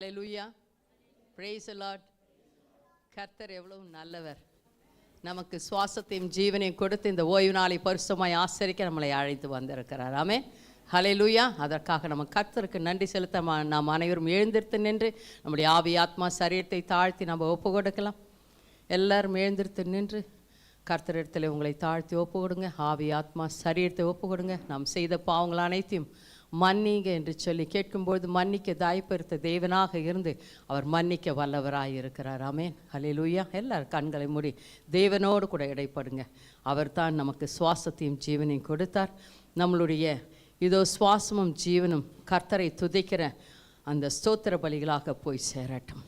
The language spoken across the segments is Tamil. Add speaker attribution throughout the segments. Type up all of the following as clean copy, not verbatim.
Speaker 1: Hallelujah, praise the Lord. கர்த்தர் எவ்வளவு நல்லவர். நமக்கு சுவாசத்தையும் ஜீவனையும் கொடுத்து இந்த ஓய்வு நாளை பரிசுத்தமாய் ஆசரிக்க நம்மளை அழைத்து வந்திருக்கிறார். ஆமென், ஹல்லேலூயா. அதற்காக நம்ம கர்த்தருக்கு நன்றி செலுத்த நாம் அனைவரும் எழுந்திருத்து நின்று நம்முடைய ஆவி ஆத்மா சரீரத்தை தாழ்த்தி நம்ம ஒப்பு கொடுக்கலாம். எல்லாரும் எழுந்திருத்து நின்று கர்த்தரிடத்தில் உங்களை தாழ்த்தி ஒப்பு கொடுங்க. ஆவி ஆத்மா சரீரத்தை ஒப்பு கொடுங்க. நாம் செய்த பாவங்கள் அனைத்தையும் மன்னிங்க என்று சொல்லி கேட்கும்போது மன்னிக்க தாய்ப்பெருத்த தேவனாக இருந்து அவர் மன்னிக்க வல்லவராக இருக்கிறார். ஆமென், ஹல்லேலூயா. எல்லாரும் கண்களை மூடி தேவனோடு கூட இடைப்படுங்க. அவர் தான் நமக்கு சுவாசத்தையும் ஜீவனையும் கொடுத்தார். நம்மளுடைய இதோ சுவாசமும் ஜீவனும் கர்த்தரை துதிக்கிற அந்த ஸ்தோத்திர பலிகளாக போய் சேரட்டும்.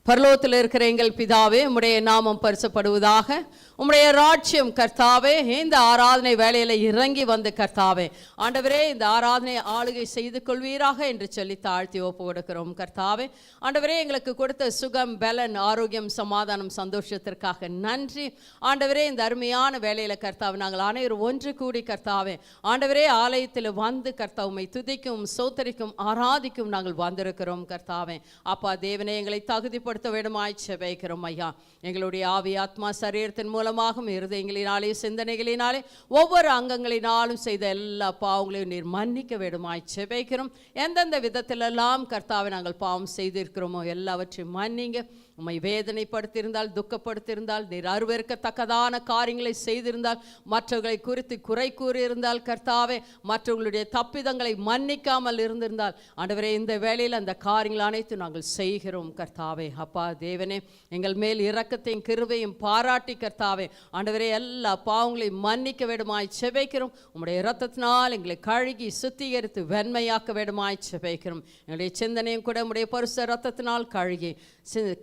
Speaker 1: பரலோகத்தில் இருக்கிற எங்கள் பிதாவே, உம்முடைய நாமம் பரிசுப்படுவதாக. உம்முடைய ராஜ்யம் கர்த்தாவே இந்த ஆராதனை வேளையில் இறங்கி வந்து கர்த்தாவே ஆண்டவரே இந்த ஆராதனை ஆளுகை செய்து கொள்வீராக என்று சொல்லி தாழ்த்தி ஒப்பு கொடுக்கிறோம். கர்த்தாவே ஆண்டவரே எங்களுக்கு கொடுத்த சுகம், பலன், ஆரோக்கியம், சமாதானம், சந்தோஷத்திற்காக நன்றி. ஆண்டவரே இந்த அருமையான வேளையில் கர்த்தாவே நாங்கள் அனைவரும் ஒன்று கூடி கர்த்தாவே ஆண்டவரே ஆலயத்தில் வந்து கர்த்தா உம்மை துதிக்கும், சோத்தரிக்கும், ஆராதிக்கும் நாங்கள் வந்திருக்கிறோம். கர்த்தாவே அப்பா தேவனே எங்களை தகுதிப்படுத்த வேண்டுமாய் செபிக்கிறோம் ஐயா. எங்களுடைய ஆவி ஆத்மா சரீரத்தின் மூலமாகவும் இருதயங்களினாலே சிந்தனைகளினாலே ஒவ்வொரு அங்கங்களினாலும் செய்த எல்லா பாவங்களையும் நீர் மன்னிக்க வேண்டுமாய் செபிக்கிறோம். எந்தெந்த விதத்திலெல்லாம் கர்த்தாவை நாங்கள் பாவம் செய்திருக்கிறோமோ எல்லாவற்றையும் மன்னிங்க. உம்மை வேதனைப்படுத்தியிருந்தால், துக்கப்படுத்தியிருந்தால், நீர் அருவருக்கத்தக்கதான காரியங்களை செய்திருந்தால், மற்றவர்களை குறித்து குறை கூறியிருந்தால் கர்த்தாவே மற்றவர்களுடைய தப்பிதங்களை மன்னிக்காமல் இருந்திருந்தால் ஆண்டவரே இந்த வேளையில் அந்த காரியங்கள் அனைத்தும் நாங்கள் செய்கிறோம். கர்த்தாவே அப்பா தேவனே எங்கள் மேல் இரக்கத்தையும் கிருபையும் பாராட்டி கர்த்தாவே ஆண்டவரே எல்லா பாவங்களையும் மன்னிக்க வேண்டுமாய் செபிக்கிறோம். உம்முடைய இரத்தத்தினால் எங்களை கழுகி சுத்திகரித்து வெண்மையாக்க வேண்டுமாய் செபிக்கிறோம். எங்களுடைய சிந்தனையும் கூட உம்முடைய பரிசுத்த இரத்தத்தினால் கழுகி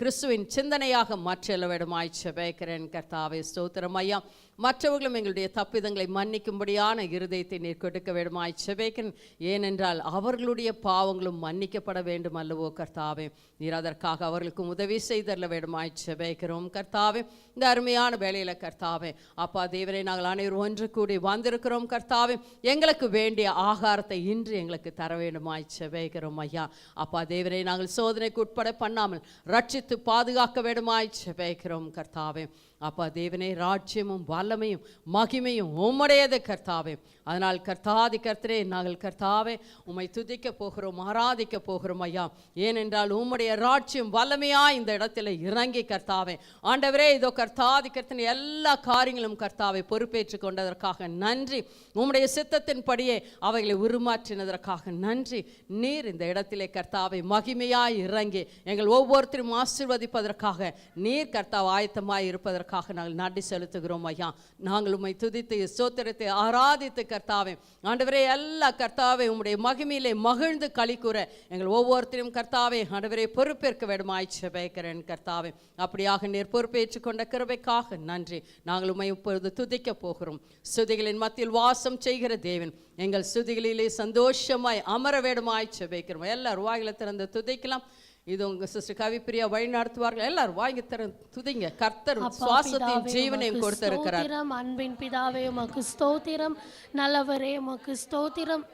Speaker 1: கிறிஸ்துவின் சிந்தனையாக மாற்றிட வேண்டுமாய் செபிக்கிறேன். கர்த்தாவே ஸ்தோத்திரம் ஐயா. மற்றவர்களும் எங்களுடைய தப்பிதங்களை மன்னிக்கும்படியான இருதயத்தை நீர் கொடுக்க வேண்டுமாய் செபிக்கிறேன். ஏனென்றால் அவர்களுடைய பாவங்களும் மன்னிக்கப்பட வேண்டும் அல்லவோ கர்த்தாவே. நீர் அதற்காக அவர்களுக்கும் உதவி செய்தரல வேண்டுமாய் செபிக்கிறோம். கர்த்தாவே இந்த அருமையான வேளையில் கர்த்தாவே அப்பா தேவனை நாங்கள் அனைவரும் ஒன்று கூடி வந்திருக்கிறோம். கர்த்தாவே எங்களுக்கு வேண்டிய ஆகாரத்தை இன்று எங்களுக்கு தர வேண்டுமாய் செபிக்கிறோம் ஐயா. அப்பா தேவனை நாங்கள் சோதனைக்கு உட்பட பண்ணாமல் ரட்சித்து பாதுகாக்க வேண்டுமாய் செபிக்கிறோம். கர்த்தாவே அப்பா தேவனே ராஜ்யமும் வல்லமையும் மகிமையும் உம்முடையது கர்த்தாவே. அதனால் கர்த்தாதி கர்த்தரே நாங்கள் கர்த்தாவே உம்மை துதிக்க போகிறோம், ஆராதிக்க போகிறோம் ஐயா. ஏனென்றால் உம்முடைய ராஜ்யம் வல்லமையா இந்த இடத்துல இறங்கி கர்த்தாவே ஆண்டவரே இதோ கர்த்தாதி கர்த்தன் எல்லா காரியங்களும் கர்த்தாவை பொறுப்பேற்று கொண்டதற்காக நன்றி. உம்முடைய சித்தத்தின்படியே அவைகளை உருமாற்றினதற்காக நன்றி. நீர் இந்த இடத்திலே கர்த்தாவை மகிமையாய் இறங்கி எங்கள் ஒவ்வொருத்தரும் ஆசீர்வதிப்பதற்காக நீர் கர்த்தாவை ஆயத்தமாய் இருப்பதற்காக நாங்கள் நன்றி செலுத்துகிறோம் ஐயா. நாங்கள் உம்மை துதித்து ஸ்தோத்திரத்தை ஆராதித்து கர்த்தாவே ஆண்டவரே எல்லா கர்த்தாவே உம்முடைய மகிமையிலே மகிழ்ந்து களி கூற எங்கள் ஒவ்வொருத்தரையும் கர்த்தாவே ஆண்டவரே பொறுப்பேற்க வேண்டுமாய் செபிக்கிறேன். கர்த்தாவே அப்படியாக நீர் பொறுப்பேற்று கொண்ட கிருபைக்காக நன்றி. நாங்கள் உம்மை இப்பொழுது துதிக்க போகிறோம். ஸ்துதிகளின் மத்தியில் வாசம் செய்கிற தேவன் எங்கள் ஸ்துதிகளிலே சந்தோஷமாய் அமர வேண்டுமாய் செபிக்கிறோம். எல்லாரும் வாயில திறந்து துதிக்கலாம். இது உங்க சிஸ்டர் கவிப்பிரியா வழி நடத்துவார்கள். எல்லாரும் வாங்கி தர துதிங்க. கர்த்தர் சுவாசத்தையும் ஜீவனையும் கொடுத்திருக்கிறார்.
Speaker 2: அன்பின் பிதாவே உமக்கு ஸ்தோத்திரம். நல்லவரே உமக்கு ஸ்தோத்திரம்.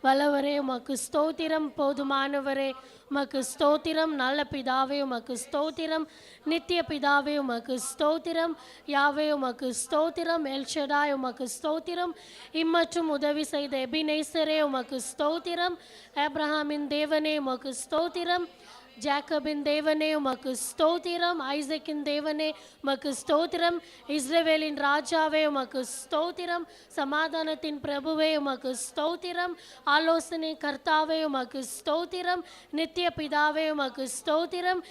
Speaker 2: வல்லவரே உமக்கு ஸ்தோத்திரம். போதுமானவரே உமக்கு ஸ்தோத்திரம். நல்ல பிதாவே உமக்கு ஸ்தோத்திரம். நித்திய பிதாவே உமக்கு ஸ்தோத்திரம். யாவே உமக்கு ஸ்தோத்திரம். எல்ஷடாய் உமக்கு ஸ்தோத்திரம். இம்மற்றும் உதவி செய்த எபினேசரே உமக்கு ஸ்தோத்திரம். ஆபிரகாமின் தேவனே உமக்கு ஸ்தோத்திரம். ஜாக்கபின் தேவனே உமக்கு ஸ்தோத்திரம். ஐசக்கின் தேவனே உமக்கு ஸ்தோத்திரம். இஸ்ரவேலின் ராஜாவே உமக்கு ஸ்தோத்திரம். சமாதானத்தின் பிரபுவே உமக்கு ஸ்தோத்திரம். ஆலோசனை கர்த்தாவே உமக்கு ஸ்தோத்திரம். நித்திய பிதாவே உமக்கு ஸ்தோத்திரம்.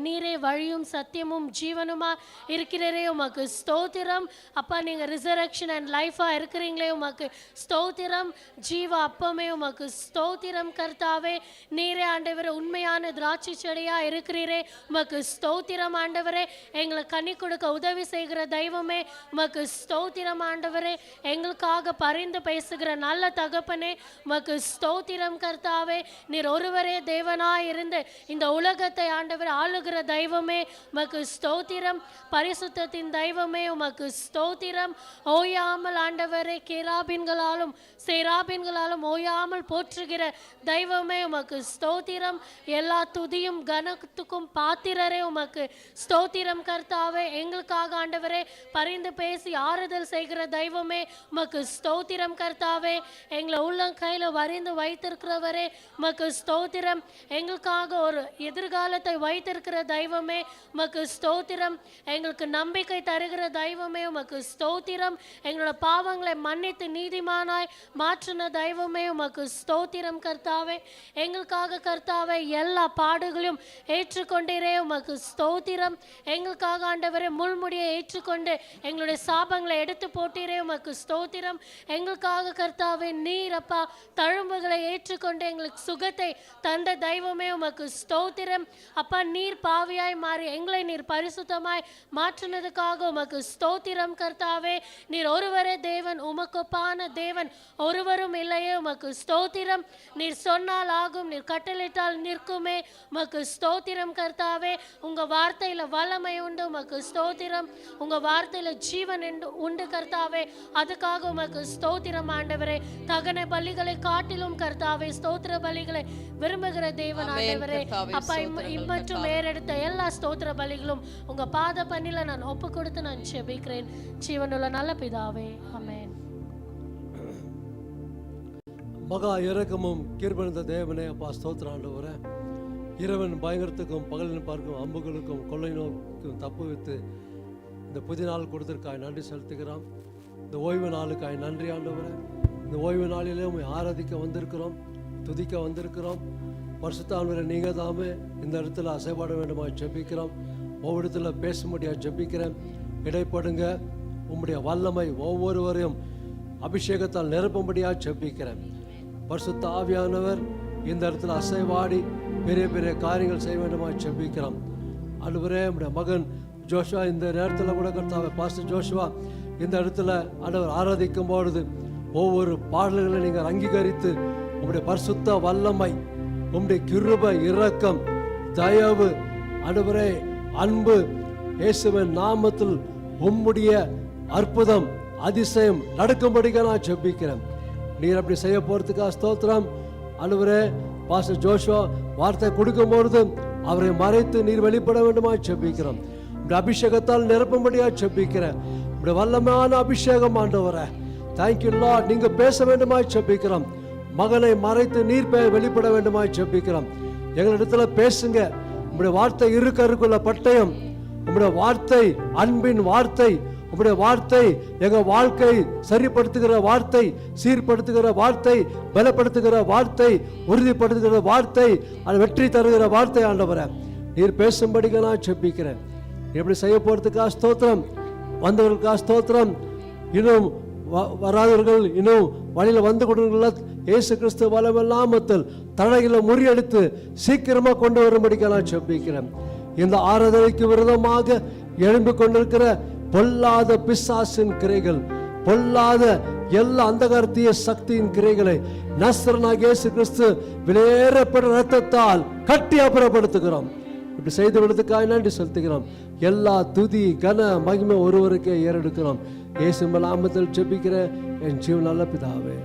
Speaker 2: நீரே வழியும் சத்தியமும் ஜீவனுமா இருக்கிறரே உமக்கு ஸ்தோத்திரம். அப்பா நீங்கள் ரிசரக்ஷன் அண்ட் லைஃபாக இருக்கிறீங்களே உமக்கு ஸ்தோத்திரம். ஜீவ அப்பமே உமக்கு ஸ்தோத்திரம். கர்த்தாவே நீரே ஆண்டவரே உண்மையான அருமையான திராட்சை செடியா இருக்கிறீரே, உமக்கு ஸ்தோத்திரம் ஆண்டவரே. எங்களுக்கு கனி கொடுக்க உதவி செய்கிற தெய்வமே, உமக்கு ஸ்தோத்திரம் ஆண்டவரே. எங்களுக்காக பரிந்து பேசுகிற நல்ல தகப்பனே, உமக்கு ஸ்தோத்திரம் கர்த்தாவே. நீர் ஒருவரே தேவனாய் இருந்து இந்த உலகத்தை ஆண்டவர் ஆளுகிற தெய்வமே, உமக்கு ஸ்தோத்திரம். பரிசுத்தத்தின் தெய்வமே, உமக்கு ஸ்தோத்திரம். ஓயாமல் ஆண்டவரே கேராபின்களாலும் சேராபின்களாலும் ஓயாமல் போற்றுகிற தெய்வமே, உமக்கு ஸ்தோத்திரம். எல்லா துதியும் கனத்துக்கும் பாத்திரரே, உமக்கு ஸ்தோத்திரம் கர்த்தாவே. எங்களுக்காக ஆண்டவரே பரிந்து பேசி ஆறுதல் செய்கிற தெய்வமே, உமக்கு ஸ்தோத்திரம் கர்த்தாவே. எங்களை உள்ளங்கையில் வரிந்து வைத்திருக்கிறவரே, உமக்கு ஸ்தோத்திரம். எங்களுக்காக ஒரு எதிர்காலத்தை வைத்திருக்கிற தெய்வமே, உமக்கு ஸ்தோத்திரம். எங்களுக்கு நம்பிக்கை தருகிற தெய்வமே, உமக்கு ஸ்தோத்திரம். எங்களோட பாவங்களை மன்னித்து நீதிமானாய் மாற்றின தெய்வமே, உமக்கு ஸ்தோத்திரம் கர்த்தாவே. எங்களுக்காக கர்த்தாவே எல்லா பாடுகளையும் ஏற்றுக்கொண்டீரே, உமக்கு ஸ்தோத்திரம். எங்களுக்காக ஆண்டவரே முள்முடியை ஏற்றுக்கொண்டு எங்களுடைய சாபங்களை எடுத்து போட்டீரே, உமக்கு ஸ்தோத்திரம். எங்களுக்காக கர்த்தாவே நீர் அப்பா தழும்புகளை ஏற்றுக்கொண்டு எங்களுக்கு சுகத்தை தந்த தெய்வமே, உமக்கு ஸ்தோத்திரம். அப்பா நீர் பாவியாய் மாறி எங்களை நீர் பரிசுத்தமாய் மாற்றினதுக்காக உமக்கு ஸ்தோத்திரம் கர்த்தாவே. நீர் ஒருவரே தேவன், உமக்குப்பான தேவன் ஒருவரும் இல்லையே, உமக்கு ஸ்தோத்திரம். நீர் சொன்னால் ஆகும், நீர் கட்டளிட்டால் நிற்குமே, உமக்கு ஸ்தோத்திரம் கர்த்தாவே. உங்க வார்த்தையில வல்லமை உண்டு, உமக்கு ஸ்தோத்திரம். உங்க வார்த்தையில ஜீவன் உண்டு கர்த்தாவே. அதுக்காக உமக்கு ஸ்தோத்திரம் ஆண்டவரே. தகன பலிகளை காட்டிலும் கர்த்தாவே ஸ்தோத்திர பலிகளை விரும்புகிற தேவன் ஆண்டவரே. அப்பா இம்மற்றும் ஏறெடுத்த எல்லா ஸ்தோத்திர பலிகளும் உங்க பாத பண்ணில நான் ஒப்பு கொடுத்து நான் ஜெபிக்கிறேன் ஜீவனுள்ள நல்ல பிதாவே, ஆமென்.
Speaker 3: மகா இரக்கமும் கிருபையுள்ள தேவனே, அப்பா ஸ்தோத்திரம் ஆண்டவரே. இரவன் பயங்கரத்துக்கும் பகலின் பார்க்கும் அம்புகளுக்கும் கொள்ளை நோய்க்கும் தப்புவித்து இந்த புதிய நாள் கொடுத்திருக்காய் நன்றி செலுத்துகிறோம். இந்த ஓய்வு நாளுக்காய் நன்றி ஆண்டவரே. இந்த ஓய்வு நாளிலே உம்மை ஆராதிக்க வந்திருக்கிறோம், துதிக்க வந்திருக்கிறோம். பரிசுத்தாண்டவரே, நீங்கள் தாமே இந்த இடத்துல அசைபாட வேண்டுமா ஜெபிக்கிறோம். ஒவ்வொரு இடத்துல பேசும்படியாக ஜெபிக்கிறேன். இடைப்படுங்க. உம்முடைய வல்லமை ஒவ்வொருவரையும் அபிஷேகத்தால் நிரப்பும்படியாக ஜெபிக்கிறேன். பரிசுத்த ஆவியானவர் இந்த இடத்துல அசைவாடி பெரிய பெரிய காரியங்கள் செய்ய வேண்டுமா ஜெபிக்கிறோம். ஆண்டவரே, நம்முடைய மகன் ஜோஷுவா இந்த நேரத்தில் கூட கர்த்தாவே பாஸ்டர் ஜோஷுவா இந்த இடத்துல ஆண்டவர் ஆராதிக்கும் பொழுது ஒவ்வொரு பாடல்களை நீங்கள் அங்கீகரித்து உங்களுடைய பரிசுத்த வல்லமை, உங்களுடைய கிருபை, இரக்கம், தயவு, ஆண்டவரே அன்பு, இயேசுவின் நாமத்தில் உம்முடைய அற்புதம் அதிசயம் நடக்கும்படிக்க நான் ஜெபிக்கிறேன். நீர் அப்படி செய்ய போறதுக்காக ஸ்தோத்திரம். ஆண்டவரே, பாஸ்டர் ஜோஷுவா வார்த்தை கொடுக்கும்பொழுது அவரை மறைத்து நீர் வெளிப்பட வேண்டுமா ஜெபிக்கிறோம். இந்த அபிஷேகத்தால் நிரப்பும்படியா ஜெபிக்கிறேன். இந்த வல்லமையான அபிஷேகம் ஆண்டவரே, தேங்க்யூ லார்ட். நீங்க பேச வேண்டுமா ஜெபிக்கிறோம். மகனை மறைத்து நீர் வெளிப்பட வேண்டுமா ஜெபிக்கிறோம். எங்களிடத்துல பேசுங்க. உங்களுடைய வார்த்தை இருக்கருக்குள்ள பட்டயம். உங்களுடைய வார்த்தை அன்பின் வார்த்தை. உங்களுடைய வார்த்தை எங்க வாழ்க்கை சரிப்படுத்துகிற வார்த்தை, சீர்படுத்துகிற வார்த்தை, பலப்படுத்துகிற வார்த்தை, உறுதிப்படுத்துகிற வார்த்தை, அது வெற்றி தருகிற வார்த்தை ஆண்டவரே. நீர் பேசும்படிக்க நான் ஜெபிக்கிறேன். எப்படி செய்ய போறதுக்காக ஸ்தோத்திரம். வந்தவர்களுக்காக ஸ்தோத்திரம். இன்னும் வராதவர்கள் இன்னும் வழியில் வந்து கொண்டிருக்கிற இயேசு கிறிஸ்து வல்லமையில் தடைகளை முறியடித்து சீக்கிரமா கொண்டு வரும்படிக்க நான் ஜெபிக்கிறேன். இந்த ஆராதனைக்கு விரோதமாக எழும்பி கொண்டிருக்கிற பொல்லாத பிசாசின் கிரைகள், பொல்லாத எல்லா அந்தகாரத்திய சக்தியின் கிரைகளை நஸ்ரனாகிய இயேசு கிறிஸ்து விலையேறப்பட்ட இரத்தத்தால் கட்டி அப்புறப்படுத்துகிறோம். இப்படி செய்து விடுறதுக்காக நன்றி செலுத்துகிறோம். எல்லா துதி கன மகிமை ஒருவருக்கே ஏறெடுக்கிறோம். இயேசு நாமத்தில் ஜெபிக்கிற என் ஜீவன் நல்ல பிதாவே.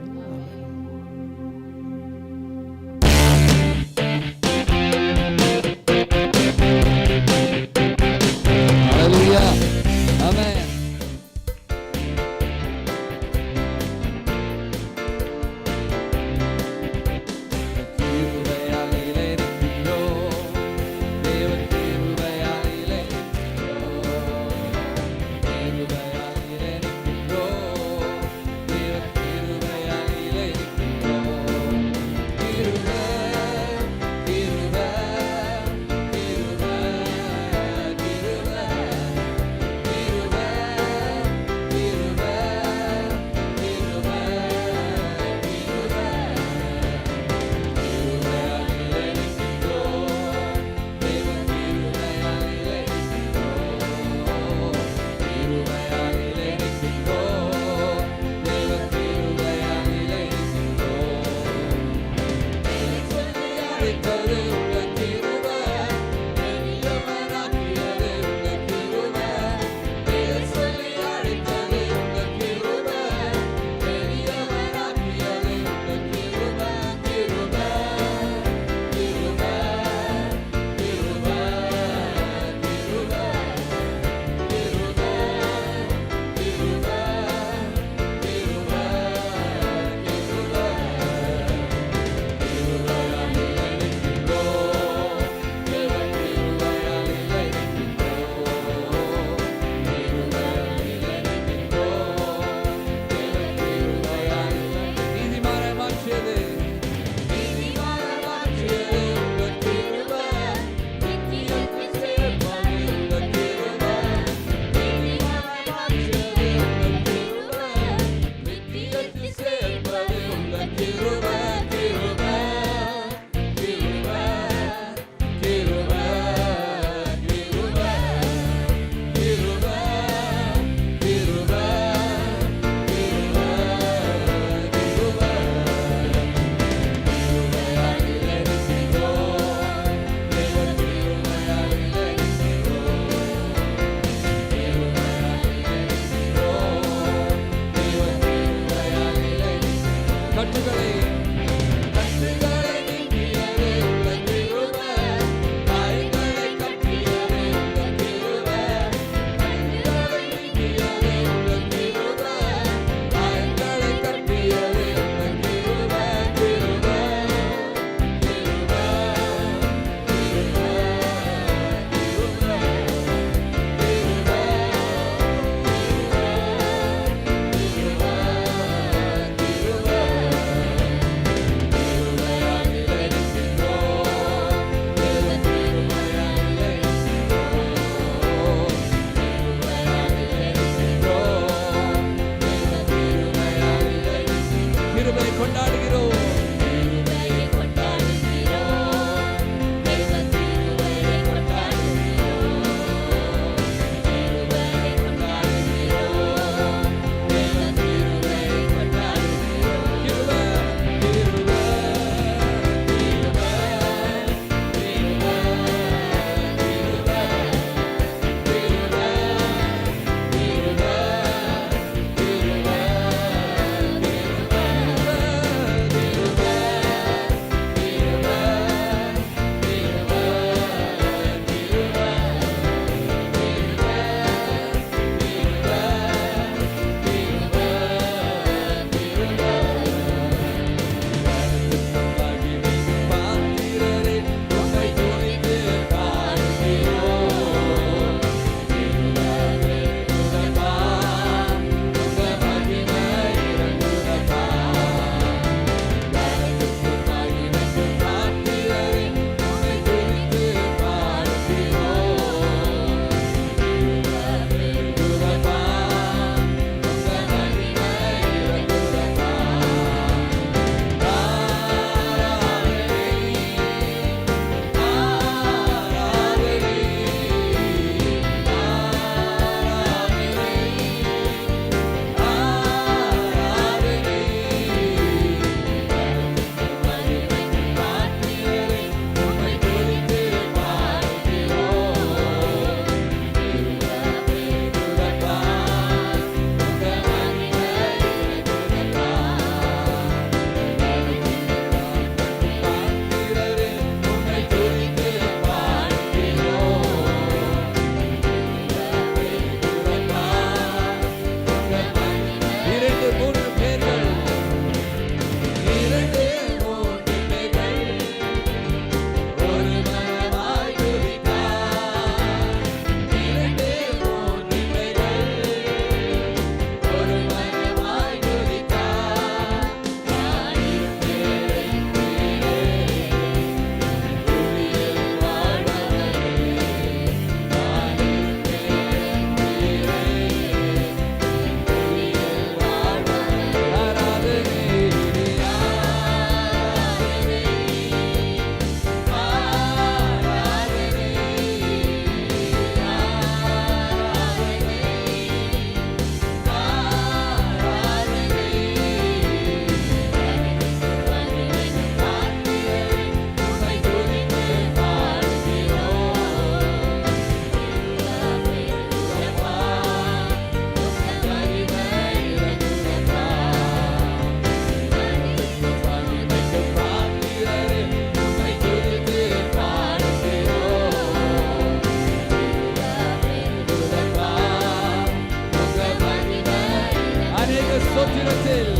Speaker 4: ஸ்தோத்திரத்தில்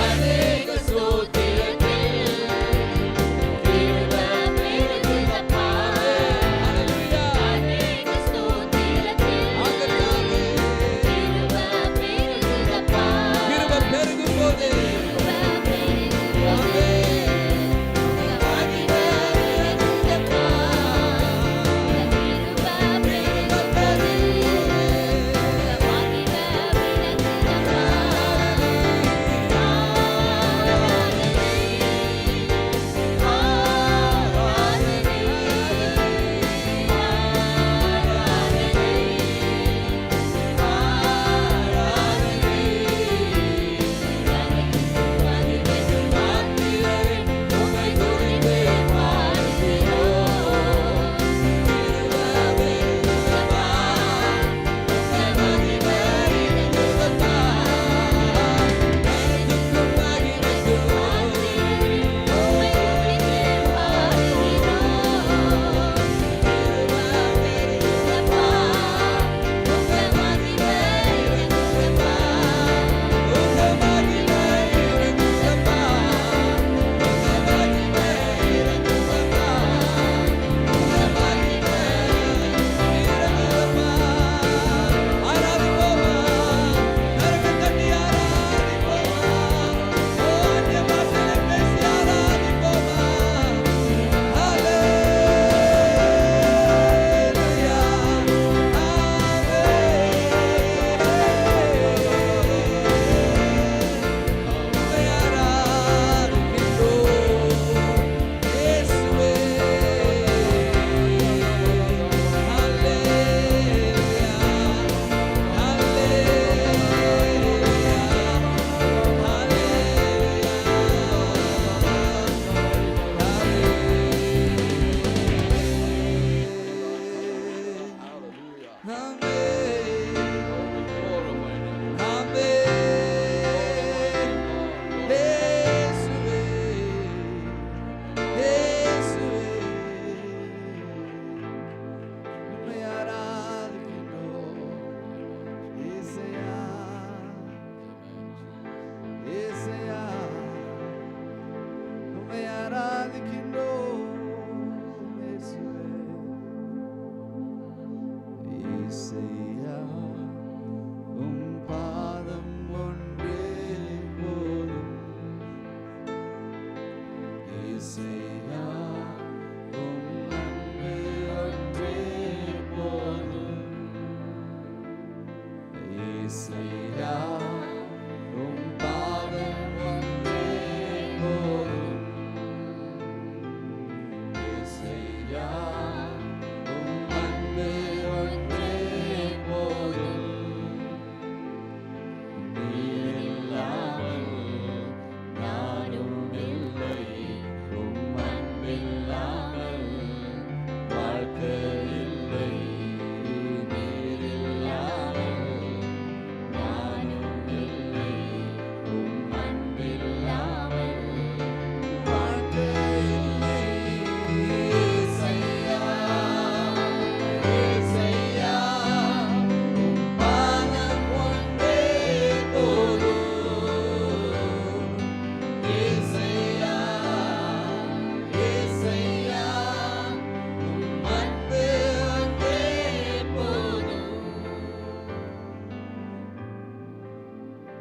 Speaker 4: அநேக ஸ்தோத்திரத்தில் கிருபை பெருகுதப்பா. ஹalleluya. அநேக ஸ்தோத்திரத்தில் ஆகத்தாவே கிருபை பெருகுதப்பா. கிருபை பெருகும் போது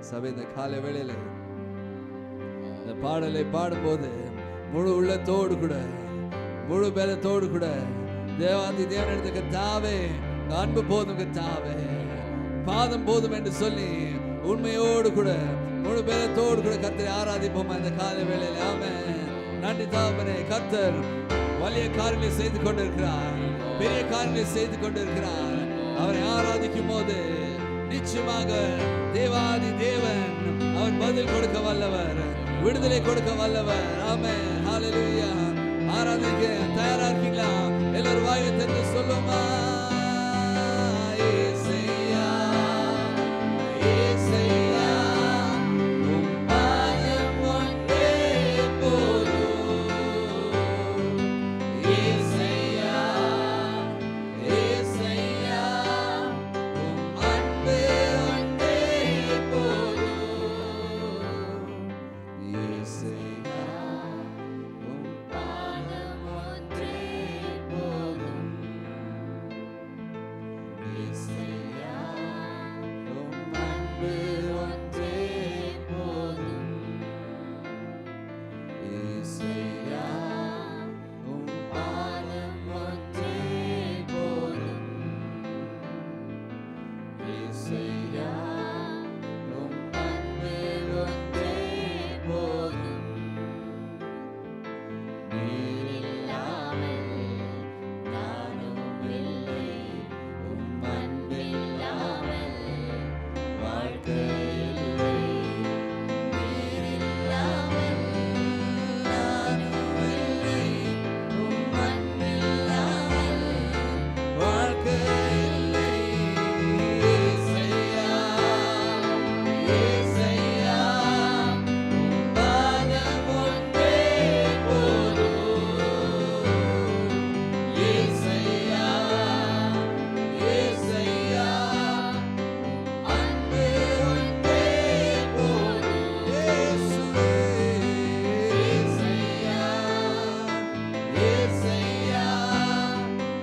Speaker 5: சபை இந்த காலை வேளையில இந்த பாடலை பாடும்போது முழு உள்ளத்தோடு கூட முழு பலத்தோடு கூட தேவாதி தேவனிடத்து கர்த்தாவே அன்பு போதும் கர்த்தாவே பாதம் போதும் என்று சொல்லி உண்மையோடு கூட முழு பலத்தோடு கூட கர்த்தரை ஆராதிப்போமா இந்த காலை வேளையில. ஆமென். நன்றி தகப்பனே. கர்த்தர் வலிய காரியங்களை செய்து கொண்டிருக்கிறார், பெரிய காரியங்களை செய்து கொண்டிருக்கிறார். அவரை ஆராதிக்கும் போது நிச்சயமாக தேவாதி தேவன் அவர் பதில் கொடுக்க வல்லவர், விடுதலை கொடுக்க வல்லவர். ஆமென். ஹalleluya. ஆராதிக்க தயாரா இருக்கீங்களா? எல்லாரும் வாயை திறந்து சொல்லுமா? இயேசுயா இயேசுயா உம் பாதம் ஒன்றே போதும். இயேசுயா இயேசுயா உம் அன்பு ஒன்றே போதும்.
Speaker 4: இயேசையா உம் அன்பு ஒன்றே போதும் நீர் இல்லாமல் நானும் இல்லை உம் அன்பில்லாமல் வாழ்க்கை இல்லை நீர் இல்லாமல் நானும் இல்லை உம் அன்பில்லாமல் வாழ்க்கை இல்லை இயேசையா இயேசையா உம் பாதம் ஒன்றே போதும் இயேசையா இயேசையா அன்பு ஒன்றே போதும் இயேசுவே இயேசையா இயேசையா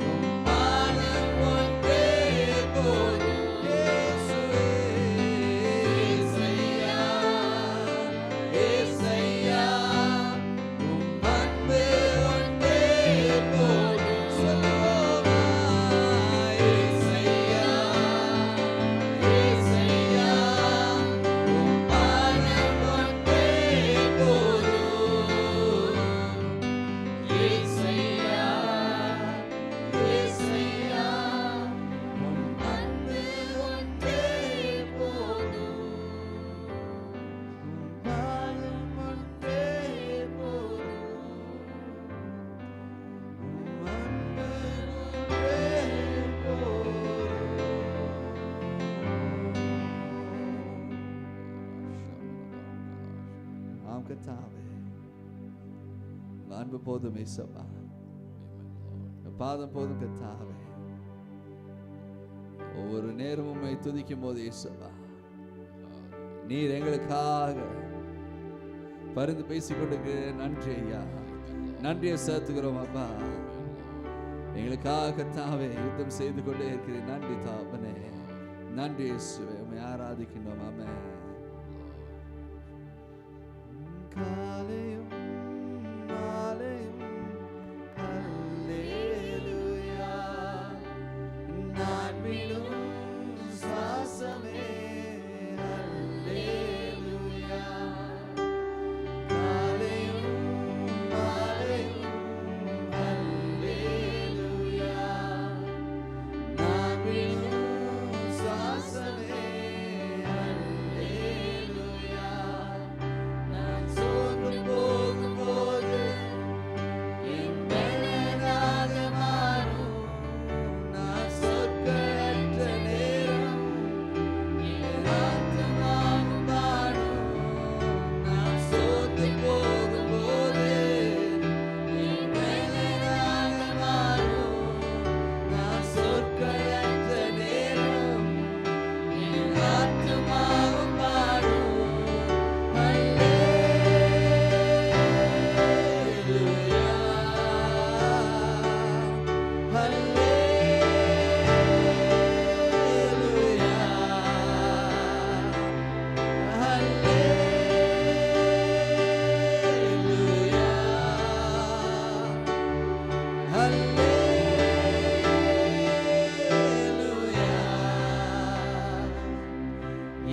Speaker 4: உம் பாதம் ஒன்றே போதும் இயேசுவே இயேசையா இயேசையா உம் அன்பு ஒன்றே போதும் சொல்லுவோமா இயேசையா இயேசையா உம் பாதம் ஒன்றே போதும் இயேசையா இயேசையா உம் அன்பு ஒன்றே போதும் உம் பாதம் ஒன்றே போதும் உம் அன்பு ஒன்றே போதும்.
Speaker 5: ஆம் கர்த்தாவே, உங்க அன்பு போதும் இயேசுவா, உங்க பாதம் போதும் கர்த்தாவே. ஒவ்வொரு நேரமும் உம்மை துதிக்கும் போது இயேசுவா, நீர் எங்களுக்காக பரிந்து பேசிக்கொண்டு நன்றி ஐயா, நன்றியை சேர்த்துக்கிறோம் அப்பா. எங்களுக்காக கர்த்தாவே யுத்தம் செய்து கொண்டே இருக்கிறேன். நன்றி தாப்பனே, நன்றி இயேசுவே, உம்மை ஆராதிக்கின்றோம். ஆமென்.
Speaker 4: காலையும் மாலையும் அல்லேலூயா நான் விடும் சுவாசமே அல்லேலூயா காலையும் மாலையும் அல்லேலூயா நான் விடும் சுவாசமே அல்லேலூயா நான் சோர்ந்து போகும்போது என் பலனாக மாறும் நான் சொற்களற்ற நேரம் என் ஆத்துமாவும் பாடும் நான் சோர்ந்து போகும்போது என் பலனாக மாறும் நான் சொற்களற்ற நேரம் என் ஆத்துமாவும் பாடும்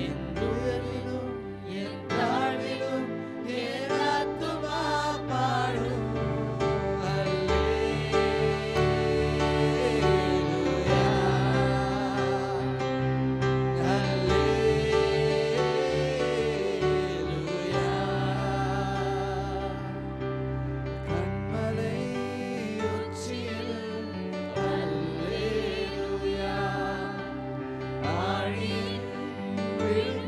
Speaker 4: என் துயரிலும் என் தாழ்விலும் என் ஆத்துமா பாடும் அல்லேலூயா அல்லேலூயா கண்மலை உச்சியில் அல்லேலூயா ஆழியின் விழும்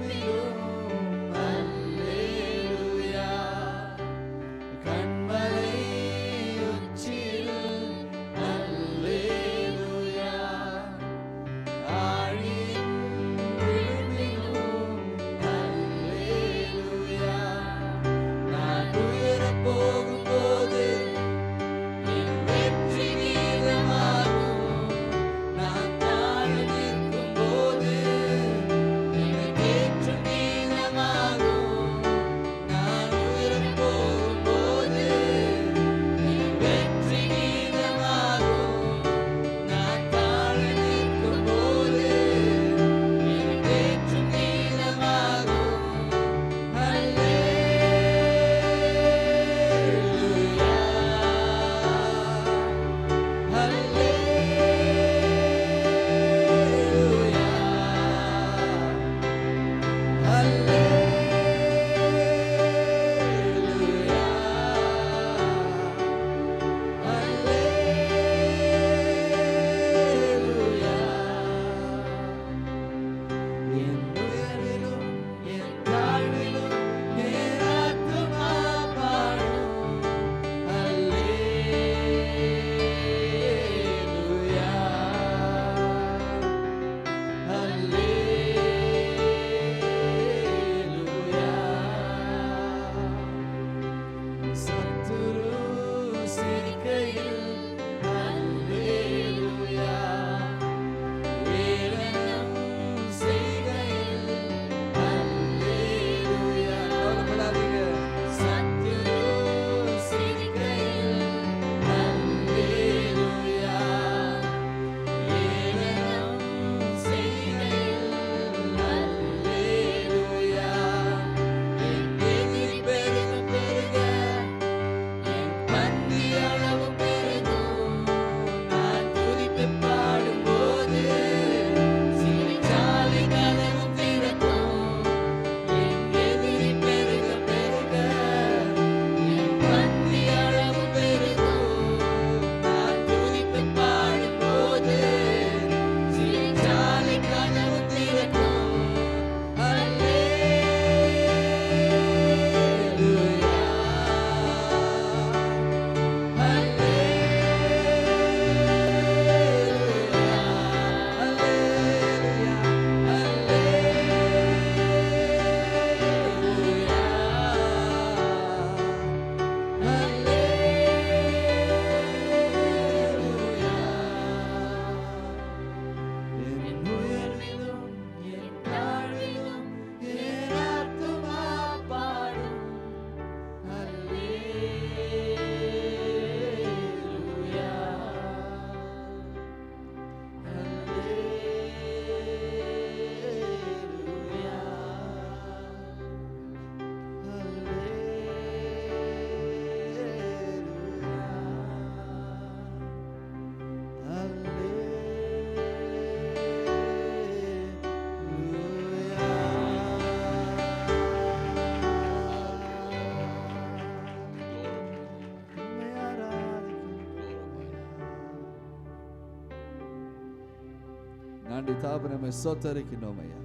Speaker 5: நன்றி தாபனமை சொத்தரிக்கின்றோம் ஐயா,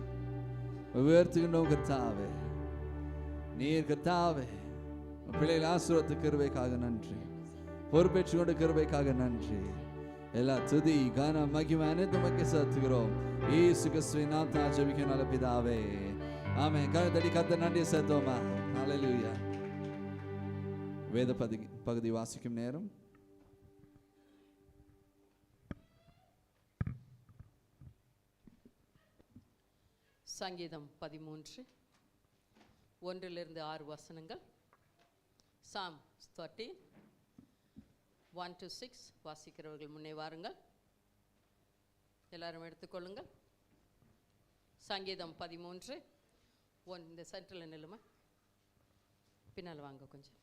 Speaker 5: உயர்த்துகின்றோம் கர்த்தாவே. நீர் கர்த்தாவே பிள்ளைகள் ஆசீர்வாதத்து கிருபைக்காக நன்றி, பொறுப்பேற்று கொண்ட கிருபைக்காக நன்றி. எல்லா துதி கன மகிமை அனைத்தும் மக்கள் செலுத்துகிறோம் இயேசு கிறிஸ்துவின் நாமத்தில் ஜெபிக்கிறோம் நல்ல பிதாவே, ஆமென். கர்த்தடி கர்த்தர் நன்றி செலுத்துவோமா. ஹல்லேலூயா. வேத பகுதி வாசிக்கும் நேரம்.
Speaker 1: சங்கீதம் 13 1 6 வசனங்கள். Psalm 13 1 to 6 வாசிக்கிறவர்கள் முன்னே வாருங்கள். எல்லாரும் எடுத்துக்கொள்ளுங்கள். சங்கீதம் 13 1. இந்த சென்டரில் நில்லுமா, பின்னால் வாங்க கொஞ்சம்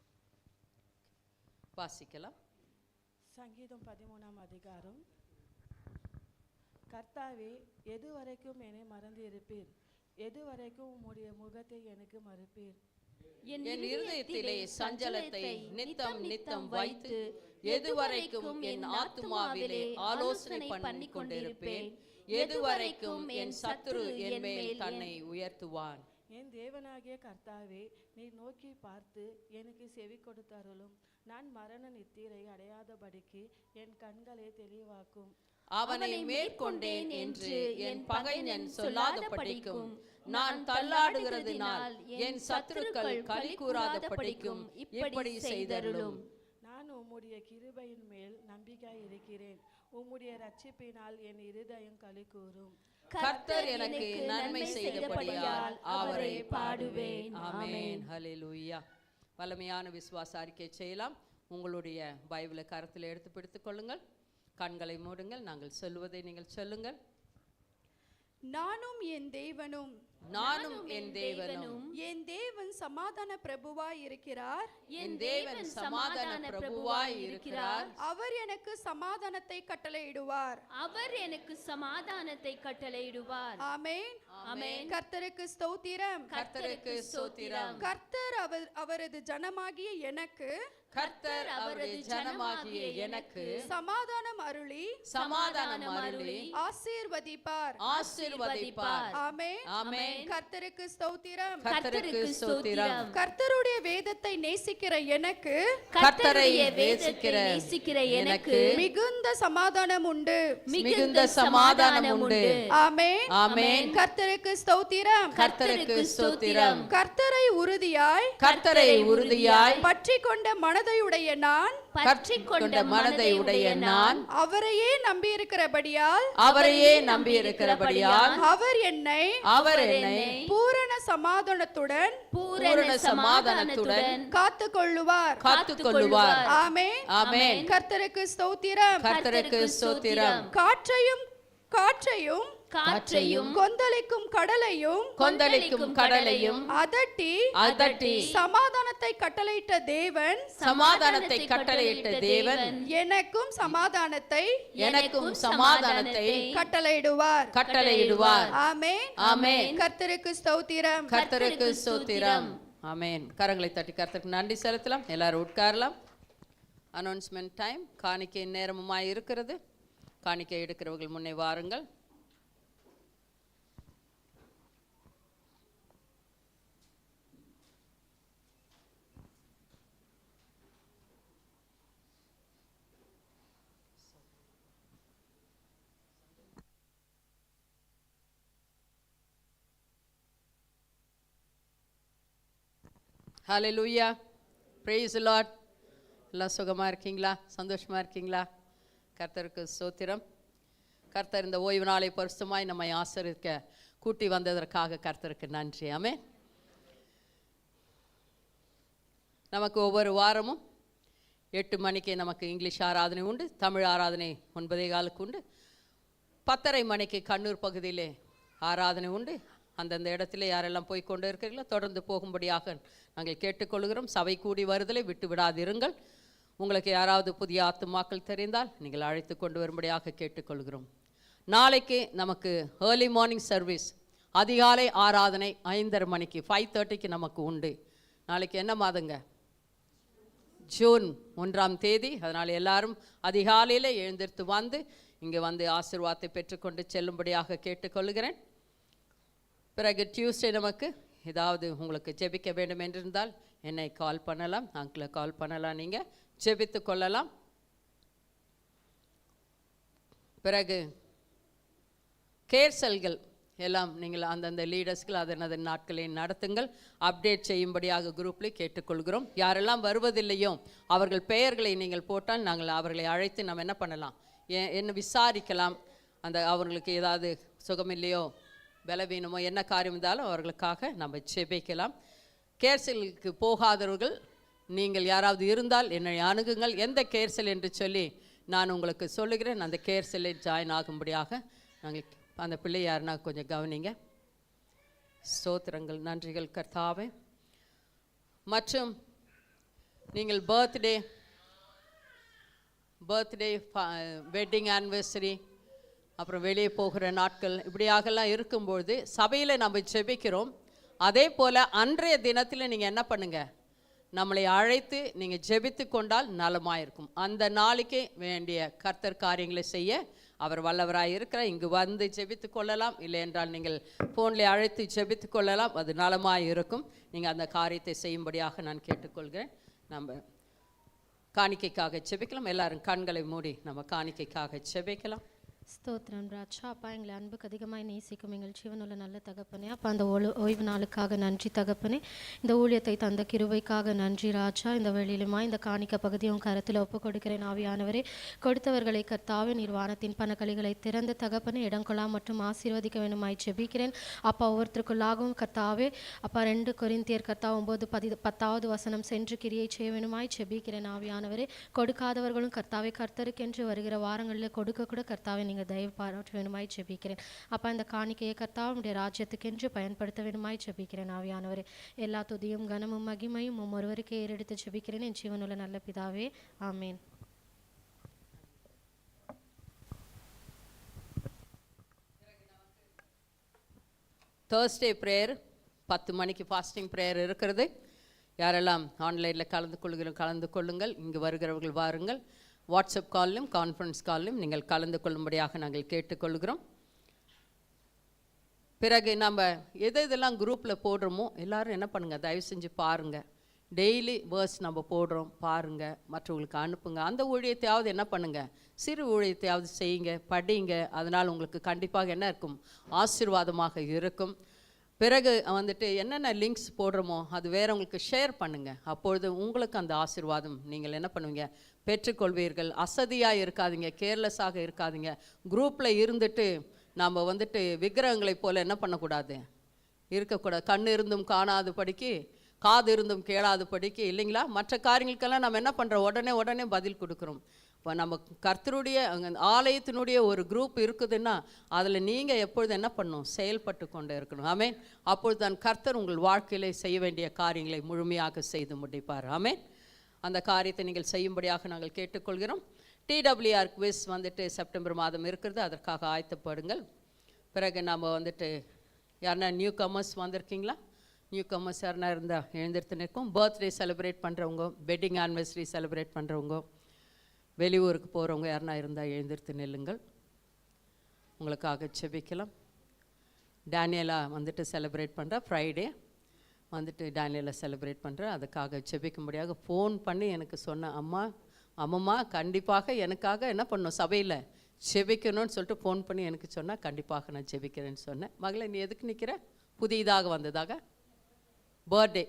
Speaker 1: வாசிக்கலாம்.
Speaker 6: சங்கீதம் 13ஆம் அதிகாரம். கர்த்தாவே, எதுவரைக்கும் என்னை மறந்து இருப்பீர்? எதுவரைக்கும் உம்முடைய முகத்தை எனக்கு மறுப்பீர்?
Speaker 1: என் இருதயத்திலே சஞ்சலத்தை நித்தம் நித்தம் வைத்து எதுவரைக்கும் என் ஆத்துமாவிலே ஆலோசனை பண்ணி கொண்டிருப்பேன்? எதுவரைக்கும் என் சத்துரு என் மேல் தன்னை உயர்த்துவான்?
Speaker 6: என் தேவனாகிய கர்த்தாவே, நீர் நோக்கி பார்த்து எனக்கு செவி கொடுத்தருளும். நான் மரண நித்திரை அடையாதபடிக்கு என் கண்களை தெளிவாக்கும்.
Speaker 1: அவனை மேற்கொண்டேன் என்று என் பகைஞன் சொல்லாதபடிக்கும், நான் தள்ளாடுகிறதினால் என் சத்துருக்கள் களி கூறாதபடிக்கும் இப்படி செய்தருளும்.
Speaker 6: நான் உம்முடைய கிருபையின் மேல் நம்பிக்கை இருக்கிறேன். உம்முடைய ரட்சிப்பினால் என் இருதயம் களி கூறும்.
Speaker 1: கர்த்தர் எனக்கு நன்மை செய்தபடியால் அவரை பாடுவேன். ஆமென். ஹல்லேலூயா. வல்லமையான விசுவாச அறிக்கை செய்யலாம். உங்களுடைய பைபிளை கரத்தில் எடுத்து பிடித்துக் கொள்ளுங்கள். கண்களை மூடுங்கள். நாங்கள் சொல்லுவதை நீங்கள் சொல்லுங்கள்.
Speaker 7: நானும் என் தேவனும் என் தேவன் சமாதான பிரபுவாய் இருக்கிறார்.
Speaker 1: என் தேவன் சமாதான பிரபுவாய் இருக்கிறார்.
Speaker 7: அவர் எனக்கு சமாதானத்தை கட்டளையிடுவார். ஆமென்.
Speaker 1: ஆமென்.
Speaker 7: கர்த்தருக்கு ஸ்தோத்திரம். கர்த்தர் அவரது ஜனமாகிய எனக்கு சமாதானம் அருளி ஆசீர்வதிப்பார். ஆமென்.
Speaker 1: ஆமென்.
Speaker 7: கர்த்தருக்கு ஸ்தோத்திரம்.
Speaker 1: கர்த்தருடைய
Speaker 7: வேதத்தை நேசிக்கிற எனக்கு மிகுந்த சமாதானம் உண்டு. ஆமென்.
Speaker 1: ஆமென்.
Speaker 7: கர்த்தருக்கு ஸ்தோத்திரம். கர்த்தரை உறுதியாய் பற்றிக் கொண்ட மனதையுடைய நான் அவரையே நம்பியிருக்கிறபடியால் அவர் என்னை பூரண சமாதானத்துடன் காத்துக்கொள்ளுவார். ஆமென்.
Speaker 1: ஆமென்.
Speaker 7: கர்த்தருக்கு ஸ்தோத்திரம். காற்றையும் கொந்தளிக்கும் கடலையும் அதட்டி சமாதானத்தை கட்டளையிட்ட தேவன் எனக்கும் சமாதானத்தை கட்டளையிடுவார். ஆமென்.
Speaker 1: ஆமென்.
Speaker 7: கர்த்தருக்கு ஸ்தோத்திரம்.
Speaker 1: ஆமென். கரங்களை தட்டி கர்த்தருக்கு நன்றி செலுத்தலாம். எல்லாரும் உட்காரலாம். Announcement time. காணிக்கை நேரமுமாய் இருக்கிறது. காணிக்கை எடுக்கிறவர்கள் முன்னே வாருங்கள். ஹல்லேலூயா. Praise the Lord. எல்லாம் சுகமாக இருக்கீங்களா? சந்தோஷமாக இருக்கீங்களா? கர்த்தருக்கு ஸ்தோத்திரம். கர்த்தர் இந்த ஓய்வு நாளை பரிசுத்தமாய் நம்மை ஆசீர்வதிக்க கூட்டி வந்ததற்காக கர்த்தருக்கு நன்றி. ஆமென். நமக்கு ஒவ்வொரு வாரமும் 8 மணிக்கு நமக்கு இங்கிலீஷ் ஆராதனை உண்டு. தமிழ் ஆராதனை 9:15 உண்டு. 10:30 மணிக்கு கண்ணூர் பகுதியிலே ஆராதனை உண்டு. அந்தந்த இடத்துல யாரெல்லாம் போய் கொண்டு இருக்கிறீங்களோ தொடர்ந்து போகும்படியாக நாங்கள் கேட்டுக்கொள்கிறோம். சபை கூடி வருதலை விட்டு விடாதிருங்கள். உங்களுக்கு யாராவது புதிய ஆத்துமாக்கள் தெரிந்தால் நீங்கள் அழைத்து கொண்டு வரும்படியாக கேட்டுக்கொள்கிறோம். நாளைக்கு நமக்கு ஏர்லி மார்னிங் சர்வீஸ், அதிகாலை ஆராதனை 5:30 மணிக்கு 5:30க்கு நமக்கு உண்டு. நாளைக்கு என்ன மாதங்க? ஜூன் 1ஆம் தேதி. அதனால் எல்லாரும் அதிகாலையில் எழுந்திருத்து வந்து இங்கே வந்து ஆசீர்வாதத்தை பெற்றுக்கொண்டு செல்லும்படியாக கேட்டுக்கொள்கிறேன். பிறகு டியூஸ்டே நமக்கு ஏதாவது உங்களுக்கு ஜெபிக்க வேண்டும் என்றிருந்தால் என்னை கால் பண்ணலாம், அங்கிளை கால் பண்ணலாம், நீங்கள் ஜெபித்து கொள்ளலாம். பிறகு கேர்சல்கள் எல்லாம் நீங்கள் அந்தந்த லீடர்ஸ்கள் அதனது நாட்களை நடத்துங்கள், அப்டேட் செய்யும்படியாக குரூப்பில் கேட்டுக்கொள்கிறோம். யாரெல்லாம் வருவதில்லையோ அவர்கள் பெயர்களை நீங்கள் போட்டால் நாங்கள் அவர்களை அழைத்து நம்ம என்ன பண்ணலாம், என்ன விசாரிக்கலாம். அந்த அவர்களுக்கு ஏதாவது சுகமில்லையோ பலவீனமோ என்ன காரியம் இருந்தாலும் அவர்களுக்காக நம்ம ஜெபிக்கலாம். கேர்சலுக்கு போகாதவர்கள் நீங்கள் யாராவது இருந்தால் என்னை அணுகுங்கள். எந்த கேர்சல் என்று சொல்லி நான் உங்களுக்கு சொல்லுகிறேன். அந்த கேர்சலில் ஜாயின் ஆகும்படியாக நாங்கள் அந்த பிள்ளை யாருன்னா கொஞ்சம் கவனிங்க. ஸ்தோத்திரங்கள், நன்றிகள் கர்த்தாவே. மற்றும் நீங்கள் பர்த்டே வெட்டிங் ஆனிவர்சரி, அப்புறம் வெளியே போகிற நாட்கள் இப்படியாகலாம் இருக்கும்பொழுது சபையில் நம்ம ஜெபிக்கிறோம். அதே போல் அன்றைய தினத்தில் நீங்கள் என்ன பண்ணுங்கள், நம்மளை அழைத்து நீங்கள் ஜெபித்து கொண்டால் நலமாயிருக்கும். அந்த நாளைக்கு வேண்டிய கர்த்தர் காரியங்களை செய்ய அவர் வல்லவராக இருக்கிறார். இங்கு வந்து ஜெபித்து கொள்ளலாம், இல்லை என்றால் நீங்கள் ஃபோனில் அழைத்து ஜெபித்து கொள்ளலாம், அது நலமாக இருக்கும். நீங்கள் அந்த காரியத்தை செய்யும்படியாக நான் கேட்டுக்கொள்கிறேன். நம்ம காணிக்கைக்காக ஜெபிக்கலாம். எல்லாரும் கண்களை மூடி நம்ம காணிக்கைக்காக ஜெபிக்கலாம்.
Speaker 2: ஸ்தோத்திரம் ராஜா. அப்பா, எங்களை அன்புக்கு அதிகமாக நேசிக்கும் எங்கள் ஜீவனுள்ள நல்ல தகப்பனே. அப்பா, அந்த ஓய்வு நாளுக்காக நன்றி தகப்பனே. இந்த ஊழியத்தை தந்த கிருபைக்காக நன்றி ராஜா. இந்த வேளையிலுமா இந்த காணிக்க பகுதியும் கருத்தில் ஒப்புக் கொடுக்கிறேன். ஆவியானவரே, கொடுத்தவர்களை கர்த்தாவே நிர்வாணத்தின் பணக்கலிகளை திறந்து தகப்பனே இடங்கொள்ளா மற்றும் ஆசீர்வதிக்க வேண்டுமாய் ஜெபிக்கிறேன். அப்பா, ஒவ்வொருத்தருக்குள்ளாகவும் கர்த்தாவே அப்பா 2 கொரிந்தியர் கர்த்தா 9:10 வசனம் சென்று கிரியை செய்ய வேண்டுமாய் ஜெபிக்கிறேன். ஆவியானவரே, கொடுக்காதவர்களும் கர்த்தாவே கர்த்தருக்கென்று வருகிற வாரங்களில் கொடுக்க கூட கர்த்தாவே நீங்கள் தயவு பாராட்ட வேண்டுமாய் ஜெபிக்கிறேன். அப்பா, இந்த காணிக்கையை கர்த்தாவுடைய ராஜ்யத்துக்கென்று பயன்படுத்த வேண்டுமாய் ஜெபிக்கிறேன். ஆவியானவரே, எல்லா துதியும் கனமும் மகிமையும் ஒருவருக்கே ஏறெடுத்து ஜெபிக்கிறேன் என் ஜீவனுள்ள நல்ல பிதாவே, ஆமேன்.
Speaker 1: தேர்ஸ்டே ப்ரேயர் 10 மணிக்கு ஃபாஸ்டிங் ப்ரேயர் இருக்கிறது. யாரெல்லாம் ஆன்லைனில் கலந்து கொள்ளுங்கள். இங்கு வருகிறவர்கள் வாருங்கள். வாட்ஸ்அப் காலிலும் கான்ஃபரன்ஸ் காலிலும் நீங்கள் கலந்து கொள்ளும்படியாக நாங்கள் கேட்டுக்கொள்கிறோம். பிறகு நம்ம எதெல்லாம் குரூப்பில் போடுறோமோ எல்லாரும் என்ன பண்ணுங்கள், தயவு செஞ்சு பாருங்கள். டெய்லி வேர்ஸ் நம்ம போடுறோம், பாருங்கள், மற்றவங்களுக்கு அனுப்புங்க. அந்த ஊழியத்தையாவது என்ன பண்ணுங்கள், சிறு ஊழியத்தையாவது செய்யுங்க, படிங்க. அதனால் உங்களுக்கு கண்டிப்பாக என்ன இருக்கும், ஆசீர்வாதமாக இருக்கும். பிறகு வந்துட்டு என்னென்ன லிங்க்ஸ் போடுறோமோ அது வேறவங்களுக்கு ஷேர் பண்ணுங்கள். அப்பொழுது உங்களுக்கு அந்த ஆசீர்வாதம் நீங்கள் என்ன பண்ணுவீங்க, பெற்றுக்கொள்வீர்கள். அசதியாக இருக்காதீங்க, கேர்லெஸ்ஸாக இருக்காதீங்க. குரூப்பில் இருந்துட்டு நாம் வந்துட்டு விக்கிரகங்களைப் போல் என்ன பண்ணக்கூடாது, இருக்கக்கூடாது. கண் இருந்தும் காணாது படிக்கு, காது இருந்தும் கேளாது படிக்கு, இல்லைங்களா? மற்ற காரியங்களுக்கெல்லாம் நம்ம என்ன பண்ணுறோம், உடனே பதில் கொடுக்குறோம். இப்போ நம்ம கர்த்தருடைய ஆலயத்தினுடைய ஒரு குரூப் இருக்குதுன்னா அதில் நீங்கள் எப்பொழுது என்ன பண்ணணும், செயல்பட்டு கொண்டு இருக்கணும். ஆமேன். அப்பொழுது தான் கர்த்தர் உங்கள் வாழ்க்கையிலே செய்ய வேண்டிய காரியங்களை முழுமையாக செய்து முடிப்பார். ஆமேன். அந்த காரியத்தை நீங்கள் செய்யும்படியாக நாங்கள் கேட்டுக்கொள்கிறோம். TWR குவிஸ் வந்துட்டு செப்டம்பர் மாதம் இருக்கிறது, அதற்காக ஆயத்தப்படுங்கள். பிறகு நம்ம வந்துட்டு யாருன்னா நியூ கமர்ஸ் வந்திருக்கீங்களா? நியூ கமர்ஸ் யாருன்னா இருந்தால் எழுந்திருத்து நிற்கும். பர்த்டே செலிப்ரேட் பண்ணுறவங்க, வெட்டிங் ஆனிவர்சரி செலிப்ரேட் பண்ணுறவங்க, வெளியூருக்கு போகிறவங்க யாருன்னா இருந்தால் எழுந்திருத்து நில்லுங்கள். உங்களுக்காக ஜெபிக்கலாம். டேனியலா வந்துட்டு செலிப்ரேட் பண்ணுறா, ஃப்ரைடே வந்துட்டு டேனியலை செலிப்ரேட் பண்ணுறேன். அதுக்காக ஜெபிக்கும்படியாக ஃபோன் பண்ணி எனக்கு சொன்ன அம்மம்மா கண்டிப்பாக எனக்காக என்ன பண்ணணும், சபையில் ஜெபிக்கணும்னு சொல்லிட்டு ஃபோன் பண்ணி எனக்கு சொன்னால் கண்டிப்பாக நான் ஜெபிக்கிறேன்னு சொன்னேன். மகளை நீ எதுக்கு நிற்கிற, புதிதாக வந்ததாக பர்த்டே.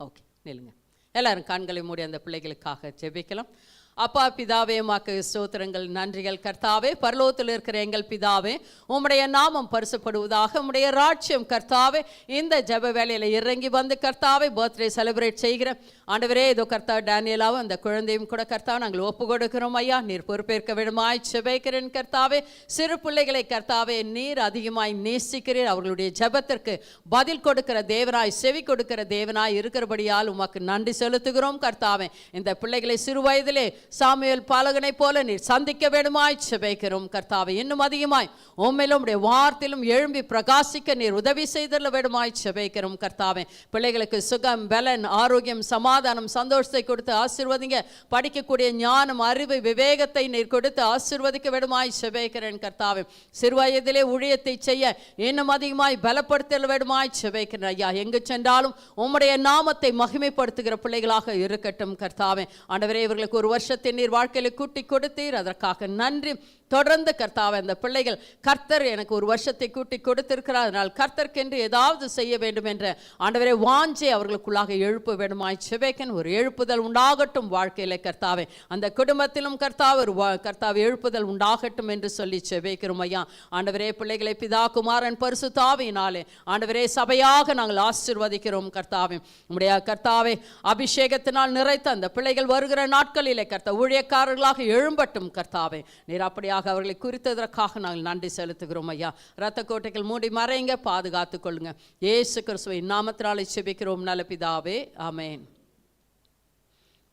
Speaker 1: ஓகே, நில்லுங்க. எல்லோரும் கண்களை மூடி அந்த பிள்ளைகளுக்காக ஜெபிக்கலாம். அப்பா பிதாவே, உமக்கு ஸ்தோத்திரங்கள், நன்றிகள் கர்த்தாவே. பரலோகத்தில் இருக்கிற எங்கள் பிதாவே, உம்முடைய நாமம் பரிசுப்படுவதாக. உம்முடைய ராஜ்யம் கர்த்தாவே இந்த ஜெப வேலையில் இறங்கி வந்து கர்த்தாவே பர்த்டே செலிப்ரேட் செய்கிற ஆண்டவரே, இதோ கர்த்தா டேனியலாவும் அந்த குழந்தையும் கூட கர்த்தாவை நாங்கள் ஒப்பு கொடுக்கிறோம். ஐயா, நீர் பொறுப்பேற்க வேண்டுமாய் ஜெபிக்கிறேன் கர்த்தாவே. சிறு பிள்ளைகளை கர்த்தாவே நீர் அதிகமாய் நேசிக்கிறீர். அவர்களுடைய ஜெபத்திற்கு பதில் கொடுக்கிற தேவனாய், செவி கொடுக்கிற தேவனாய் இருக்கிறபடியால் உமக்கு நன்றி செலுத்துகிறோம் கர்த்தாவே. இந்த பிள்ளைகளை சிறு வயதிலே சாமுவேல் பாலகனை போல நீர் சந்திக்க வேண்டுமாய் செபிக்கிறோம் கர்த்தாவே. இன்னும் அதிகமாய் உம்மிலும் உம்முடைய வார்த்தையிலும் எழும்பி பிரகாசிக்க நீர் உதவி செய்தல வேண்டுமாய் செபிக்கிறோம் கர்த்தாவே. பிள்ளைகளுக்கு சுகம், பலன், ஆரோக்கியம், சமாதானம், சந்தோஷத்தை கொடுத்து ஆசீர்வதிங்க. படிக்கக்கூடிய ஞானம், அறிவு, விவேகத்தை நீர் கொடுத்து ஆசீர்வதிக்க வேண்டுமாய் செபிக்கிறேன் கர்த்தாவே. சிறுவயதிலே ஊழியத்தை செய்ய இன்னும் அதிகமாய் பலப்படுத்த வேண்டுமாய் செபிக்கிறேன் ஐயா. எங்கு சென்றாலும் உம்முடைய நாமத்தை மகிமைப்படுத்துகிற பிள்ளைகளாக இருக்கட்டும் கர்த்தாவே. ஆண்டவரே, இவர்களுக்கு ஒரு வருஷத்தை நீர் வாழ்க்கையில கூட்டி கொடுத்தீர், அதற்காக நன்றி. தொடர்ந்து கர்த்தாவே, அந்த பிள்ளைகள் கர்த்தர் எனக்கு ஒரு வருஷத்தை கூட்டி கொடுத்திருக்கிறார், அதனால் கர்த்தர்க்கென்று ஏதாவது செய்ய வேண்டும் என்ற ஆண்டவரே வாஞ்சை அவர்களுக்குள்ளாக எழுப்ப வேண்டுமாய் செபிக்கிறேன். ஒரு எழுப்புதல் உண்டாகட்டும் வாழ்க்கையில கர்த்தாவே. அந்த குடும்பத்திலும் கர்த்தாவே எழுப்புதல் உண்டாகட்டும் என்று சொல்லி செபிக்கிறோம் ஐயா. ஆண்டவரே, பிள்ளைகளை பிதா, குமாரன், பரிசுத்த ஆவியினாலே ஆண்டவரே சபையாக நாங்கள் ஆசீர்வதிக்கிறோம் கர்த்தாவே. உம்முடைய கர்த்தாவே அபிஷேகத்தினால் நிறைத்த அந்த பிள்ளைகள் வருகிற நாட்களிலே கர்த்தா ஊழியக்காரர்களாக எழும்பட்டும் கர்த்தாவே. நீர் அப்படியாக அவர்களை குறித்ததற்காக நாங்கள் நன்றி செலுத்துகிறோம் ஐயா. இரத்த கோட்டைகள் மூடி மறைங்க, பாதுகாத்துக் கொள்ளுங்க. இயேசு கிறிஸ்துவின் நாமத்தினாலே செபிக்கிறோம் நல்ல பிதாவே, ஆமென்.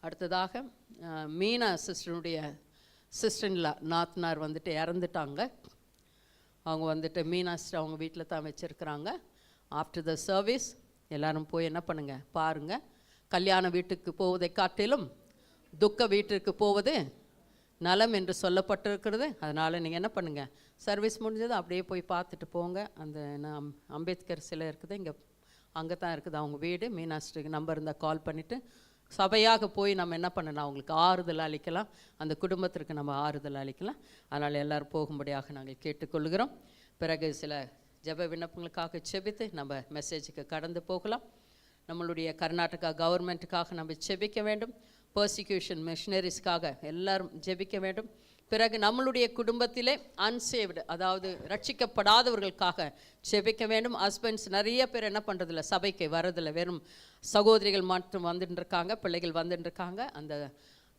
Speaker 1: அடுத்ததாக மீனா சிஸ்டருடைய சிஸ்டர்ல நாத்தனார் வந்துட்டு இறந்துட்டாங்க. அவங்க வந்துட்டு மீனா சிஸ்டர் அவங்க வீட்டில் தான் வச்சுருக்குறாங்க. ஆஃப்டர் த சர்வீஸ் எல்லாரும் போய் என்ன பண்ணுங்க பாருங்க. கல்யாண வீட்டுக்கு போவதை காட்டிலும் துக்க வீட்டிற்கு போவது நலம் என்று சொல்லப்பட்டிருக்கிறது. அதனால் நீங்கள் என்ன பண்ணுங்கள், சர்வீஸ் முடிஞ்சது அப்படியே போய் பார்த்துட்டு போங்க. அந்த அம்பேத்கர் சிலை இருக்குது, இங்கே அங்கே தான் இருக்குது அவங்க வீடு. மீனாஸ்டருக்கு நம்பர் இருந்தால் கால் பண்ணிவிட்டு சபையாக போய் நம்ம என்ன பண்ணணும், அவங்களுக்கு ஆறுதல் அளிக்கலாம், அந்த குடும்பத்திற்கு நம்ம ஆறுதல் அளிக்கலாம். அதனால் எல்லோரும் போகும்படியாக நாங்கள் கேட்டுக்கொள்கிறோம். பிறகு சில ஜெப விண்ணப்பங்களுக்காக செபித்து நம்ம மெசேஜுக்கு கடந்து போகலாம். நம்மளுடைய கர்நாடகா கவர்மெண்ட்டுக்காக நம்ம செபிக்க வேண்டும். பர்சிக்யூஷன் மிஷனரிஸ்க்காக எல்லாரும் ஜெபிக்க வேண்டும். பிறகு நம்மளுடைய குடும்பத்திலே அன்சேவ்டு, அதாவது ரட்சிக்கப்படாதவர்களுக்காக ஜெபிக்க வேண்டும். ஹஸ்பண்ட்ஸ் நிறைய பேர் என்ன பண்ணுறதில்ல, சபைக்கு வரதில்லை, வெறும் சகோதரிகள் மட்டும் வந்துட்டு இருக்காங்க, பிள்ளைகள் வந்துட்டு இருக்காங்க. அந்த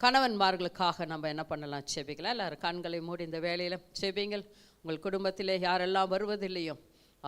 Speaker 1: கணவன்மார்களுக்காக நம்ம என்ன பண்ணலாம், ஜெபிக்கலாம். எல்லாரும் கண்களை மூடி இந்த வேலையில் ஜெபிங்கள். உங்கள் குடும்பத்திலே யாரெல்லாம் வருவதில்லையோ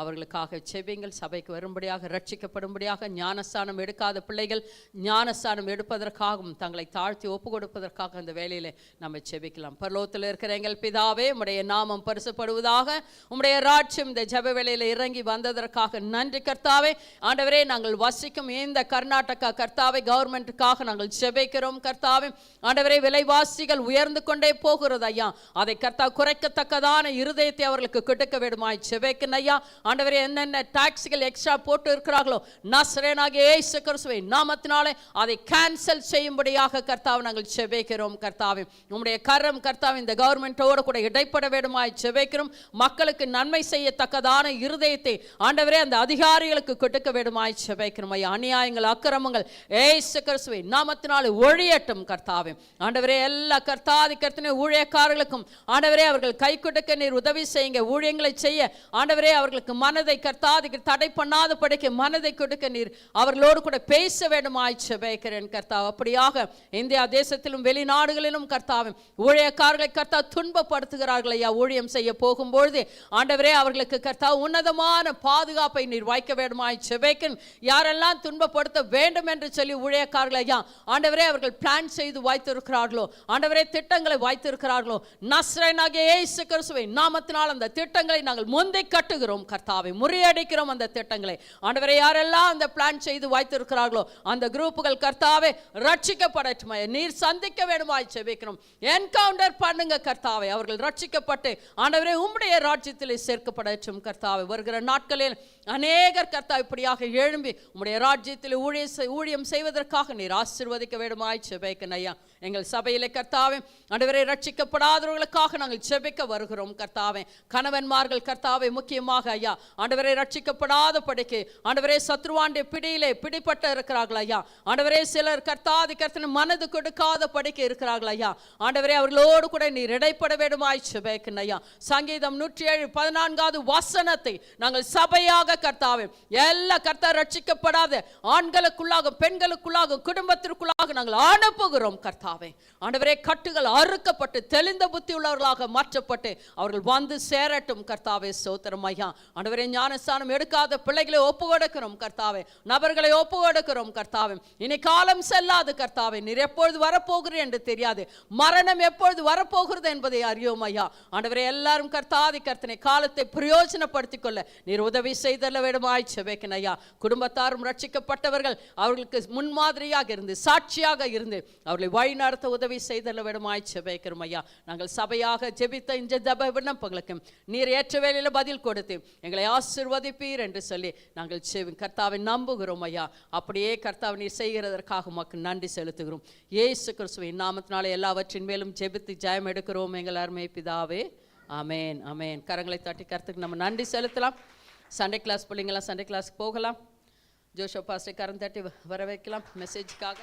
Speaker 1: அவர்களுக்காக செபிங்கள். சபைக்கு வரும்படியாக, ரட்சிக்கப்படும்படியாக, ஞானஸ்தானம் எடுக்காத பிள்ளைகள் ஞானஸ்தானம் எடுப்பதற்காகவும் தங்களை தாழ்த்தி ஒப்பு கொடுப்பதற்காக அந்த வேலையில் நம்ம செபிக்கலாம். பரலோகத்தில் இருக்கிற எங்கள் பிதாவே, உம்முடைய நாமம் பரிசுப்படுவதாக. உம்முடைய ராஜ்யம் இந்த ஜெப வேளையில் இறங்கி வந்ததற்காக நன்றி கர்த்தாவே. ஆண்டவரே, நாங்கள் வசிக்கும் இந்த கர்நாடகா கர்த்தாவே கவர்மெண்ட்டுக்காக நாங்கள் செபிக்கிறோம் கர்த்தாவே. ஆண்டவரே, விலைவாசிகள் உயர்ந்து கொண்டே போகிறது ஐயா. அதை கர்த்தா குறைக்கத்தக்கதான இருதயத்தை அவர்களுக்கு கொடுக்க வேண்டுமாய் செபிக்கிறேன் ஐயா. ஆண்டவரே, என்னென்ன டாக்ஸ்கள் எக்ஸ்ட்ரா போட்டு இருக்கிறார்களோ நசரேயனாகிய இயேசு கிறிஸ்துவின் நாமத்தினாலே அதை கேன்சல் செய்யும்படியாக கர்த்தாவை நாங்கள் செபிக்கிறோம் கர்த்தாவே. உம்முடைய கரம் கர்த்தாவே இந்த கவர்மெண்ட்டோடு கூட இடைப்பட வேண்டுமாய் செபிக்கிறோம். மக்களுக்கு நன்மை செய்யத்தக்கதான இருதயத்தை ஆண்டவரே அந்த அதிகாரிகளுக்கு கொடுக்க வேண்டுமாய் செபிக்கிறோம் ஐயா. அநியாயங்கள், அக்கிரமங்கள் இயேசு கிறிஸ்துவின் நாமத்தினாலே ஒழியட்டும் கர்த்தாவே. ஆண்டவரே, எல்லா கர்த்தாதி கர்த்தனை ஊழியக்காரர்களுக்கும் ஆண்டவரே அவர்கள் கை கொடுக்க நீர் உதவி செய்யுங்க. ஊழியங்களை செய்ய ஆண்டவரே அவர்களுக்கு மனதை கர்த்தாதிக்கு தடை பண்ணாத படிக்க மனதை கொடுக்க நீர் அவர்களோடு கூட பேச வேண்டுமாய் செபிக்கிறேன் கர்த்தாவே. அப்படியாக இந்தியா தேசத்திலும் வெளிநாடுகளிலும் கர்த்தாவே ஊழியக்காரர்களை கர்த்தா துன்பப்படுத்துகிறார்கள் ஐயா. ஊழியம் செய்ய போகும்பொழுது ஆண்டவரே அவர்களுக்கு கர்த்தா உன்னதமான பாதுகாப்பை நீர் வைக்க வேண்டுமாய் செபிக்கிறேன். யாரெல்லாம் துன்பப்படுத்த வேண்டும் என்று சொல்லி ஊழியக்காரர்கள் ஐயா ஆண்டவரே அவர்கள் பிளான் செய்து வைத்திருக்கிறார்களோ, ஆண்டவரே திட்டங்களை வைத்திருக்கிறார்களோ, நசரேயனாகிய இயேசு கிறிஸ்துவின் நாமத்தினால் அந்த திட்டங்களை நாங்கள் முந்தை கட்டுகிறோம் கர்த்தாவை, முறியடிக்கிறோம் அந்த திட்டங்களை. ஆண்டவரே, யாரெல்லாம் அந்த பிளான் செய்து வைத்திருக்கிறார்களோ அந்த குரூப்புகள் கர்த்தாவே ரட்சிக்கப்படட்டும். நீர் சந்திக்க வேண்டுமாய் செபிக்கிறோம். என்கவுண்டர் பண்ணுங்க கர்த்தாவே, அவர்கள் ரட்சிக்கப்பட்டு ஆண்டவரே உம்முடைய ராஜ்யத்தில் சேர்க்கப்படட்டும் கர்த்தாவே. வருகிற நாட்களில் அநேகர் கர்த்தா இப்படியாக எழும்பி உம்முடைய ராஜ்யத்தில் ஊழியம் செய்வதற்காக நீர் ஆசீர்வதிக்க வேண்டுமாய் செபிக்கிறேன் ஐயா. எங்கள் சபையிலே கர்த்தாவே ஆண்டவரே ரட்சிக்கப்படாதவர்களுக்காக நாங்கள் செபிக்க வருகிறோம் கர்த்தாவே. கணவன்மார்கள் கர்த்தாவே முக்கியமாக ஐயா ஆண்டவரே ரட்சிக்கப்படாத படிக்கு ஆண்டவரே சத்ருவாண்டிய பிடியிலே பிடிப்பட்ட இருக்கிறார்கள் ஐயா. ஆண்டவரே சிலர் கர்த்தாதி கர்த்தனை மனது கொடுக்காத படிக்க இருக்கிறார்கள் ஐயா. ஆண்டவரே அவர்களோடு கூட நீர் இடைப்பட வேண்டுமாய் செபிக்கிறேன் ஐயா. சங்கீதம் 107:14 வசனத்தை நாங்கள் சபையாக கர்த்தாவே எல்லா கர்த்தா ரட்சிக்கப்படாத ஆண்களுக்குள்ளாக பெண்களுக்குள்ளாக குடும்பத்திற்குள்ளாக நாங்கள் அனுப்புகிறோம் கர்த்தாவே. ஆண்டவரே கட்டுகள் அறுக்கப்பட்டு தெளிந்த புத்தி உள்ளவர்களாக மாற்றப்பட்டு அவர்கள் வந்து சேரட்டும் கர்த்தாவே. ஸ்தோத்திரம் ஐயா. ஆண்டவரே ஞானஸ்தானம் எடுக்காத பிள்ளைகளை ஒப்பு கொடுக்கிறோம் கர்த்தாவே, நபர்களை ஒப்பு கொடுக்கிறோம் கர்த்தாவே. இனி காலம் செல்லாது கர்த்தாவே, நீர் எப்பொழுது வரப்போகிறீர் என்று தெரியாது, மரணம் எப்பொழுது வரப்போகிறது என்பதை அறியோம் ஐயா. ஆண்டவரே எல்லாரும் கர்த்தாதி கர்த்தனை காலத்தை பிரயோஜனப்படுத்திக் கொள்ள நீர் உதவி செய்தல்ல வேண்டுமாய் செபிக்கிறேன் ஐயா. குடும்பத்தாரும் ரட்சிக்கப்பட்டவர்கள் அவர்களுக்கு முன்மாதிரியாக இருந்து சாட்சியாக இருந்து அவர்களை வழி நடத்த உதவி செய்தல்ல வேண்டுமாய் செபிக்கிறோம் ஐயா. நாங்கள் சபையாக ஜெபித்த இந்த ஜெப விண்ணப்பங்களுக்கு நீர் ஏற்ற வேளையில பதில் கொடுத்து எங்களை ஆசீர்வதிப்பீர் என்று சொல்லி நாங்கள் கர்த்தாவை நம்புகிறோம் ஐயா. அப்படியே கர்த்தாவை நீர் செய்கிறதற்காக உமக்கு நன்றி செலுத்துகிறோம். இயேசு கிறிஸ்துவின் நாமத்தினாலே எல்லாவற்றின் மேலும் ஜெபித்து ஜெயம் எடுக்கிறோம் எங்கள் அருமை பிதாவே. ஆமேன் ஆமேன். கரங்களை தட்டி கர்த்தருக்கு நம்ம நன்றி செலுத்தலாம். சண்டே கிளாஸ் பிள்ளைங்களாம் சண்டே கிளாஸ்க்கு போகலாம். ஜோஷோ பாஸ்டர் கரம் தட்டி வர வைக்கலாம் மெசேஜுக்காக.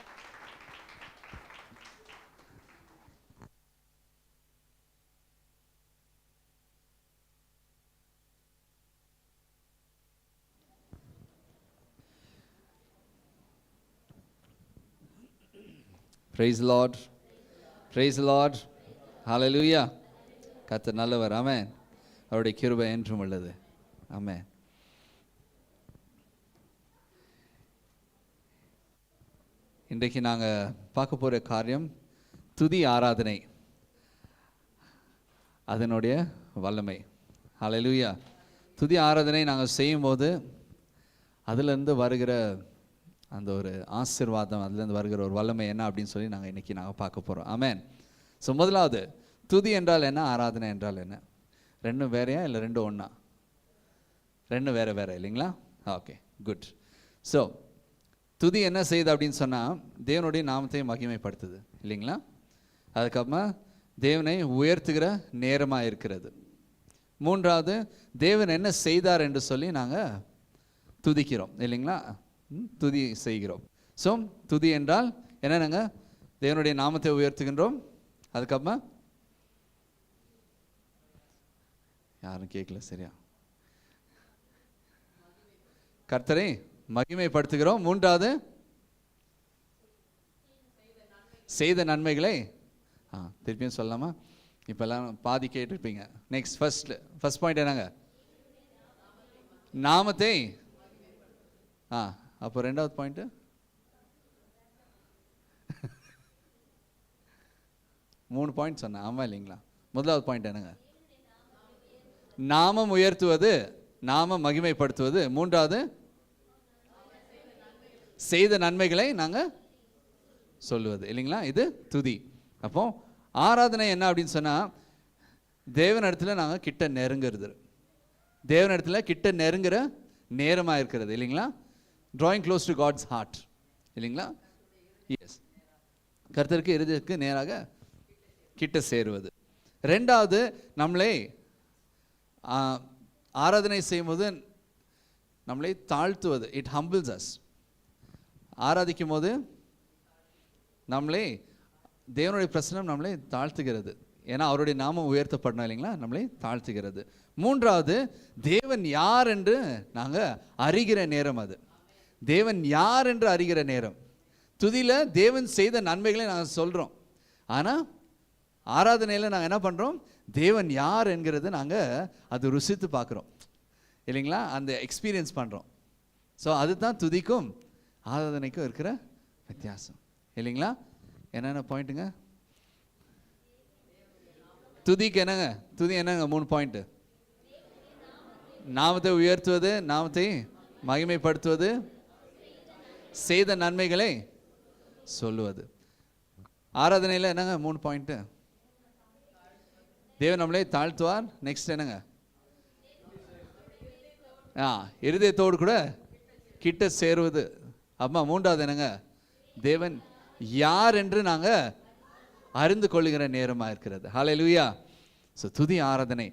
Speaker 5: Praise the Lord. Praise the Lord. Hallelujah. கர்த்தர் நல்லவர். ஆமென். அவருடைய கிருபை என்றும் உள்ளது. ஆமென். இன்றைக்கு நாங்கள் பார்க்க போகிற காரியம் துதி ஆராதனை, அதனுடைய வல்லமை. ஹல்லேலூயா. துதி ஆராதனை நாங்கள் செய்யும்போது அதிலிருந்து வருகிற அந்த ஒரு ஆசீர்வாதம், அதுலேருந்து வருகிற ஒரு வல்லமை என்ன அப்படின்னு சொல்லி இன்றைக்கி நாங்கள் பார்க்க போகிறோம். ஆமென். ஸோ முதலாவது, துதி என்றால் என்ன, ஆராதனை என்றால் என்ன? ரெண்டும் வேறையா இல்லை ரெண்டும் ஒன்றா? ரெண்டும் வேறு வேறு இல்லைங்களா? Okay, good. ஸோ துதி என்ன செய்யுது அப்படின்னு சொன்னால் தேவனுடைய நாமத்தை மகிமைப்படுத்துது இல்லைங்களா? அதுக்கப்புறமா தேவனை உயர்த்துகிற நேரமாக இருக்கிறது. மூன்றாவது, தேவன் என்ன செய்தார் என்று சொல்லி நாங்கள் துதிக்கிறோம் இல்லைங்களா? துதி செய்கிறோம். ஸோ துதி என்றால் என்ன? நாங்கள் தேவனுடைய நாமத்தை உயர்த்துகின்றோம். அதுக்கப்புறமா யாரும் கேட்கல சரியா? கர்த்தரை மகிமைப்படுத்துகிறோம். மூன்றாவது, செய்த நன்மைகளை திருப்பியும் சொல்லலாமா? இப்போல்லாம் பாதி கேட்டிருப்பீங்க. நெக்ஸ்ட் ஃபர்ஸ்ட் பாயிண்ட் என்னங்க? நாமத்தை. அப்போ ரெண்டாவது பாயிண்ட்டு மூணு பாயிண்ட் சொன்னேன், ஆமாம் இல்லைங்களா? முதலாவது பாயிண்ட் என்னங்க? நாமம் உயர்த்துவது, நாமம் மகிமைப்படுத்துவது. மூன்றாவது, செய்த நன்மைகளை நாங்கள் சொல்லுவது இல்லைங்களா? இது துதி. அப்போ ஆராதனை என்ன அப்படின்னு சொன்னால் தேவனிடத்தில் நாங்கள் கிட்ட நெருங்கிறது, தேவனிடத்தில் கிட்ட நெருங்குற நேரமாக இருக்கிறது இல்லைங்களா? drawing close to God's heart இல்லைங்களா? எஸ், கர்த்தருக்கு இருதயத்துக்கு நேராக கிட்ட சேருவது. ரெண்டாவது, நம்மளை ஆராதனை செய்யும்போது நம்மளை தாழ்த்துவது. It humbles as. ஆராதிக்கும் போது நம்மளை தேவனுடைய பிரசன்னம் நம்மளை தாழ்த்துகிறது. ஏன்னா அவருடைய நாமம் உயர்த்தப்படணும் இல்லைங்களா? நம்மளை தாழ்த்துகிறது. மூன்றாவது, தேவன் யார் என்று நாங்கள் அறிகிற நேரம். அது தேவன் யார் என்று அறிகிற நேரம். துதியில் தேவன் செய்த நன்மைகளை நாங்கள் சொல்கிறோம், ஆனால் ஆராதனையில் நாங்கள் என்ன பண்ணுறோம்? தேவன் யார் என்கிறது நாங்கள் அது ருசித்து பார்க்குறோம் இல்லைங்களா? அந்த எக்ஸ்பீரியன்ஸ் பண்ணுறோம். ஸோ அதுதான் துதிக்கும் ஆராதனைக்கும் இருக்கிற வித்தியாசம் இல்லைங்களா? என்னென்ன பாயிண்ட்டுங்க? துதிக்கு என்னங்க? துதி என்னங்க? 3 பாயிண்ட்டு. நாமத்தை உயர்த்துவது, நாமத்தை மகிமைப்படுத்துவது, செய்த நன்மைகளை சொல்லுவது. ஆராதனையில் என்னங்க 3 பாயிண்ட்டு? தேவன் நம்மளை தாழ்த்துவார். நெக்ஸ்ட் என்னங்க? இருதயத்தோடு கூட கிட்ட சேருவது. அம்மா மூன்றாவது என்னங்க? தேவன் யார் என்று நாங்கள் அறிந்து கொள்ளுகிற நேரமாக இருக்கிறது. ஹல்லேலூயா. ஸோ துதி ஆராதனை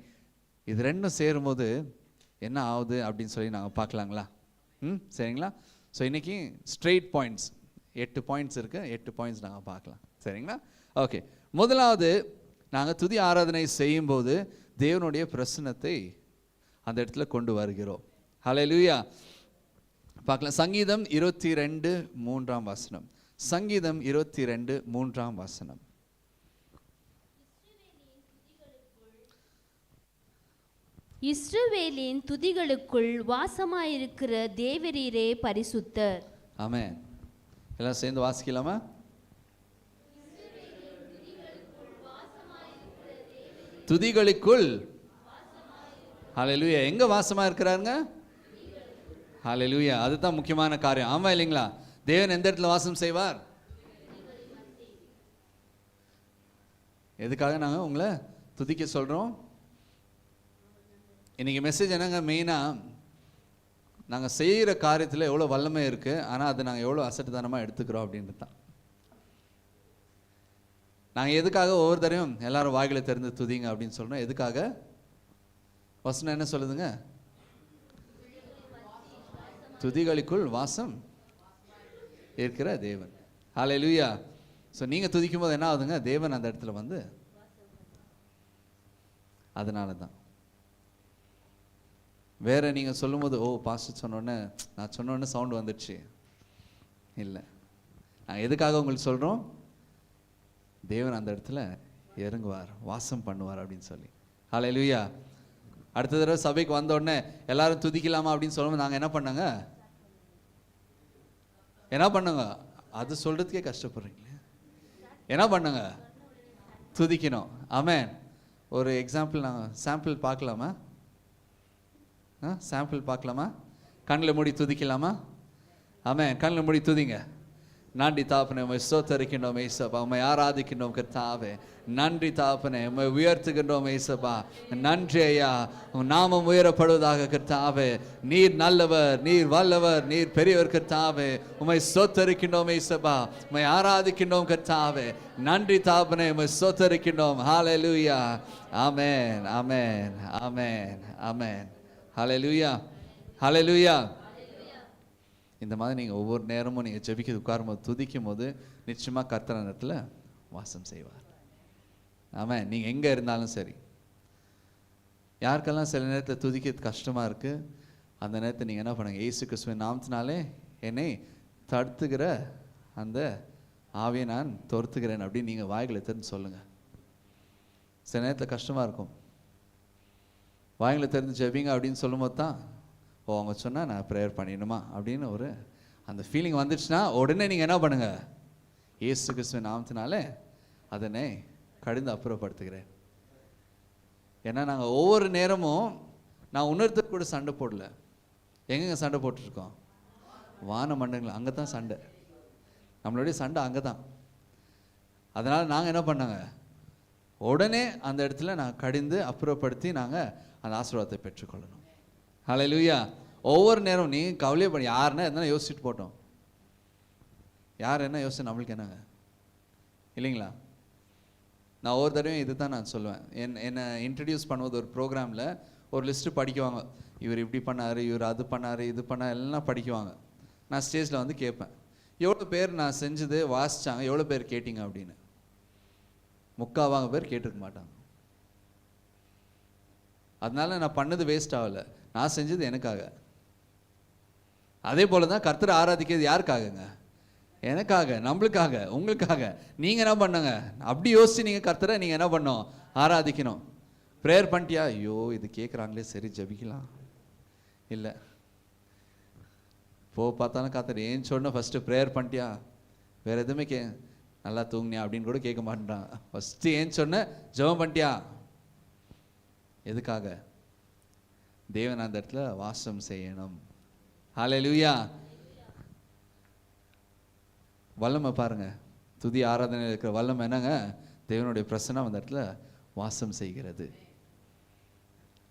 Speaker 5: இது ரெண்டும் சேரும்போது என்ன ஆகுது அப்படின்னு சொல்லி நாங்கள் பார்க்கலாங்களா? சரிங்களா? ஸோ இன்றைக்கி ஸ்ட்ரெயிட் பாயிண்ட்ஸ் 8 பாயிண்ட்ஸ் இருக்குது. 8 பாயிண்ட்ஸ் நாங்கள் பார்க்கலாம். சரிங்களா? ஓகே. முதலாவது, நாங்கள் துதி ஆராதனை செய்யும்போது தேவனுடைய பிரசன்னத்தை அந்த இடத்துல கொண்டு வருகிறோம். ஹல்லேலூயா. பார்க்கலாம். சங்கீதம் 22:3 சங்கீதம் 22:3
Speaker 8: இஸ்ரவேலின் துதிகளுக்குள் வாசமாயிருக்கிற தேவரீரே பரிசுத்தர்.
Speaker 5: ஆமென். எல்லாம் சேர்ந்து வாசிக்கலாமா? துதிகளுக்குள். ஹல்லேலூயா. எங்க வாசமா இருக்கிறாருங்க? ஹல்லேலூயா. அதுதான் முக்கியமான காரியம். ஆமா இல்லைங்களா? தேவன் எந்த இடத்துல வாசம் செய்வார்? எதுக்காக நாங்கள் உங்களை துதிக்க சொல்கிறோம்? இன்றைக்கி மெசேஜ் என்னங்க, மெயினாக நாங்கள் செய்கிற காரியத்தில் எவ்வளோ வல்லமை இருக்குது, ஆனால் அதை நாங்கள் எவ்வளோ அசட்டுத்தனமாக எடுத்துக்கிறோம் அப்படின்றது தான். நாங்கள் எதுக்காக ஒவ்வொரு தரையும் எல்லாரும் வாய்களை திறந்து துதிங்க அப்படின்னு சொல்கிறோம்? எதுக்காக? வசனம் என்ன சொல்லுதுங்க? துதிகளுக்குள் வாசம் இருக்கிற தேவன். ஹல்லேலூயா. ஸோ நீங்கள் துதிக்கும் போது என்ன ஆகுதுங்க? தேவன் அந்த இடத்துல வந்து, அதனால தான். வேற நீங்கள் சொல்லும்போது, ஓ பாஸ்டர் சொன்னோன்னே நான் சொன்னோன்னே சவுண்ட் வந்துடுச்சு, இல்லை. நாங்கள் எதுக்காக உங்களுக்கு சொல்கிறோம்? தேவன் அந்த இடத்துல இறங்குவார், வாசம் பண்ணுவார் அப்படின்னு சொல்லி. ஹல்லேலூயா. அடுத்த தடவை சபைக்கு வந்த உடனே எல்லாரும் துதிக்கலாமா அப்படின்னு சொல்லும்போது நாங்கள் என்ன பண்ணாங்க? என்ன பண்ணுங்க? அது சொல்கிறதுக்கே கஷ்டப்படுறீங்களே. என்ன பண்ணுங்க? துதிக்கணும். ஆமென். ஒரு எக்ஸாம்பிள் நாங்கள் சாம்பிள் பார்க்கலாமா? சாம்பிள் பார்க்கலாமா? கண்ணில் மூடி துதிக்கலாமா? ஆமென். கண்ணில் மூடி துதிங்க. நன்றி தாப்பனே, உம்மை ஸ்தோத்தரிக்கின்றோம் ஏசப்பா, உம்மை ஆராதிக்கின்றோம் கர்த்தாவே. நன்றி தாப்பனே, உம்மை உயர்த்துகின்றோம் ஏசப்பா. நன்றி ஐயா, உன் நாமம் உயரப்படுவதாக கர்த்தாவே. நீர் நல்லவர், நீர் வல்லவர், நீர் பெரியவர் கர்த்தாவே. உம்மை ஸ்தோத்தரிக்கின்றோம் ஏசப்பா, உம்மை ஆராதிக்கின்றோம் கர்த்தாவே. நன்றி தாப்பனே, உம்மை ஸ்தோத்தரிக்கின்றோம். ஹல்லேலூயா. ஆமென், ஆமென், ஆமென், ஆமென். ஹல்லேலூயா, ஹல்லேலூயா. இந்த மாதிரி நீங்கள் ஒவ்வொரு நேரமும் நீங்கள் ஜெபிக்க உட்காரும்போது, துதிக்கும் போது நிச்சயமாக கர்த்தர் அந்த இடத்துல வாசம் செய்வார். ஆமாம். நீங்கள் எங்கே இருந்தாலும் சரி. யாருக்கெல்லாம் சில நேரத்தில் துதிக்கிறது கஷ்டமாக இருக்குது, அந்த நேரத்தை நீங்கள் என்ன பண்ணுங்கள்? இயேசு கிறிஸ்துவின் நாமத்தினாலே என்னை தடுத்துக்கிற அந்த ஆவியை நான் துரத்துக்கிறேன் அப்படின்னு நீங்கள் வாய்களை திறந்து சொல்லுங்கள். சில நேரத்தில் கஷ்டமாக இருக்கும். வாய்களை திறந்து ஜெபிங்க அப்படின்னு சொல்லும்போது தான், ஓ அவங்க சொன்னால் நான் ப்ரேயர் பண்ணிடணுமா அப்படின்னு ஒரு அந்த ஃபீலிங் வந்துடுச்சுன்னா உடனே நீங்கள் என்ன பண்ணுங்கள்? இயேசு கிறிஸ்துவின் நாமத்தினாலே அதனை கடிந்து அப்புறப்படுத்துகிறேன். ஏன்னா நாங்கள் ஒவ்வொரு நேரமும் நான் உணர்த்துக்கு கூட சண்டை போடல. எங்கெங்க சண்டை போட்டுருக்கோம்? வான மண்டங்கள், அங்கே தான் சண்டை. நம்மளுடைய சண்டை அங்கே தான். அதனால் நாங்கள் என்ன பண்ணாங்க? உடனே அந்த இடத்துல நான் கடிந்து அப்புறப்படுத்தி நாங்கள் அந்த ஆசீர்வாதத்தை பெற்றுக்கொள்ளணும். ஹல்லேலூயா. ஒவ்வொரு நேரம் நீ கவலையே பண்ணி யாருன்னா எதனா யோசிச்சுட்டு போட்டோம். யார் என்ன யோசிச்சு நம்மளுக்கு என்னங்க, இல்லைங்களா? நான் ஒவ்வொரு தடவையும் இது தான் நான் சொல்லுவேன். என்னை இன்ட்ரடியூஸ் பண்ணுவது ஒரு ப்ரோக்ராமில் ஒரு லிஸ்ட்டு படிக்குவாங்க. இவர் இப்படி பண்ணார், இவர் அது பண்ணார், இது பண்ணார், எல்லாம் படிக்குவாங்க. நான் ஸ்டேஜில் வந்து கேட்பேன், எவ்வளோ பேர் நான் செஞ்சது வாசித்தாங்க, எவ்வளோ பேர் கேட்டிங்க அப்படின்னு. முக்காவாங்க பேர் கேட்டிருக்க மாட்டாங்க. அதனால நான் பண்ணது வேஸ்ட் ஆகலை, நான் செஞ்சது எனக்காக. அதே போல தான் கர்த்தரை ஆராதிக்கிறது யாருக்காகங்க? எனக்காக, நம்மளுக்காக, உங்களுக்காக. நீங்கள் என்ன பண்ணுங்க? அப்படி யோசிச்சு நீங்கள் கர்த்தரை நீங்கள் என்ன பண்ணணும்? ஆராதிக்கணும். ப்ரேயர் பண்ணிட்டியா? ஐயோ இது கேட்குறாங்களே, சரி ஜபிக்கலாம். இல்லை, பார்த்தாலும் கர்த்தர் ஏன் சொன்ன ஃபஸ்ட்டு ப்ரேயர் பண்ணிட்டியா? வேறு எதுவுமே நல்லா தூங்குனியா அப்படின்னு கூட கேட்க மாட்டேன்றான். ஃபஸ்ட்டு ஏன் சொன்ன ஜெபம் பண்ணிட்டியா? எதுக்காக? தேவன் அந்த இடத்துல வாசம் செய்யணும். ஹல்லேலூயா. வல்லமை பாருங்க, துதி ஆராதனையில் இருக்கிற வல்லமை என்னங்க? தேவனுடைய பிரசன்னம் அந்த இடத்துல வாசம் செய்கிறது.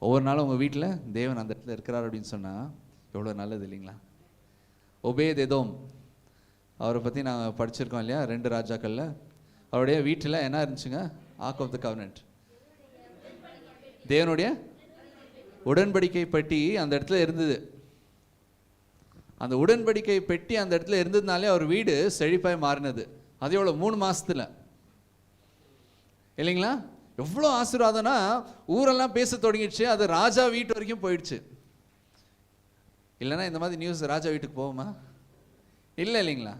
Speaker 5: ஒவ்வொரு நாளும் உங்கள் வீட்டில் தேவன் அந்த இடத்துல இருக்கிறார் அப்படின்னு சொன்னால் எவ்வளோ நல்லது இல்லைங்களா? ஒபேத் எதோம், அவரை பற்றி நாங்கள் படிச்சிருக்கோம் இல்லையா? 2 ராஜாக்களில். அவருடைய வீட்டில் என்ன இருந்துச்சுங்க? ஆர்க் ஆஃப் த கவர்னன்ட், தேவனுடைய உடன்படிக்கை பெட்டி அந்த இடத்துல இருந்தது. அந்த உடன்படிக்கை பெட்டி அந்த இடத்துல இருந்ததுனாலே அவர் வீடு செழிப்பாய் மாறினது. அது எவ்வளோ? 3 மாசத்துல இல்லைங்களா? எவ்வளோ ஆசீர்வாதம்னா ஊரெல்லாம் பேச தொடங்கிடுச்சு. அது ராஜா வீட்டு வரைக்கும் போயிடுச்சு. இல்லைன்னா இந்த மாதிரி நியூஸ் ராஜா வீட்டுக்கு போகுமா? இல்லை இல்லைங்களா?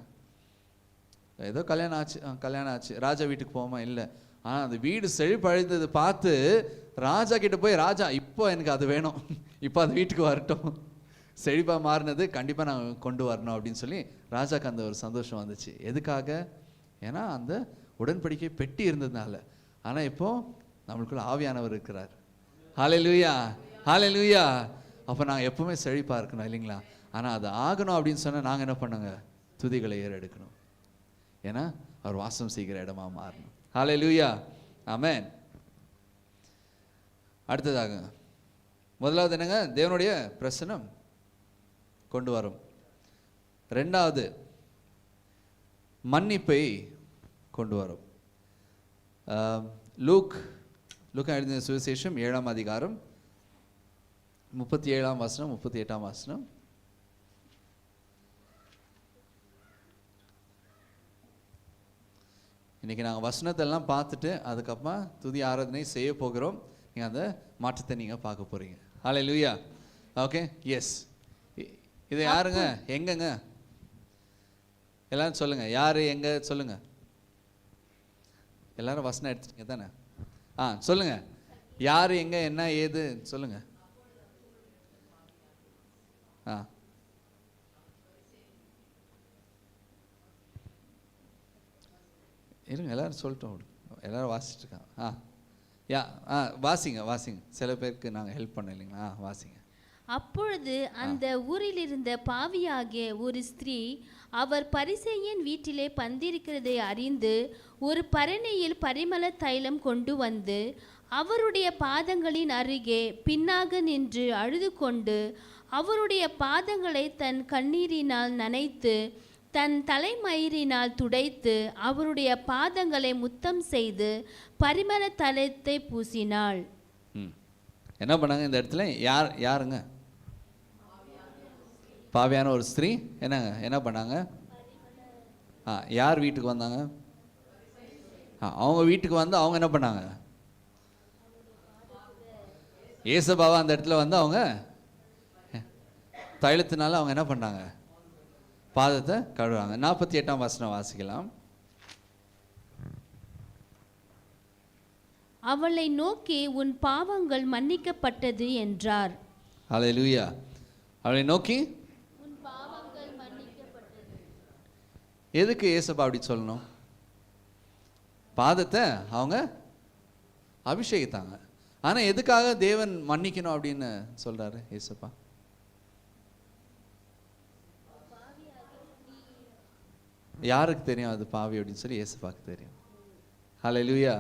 Speaker 5: ஏதோ கல்யாணம் ஆச்சு ராஜா வீட்டுக்கு போகுமா? இல்லை. ஆனால் அந்த வீடு செழிப்பழிந்தது பார்த்து ராஜா கிட்ட போய், ராஜா இப்போ எனக்கு அது வேணும், இப்போ அது வீட்டுக்கு வரட்டும், செழிப்பாக மாறினது கண்டிப்பாக நான் கொண்டு வரணும் அப்படின்னு சொல்லி ராஜாக்கு அந்த ஒரு சந்தோஷம் வந்துச்சு. எதுக்காக? ஏன்னா அந்த உடன்படிக்கை பெட்டி இருந்ததுனால. ஆனால் இப்போ நம்மளுக்குள்ள ஆவியானவர் இருக்கிறார். ஹல்லேலூயா, ஹல்லேலூயா. அப்போ நாங்கள் எப்பவுமே செழிப்பாக இருக்கணும் இல்லைங்களா? ஆனால் அது ஆகணும் அப்படின்னு சொன்னால் நாங்கள் என்ன பண்ணுங்க? துதிகளை ஏறெடுக்கணும். ஏன்னா அவர் வாசம் செய்கிற இடமா மாறணும். ஹல்லேலூயா, ஆமென். அடுத்ததாக முதலாவது என்னங்க? தேவனுடைய பிரசன்னம் கொண்டு வரும். ரெண்டாவது மன்னிப்பை கொண்டு வரும். லூக்கா எழுதின சுவிசேஷம் 7ஆம் அதிகாரம் 37ஆம் வசனம் 38ஆம் வசனம். இன்னைக்கு நாங்கள் வசனத்தெல்லாம் பார்த்துட்டு அதுக்கப்புறமா துதி ஆராதனை செய்ய போகிறோம். நீங்கள் அந்த மாற்றத்தை நீங்கள் பார்க்க போகிறீங்க. ஹல்லேலூயா. Okay, yes. இது யாருங்க? எங்கங்க? எல்லாரும் சொல்லுங்க. யாரு எங்க சொல்லுங்க. எல்லாரும் வசனம் எடுத்துட்டீங்க தானே? சொல்லுங்க. யாரு எங்க என்ன ஏது சொல்லுங்க. இருங்க, எல்லாரும் சொல்லிட்டோம். எல்லாரும் வாசிச்சுட்டு இருக்காங்க. வாசிங்க. சில பேருக்கு நாங்கள் ஹெல்ப் பண்ண இல்லைங்களா? வாசிங்க.
Speaker 8: அப்பொழுது அந்த ஊரில் இருந்த பாவியாகிய ஒரு ஸ்திரீ அவர் பரிசேயன் வீட்டிலே பந்திருக்கிறதை அறிந்து ஒரு பரணியில் பரிமள தைலம் கொண்டு வந்து அவருடைய பாதங்களின் அருகே பின்னாக நின்று அழுது கொண்டு அவருடைய பாதங்களை தன் கண்ணீரினால் நனைத்து தன் தலைமயிரினால் துடைத்து அவருடைய பாதங்களை முத்தம் செய்து பரிமள தைலத்தை பூசினாள்.
Speaker 5: என்ன பண்ணாங்க இந்த இடத்துல? யாருங்க? பாவியான ஒரு ஸ்திரீ என்ன பண்ணாங்க? யார் வீட்டுக்கு வந்தாங்க? அவங்க வீட்டுக்கு வந்து அவங்க என்ன பண்ணாங்க? ஏசபாவா அந்த இடத்துல வந்து அவங்க தைலத்தினால அவங்க என்ன பண்ணாங்க? பாதத்தை கழுவாங்க. 48ஆம் வசனம் வாசிக்கலாம்.
Speaker 8: அவளை நோக்கி உன் பாவங்கள் மன்னிக்கப்பட்டது என்றார்.
Speaker 5: ஹல்லேலூயா. அவளை நோக்கி
Speaker 8: உன் பாவங்கள் மன்னிக்கப்பட்டது.
Speaker 5: எதுக்கு ஏசப்பா அப்படி சொல்லணும்? பாதத்தை அவங்க அபிஷேகித்தாங்க. ஆனா எதுக்காக தேவன் மன்னிக்கணும் அப்படின்னு சொல்றாரு ஏசப்பா? யாருக்கு தெரியும் அது பாவி அப்படின்னு சொல்லி? ஏசப்பாக்கு தெரியும். ஹல்லேலூயா.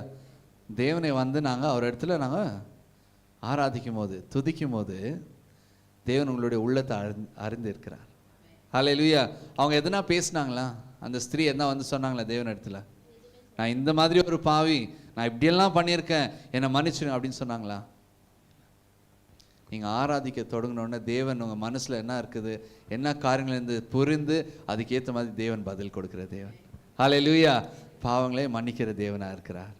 Speaker 5: தேவனை வந்து நாங்கள் அவர் இடத்துல நாங்கள் ஆராதிக்கும் போது துதிக்கும் போது தேவன் உங்களுடைய உள்ளத்தை அறிந்து இருக்கிறார். ஹல்லேலூயா. அவங்க எதுனா பேசினாங்களா? அந்த ஸ்திரீ எதனா வந்து சொன்னாங்களா தேவன் இடத்துல? நான் இந்த மாதிரி ஒரு பாவி, நான் இப்படியெல்லாம் பண்ணியிருக்கேன், என்னை மன்னிச்சுங்க அப்படின்னு சொன்னாங்களா? நீங்கள் ஆராதிக்க தொடங்கினோடனே தேவன் உங்கள் மனசில் என்ன இருக்குது, என்ன காரியங்கள் இருந்து புரிந்து அதுக்கேற்ற மாதிரி தேவன் பதில் கொடுக்குற தேவன். ஹல்லேலூயா. பாவங்களே மன்னிக்கிற தேவனாக இருக்கிறார்.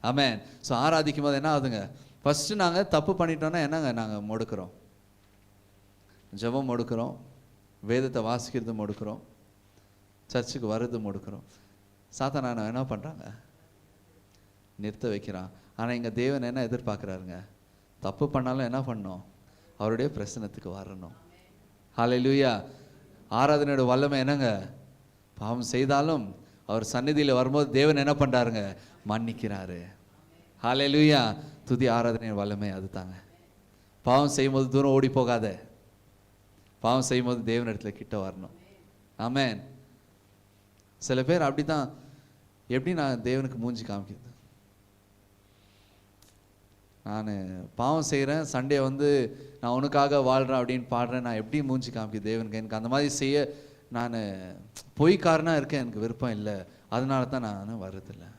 Speaker 5: ஆமென். ஸோ ஆராதிக்கும் போது என்ன ஆகுதுங்க? ஃபஸ்ட்டு நாங்கள் தப்பு பண்ணிட்டோன்னா என்னங்க? நாங்கள் முடுக்கிறோம், ஜெபம் முடுக்கிறோம், வேதத்தை வாசிக்கிறது முடுக்கிறோம், சர்ச்சுக்கு வர்றது முடுக்கிறோம். சாத்தான என்ன பண்ணுறாங்க? நிறுத்த வைக்கிறான். ஆனால் இங்கே தேவன் என்ன எதிர்பார்க்குறாருங்க? தப்பு பண்ணாலும் என்ன பண்ணணும்? அவருடைய பிரசன்னத்துக்கு வரணும். ஹல்லேலூயா. ஆராதனையோட வல்லமை என்னங்க? பாவம் செய்தாலும் அவர் சந்நிதியில் வரும்போது தேவன் என்ன பண்ணுறாருங்க? மன்னிக்கிறாரு. ஹல்லேலூயா. துதி ஆராதனை வல்லமை அது தாங்க. பாவம் செய்யும்போது தூரம் ஓடி போகாத. பாவம் செய்யும்போது தேவன் இடத்துல கிட்ட வரணும். ஆமென். சில பேர் அப்படி தான். எப்படி நான் தேவனுக்கு மூஞ்சி காமிக்கிறது? நான் பாவம் செய்கிறேன், சண்டே வந்து நான் உனக்காக வாழ்கிறேன் அப்படின்னு பாடுறேன், நான் எப்படி மூஞ்சி காமிக்கிறது தேவனுக்கு? எனக்கு அந்த மாதிரி செய்ய நான் பொய்க்காரனாக இருக்கேன், எனக்கு விருப்பம் இல்லை, அதனால தான் நான் வர்றதில்லை.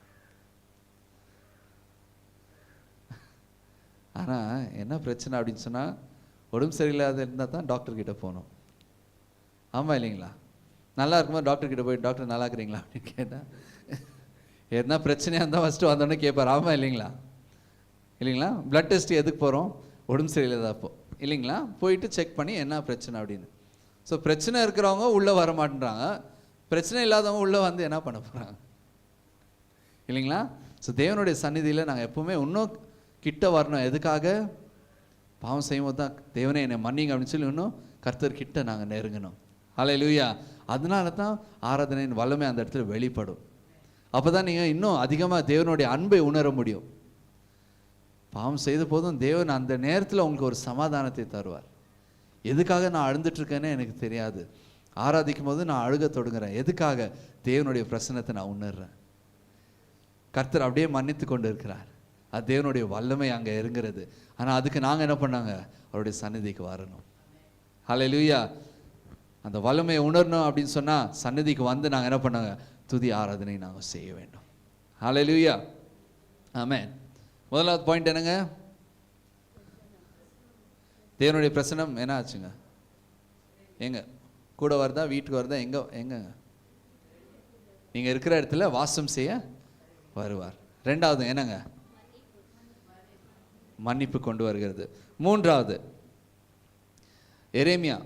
Speaker 5: ஆனால் என்ன பிரச்சனை அப்படின்னு சொன்னால், உடம்பு சரியில்லாத இருந்தால் தான் டாக்டர்கிட்ட போகணும். ஆமாம் இல்லைங்களா? நல்லா இருக்கும்போது டாக்டர்கிட்ட போய் டாக்டர் நல்லா இருக்கிறீங்களா அப்படின்னு கேட்டால், எதுனா பிரச்சனையாக இருந்தால் ஃபஸ்ட்டு வந்தோடனே கேட்பார். ஆமாம் இல்லைங்களா? இல்லைங்களா? பிளட் டெஸ்ட் எதுக்கு போகிறோம்? உடம்பு சரியில்லாத அப்போ இல்லைங்களா? போயிட்டு செக் பண்ணி என்ன பிரச்சனை அப்படின்னு. ஸோ பிரச்சனை இருக்கிறவங்க உள்ளே வர மாட்டேன்றாங்க, பிரச்சனை இல்லாதவங்க உள்ளே வந்து என்ன பண்ண போகிறாங்க? இல்லைங்களா? ஸோ தேவனுடைய சந்நிதியில் நாங்கள் எப்பவுமே இன்னும் கிட்ட வரணும். எதுக்காக? பாவம் செய்யும்போது தான் தேவனே என்னை மன்னிங்க அப்படின்னு சொல்லி இன்னும் கர்த்தர்கிட்ட நாங்கள் நெருங்கணும். ஹல்லேலூயா. அதனால தான் ஆராதனையின் வல்லமை அந்த இடத்துல வெளிப்படும். அப்போ தான் நீங்கள் இன்னும் அதிகமாக தேவனுடைய அன்பை உணர முடியும். பாவம் செய்த போதும் தேவன் அந்த நேரத்தில் உங்களுக்கு ஒரு சமாதானத்தை தருவார். எதுக்காக நான் அழுந்துட்டுருக்கேன்னு எனக்கு தெரியாது. ஆராதிக்கும் போது நான் அழுக தொடங்குறேன். எதுக்காக? தேவனுடைய பிரசன்னத்தை நான் உணர்றேன். கர்த்தர் அப்படியே மன்னித்து கொண்டு இருக்கிறார். அது தேவனுடைய வல்லமை அங்கே இருங்கிறது. ஆனால் அதுக்கு நாங்கள் என்ன பண்ணாங்க? அவருடைய சந்நிதிக்கு வரணும். ஹல்லேலூயா. அந்த வல்லமையை உணரணும் அப்படின்னு சொன்னால் சந்நிதிக்கு வந்து நாங்கள் என்ன பண்ணாங்க? துதி ஆராதனை நாங்கள் செய்ய வேண்டும். ஹல்லேலூயா. ஆமென். முதலாவது பாயிண்ட் என்னங்க? தேவனுடைய பிரசன்னம் என்ன ஆச்சுங்க? எங்க கூட வருதா? வீட்டுக்கு வருதா? எங்கங்க? நீங்கள் இருக்கிற இடத்துல வாசம் செய்ய வருவார். ரெண்டாவது என்னங்க? மன்னிப்பு கொண்டு வருகிறது. மூன்றாவது எரேமியா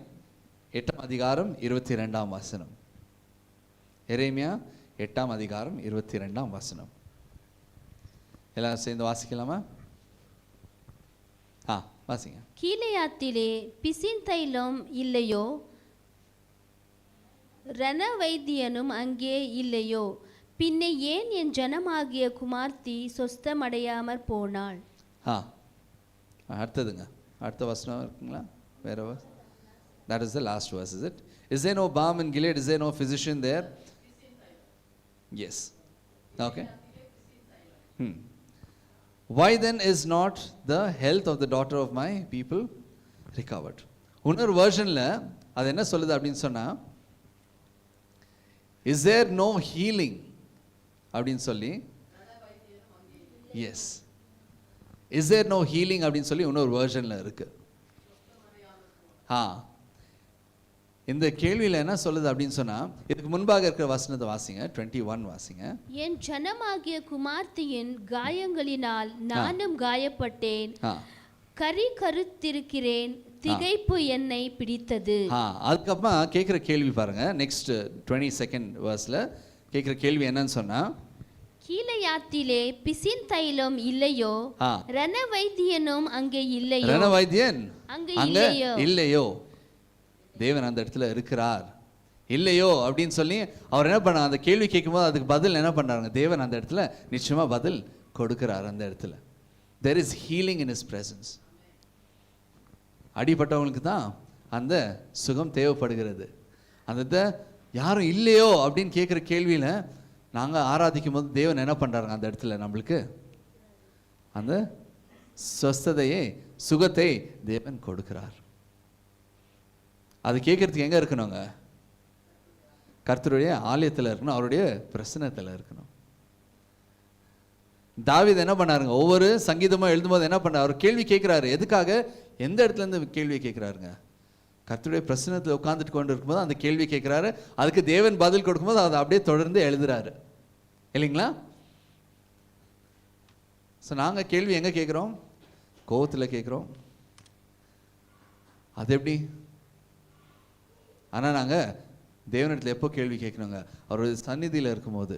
Speaker 5: 8ஆம் அதிகாரம் 22ஆம் வசனம். எரேமியா 8ஆம் அதிகாரம் 22ஆம் வசனம். எல்லாரும் சேர்ந்து வாசிக்கலாமா? வாசிங்க.
Speaker 8: கீலேயாத்திலே பிசின் தைலம் இல்லையோ, ரணவைத்தியனும் அங்கே இல்லையோ, பின்னே ஏன் என் ஜனமாகிய குமார்த்தி சொஸ்தமடையாமற் போனாள்?
Speaker 5: அடுத்ததுங்க. அடுத்த வசனம் இருக்குங்களா? வேற verse? That is the last verse, is it? Is there no balm in Gilead? Is there no physician there? Yes. Okay. Why then is not the health of the daughter of my people recovered? இன்னொரு வெர்ஷன்ல அது என்ன சொல்லுது அப்படின்னு சொன்னா, is there no healing அப்படின்னு சொல்லி, yes, is there no healing அப்படின்னு சொல்லி இன்னொரு வெர்ஷன்ல இருக்கு. இந்த கேள்வியில் என்ன சொல்லுது அப்படின்னு சொன்னா, இதுக்கு முன்பாக இருக்கிற வசனத்தை வாசிங்க. 21 வாசிங்க.
Speaker 8: என் ஜனமாகிய குமார்த்தியின் காயங்களினால் நானும் காயப்பட்டேன், கரி கருத்திருக்கிறேன், திகைப்பு என்னை பிடித்தது.
Speaker 5: அதுக்கப்புறமா கேட்குற கேள்வி பாருங்க. நெக்ஸ்ட் 22nd verseல கேட்குற கேள்வி என்னன்னு சொன்னா,
Speaker 8: கீலேயாத்திலே பிசின் தைலம் இல்லையோ, ரணவைத்தியனும் அங்கே இல்லையோ.
Speaker 5: ரணவைத்தியன்
Speaker 8: அங்கே
Speaker 5: இல்லையோ. தேவன் அந்த இடத்துல இருக்கிறார் இல்லையோ அப்படின்னு சொல்லி அவர் என்ன பண்ணார்? அந்த கேள்வி கேட்கும்போது அதுக்கு பதில் என்ன பண்ணாருங்க? தேவன் அந்த இடத்துல நிச்சயமா பதில் கொடுக்கிறார். அந்த இடத்துல there is healing in his presence. அடிபட்டவங்களுக்கு தான் அந்த சுகம் தேவைப்படுகிறது. அந்த யாரும் இல்லையோ அப்படின்னு கேட்குற கேள்வியில் நாங்கள் ஆராதிக்கும் போது தேவன் என்ன பண்ணுறாருங்க? அந்த இடத்துல நம்மளுக்கு அந்த ஸ்வஸ்ததையை, சுகத்தை தேவன் கொடுக்கிறார். அது கேட்கறதுக்கு எங்கே இருக்கணுங்க? கர்த்தருடைய ஆலயத்தில் இருக்கணும், அவருடைய பிரசன்னத்தில் இருக்கணும். தாவீது என்ன பண்ணாருங்க? ஒவ்வொரு சங்கீதமாக எழுதும்போது என்ன பண்ணார்? அவர் கேள்வி கேட்குறாரு. எதுக்காக? எந்த இடத்துல இருந்து கேள்வி கேட்குறாருங்க? கர்த்தருடைய பிரசன்னத்தில் உட்காந்துட்டு கொண்டு இருக்கும்போது அந்த கேள்வி கேட்குறாரு. அதுக்கு தேவன் பதில் கொடுக்கும்போது அதை அப்படியே தொடர்ந்து எழுதுறாரு இல்லைங்களா? ஸோ நாங்கள் கேள்வி எங்கே கேட்குறோம்? கோவத்தில் கேட்குறோம். அது எப்படி? ஆனால் நாங்கள் தேவனிடத்தில் எப்போ கேள்வி கேட்கணுங்க? அவருடைய சந்நிதியில் இருக்கும்போது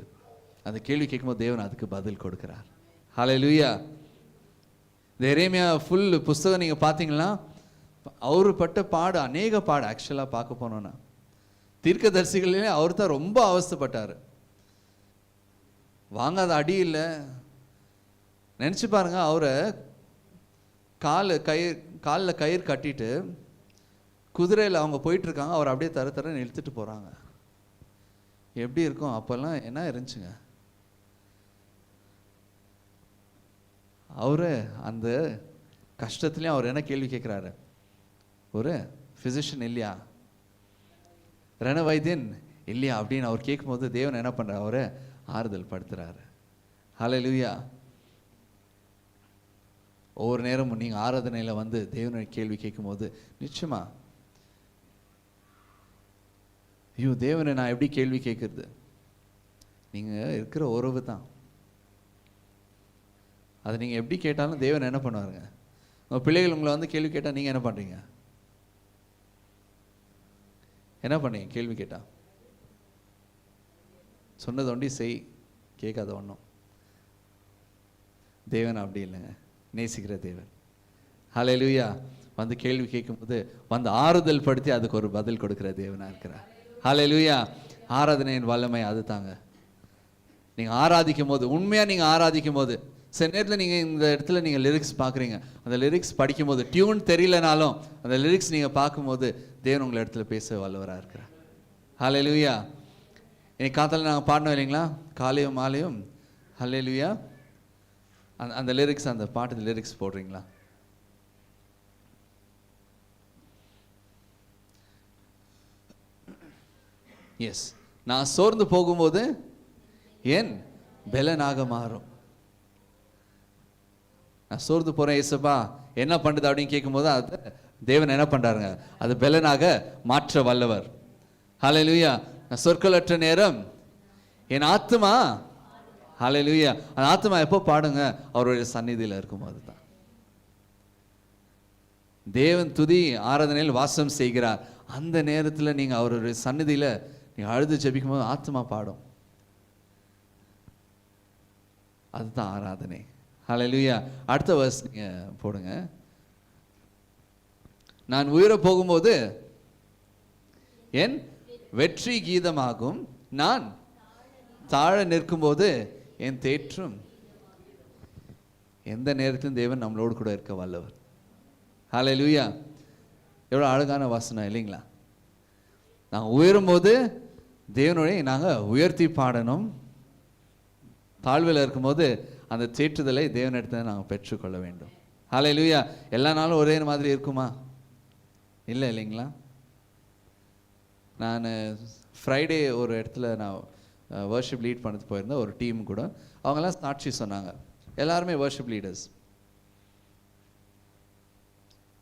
Speaker 5: அந்த கேள்வி கேட்கும்போது தேவன் அதுக்கு பதில் கொடுக்கிறார். ஹல்லேலூயா. இந்த எரேமியா ஃபுல் புஸ்தகம் நீங்கள் பார்த்தீங்கன்னா அவரு பட்ட பாடு, அநேக பாடு. ஆக்சுவலாக பார்க்க போனோன்னா தீர்க்கதரிசிகளிலே அவர் தான் ரொம்ப அவஸ்தைப்பட்டார். வாங்காத அடி இல்லை. நினச்சி பாருங்க, அவரை காலில் கயிறு கட்டிட்டு குதிரையில் அவங்க போயிட்டுருக்காங்க, அவர் அப்படியே தரன்னு இழுத்துட்டு போகிறாங்க. எப்படி இருக்கும்? அப்போல்லாம் என்ன இருந்துச்சுங்க? அவர் அந்த கஷ்டத்துலேயும் அவர் என்ன கேள்வி கேட்குறாரு? ஒரு ஃபிசிஷியன் இல்லையா, ரணவைத்தியன் இல்லையா அப்படின்னு அவர் கேட்கும்போது தேவன் என்ன பண்ணுறாரு? அவரை ஆறுதல் படுத்துறாரு. ஹல்லேலூயா. ஒவ்வொரு நேரமும் நீங்கள் ஆராதனையில் வந்து தேவனுடைய கேள்வி கேட்கும்போது நிச்சயமா, ஐயோ தேவனை நான் எப்படி கேள்வி கேட்குறது? நீங்கள் இருக்கிற உறவு தான். அதை நீங்கள் எப்படி கேட்டாலும் தேவன் என்ன பண்ணுவாருங்க? உங்கள் பிள்ளைகள் உங்களை வந்து கேள்வி கேட்டால் நீங்கள் என்ன பண்ணுறீங்க? என்ன பண்ணீங்க கேள்வி கேட்டால்? சொன்னது ஒண்டி செய், கேட்காத ஒன்றும். தேவன் அப்படி இல்லைங்க, நேசிக்கிற தேவன். ஹல்லேலூயா. வந்து கேள்வி கேட்கும்போது வந்து ஆறுதல் படுத்தி அதுக்கு ஒரு பதில் கொடுக்கிற தேவனாக இருக்கிறார். ஹல்லேலூயா. ஆராதனையின் வல்லமை அது தாங்க. நீங்கள் ஆராதிக்கும் போது, உண்மையாக நீங்கள் ஆராதிக்கும் போது, சில நேரத்தில் நீங்கள் இந்த இடத்துல நீங்கள் லிரிக்ஸ் பார்க்குறீங்க, அந்த லிரிக்ஸ் படிக்கும்போது டியூன் தெரியலனாலும் அந்த லிரிக்ஸ் நீங்கள் பார்க்கும்போது தேவன் உங்களை இடத்துல பேச வல்லவராக இருக்கிறார். ஹல்லேலூயா. இன்னைக்கு காத்தால நாங்கள் பாடினோம் இல்லைங்களா, காலையும் மாலையும். ஹல்லேலூயா. அந்த லிரிக்ஸ், அந்த பாட்டு லிரிக்ஸ் போடுறீங்களா? எஸ். நான் சோர்ந்து போகும்போது ஏன் பெலனாக மாறும். நான் சோர்ந்து போறேன் ஏசப்பா என்ன பண்ணுது அப்படின்னு கேட்கும்போது அது தேவன் என்ன பண்றாருங்க, அது பெலனாக மாற்ற வல்லவர். ஹல்லேலூயா. நான் சொற்களற்ற நேரம் என் ஆத்துமா, ஹல்லேலூயா, அந்த ஆத்துமா எப்போ பாடுங்க, அவருடைய சந்நிதியில் இருக்கும்போது தான். தேவன் துதி ஆராதனையில் வாசம் செய்கிறார். அந்த நேரத்தில் நீங்கள் அவருடைய சந்நிதியில் நீங்கள் அழுது ஜெபிக்கும் போது ஆத்மா பாடும். அதுதான் ஆராதனை. ஹல்லேலூயா. அடுத்த வர்ஸ் நீங்கள் போடுங்க. நான் உயிர போகும்போது என் வெற்றி கீதமாகும், நான் தாழ நிற்கும்போது என் தேற்றும். எந்த நேரத்திலும் தேவன் நம்மளோடு கூட இருக்க வல்லவர். ஹல்லேலூயா. எவ்வளோ அழகான வாசனை இல்லைங்களா? நாங்கள் உயரும்போது தேவனுடைய நாங்கள் உயர்த்தி பாடணும். தாழ்வில் இருக்கும்போது அந்த தேற்றுதலை தேவனிடத்தில் நாங்கள் பெற்றுக்கொள்ள வேண்டும். ஹல்லேலூயா. எல்லா நாளும் ஒரே மாதிரி இருக்குமா? இல்லை இல்லைங்களா? நான் ஃப்ரைடே ஒரு இடத்துல நான் வர்ஷிப் லீட் பண்ணது போயிருந்தேன், ஒரு டீம் கூட. அவங்கெல்லாம் சாட்சி சொன்னாங்க. எல்லாருமே வர்ஷிப் லீடர்ஸ்.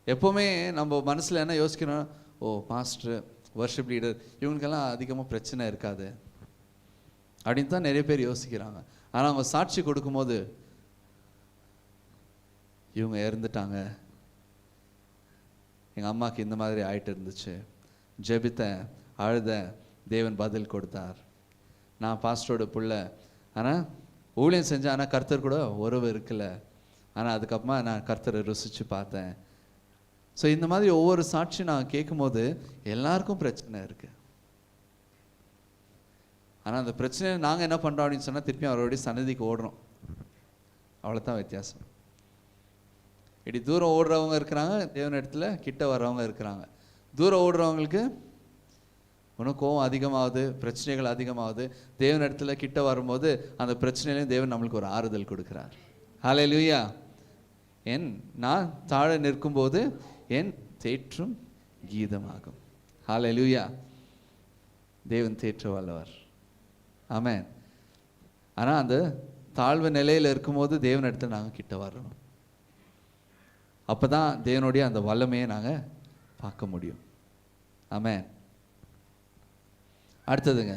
Speaker 5: எப்போவுமே நம்ம மனசில் என்ன யோசிக்கணும், ஓ பாஸ்டர், வர்ஷிப் லீடர், இவங்களுக்கெல்லாம் அதிகமாக பிரச்சனை இருக்காது அப்படின்னு தான் நிறைய பேர் யோசிக்கிறாங்க. ஆனால் அவங்க சாட்சி கொடுக்கும்போது இவங்க இறந்துட்டாங்க, எங்கள் அம்மாவுக்கு இந்த மாதிரி ஆயிட்டு இருந்துச்சு, ஜெபித்தேன், அழுதேன், தேவன் பதில் கொடுத்தார், நான் பாஸ்டரோட பிள்ளை, ஆனால் ஊழியம் செஞ்சேன், ஆனால் கர்த்தர் கூட உறவு இருக்குல்ல, ஆனால் அதுக்கப்புறமா நான் கர்த்தரை ருசித்து பார்த்தேன். ஸோ இந்த மாதிரி ஒவ்வொரு சாட்சி நான் கேட்கும்போது எல்லாருக்கும் பிரச்சனை இருக்குது. ஆனால் அந்த பிரச்சனையை நாங்கள் என்ன பண்ணுறோம் அப்படின்னு சொன்னால் திருப்பி அவருடைய சன்னதிக்கு ஓடுறோம். அவ்வளோதான் வித்தியாசம். இப்படி தூரம் ஓடுறவங்க இருக்கிறாங்க, தேவன் இடத்துல கிட்ட வர்றவங்க இருக்கிறாங்க. தூரம் ஓடுறவங்களுக்கு இன்னும் கோவம் அதிகமாகுது, பிரச்சனைகள் அதிகமாகுது. தேவன் இடத்துல கிட்ட வரும்போது அந்த பிரச்சனையிலையும் தேவன் நம்மளுக்கு ஒரு ஆறுதல் கொடுக்குறார். ஹல்லேலூயா. நான் தாழ நிற்கும்போது என் தேற்றும் கீதமாகும். ஹல்லேலூயா. தேவன் தேற்ற வல்லவர். ஆமென். ஆனால் அந்த தாழ்வு நிலையில் இருக்கும்போது தேவன் இடத்துல நாங்கள் கிட்ட வர்றோம். அப்போ தான் தேவனுடைய அந்த வல்லமையை நாங்கள் பார்க்க முடியும். ஆமென். அடுத்ததுங்க,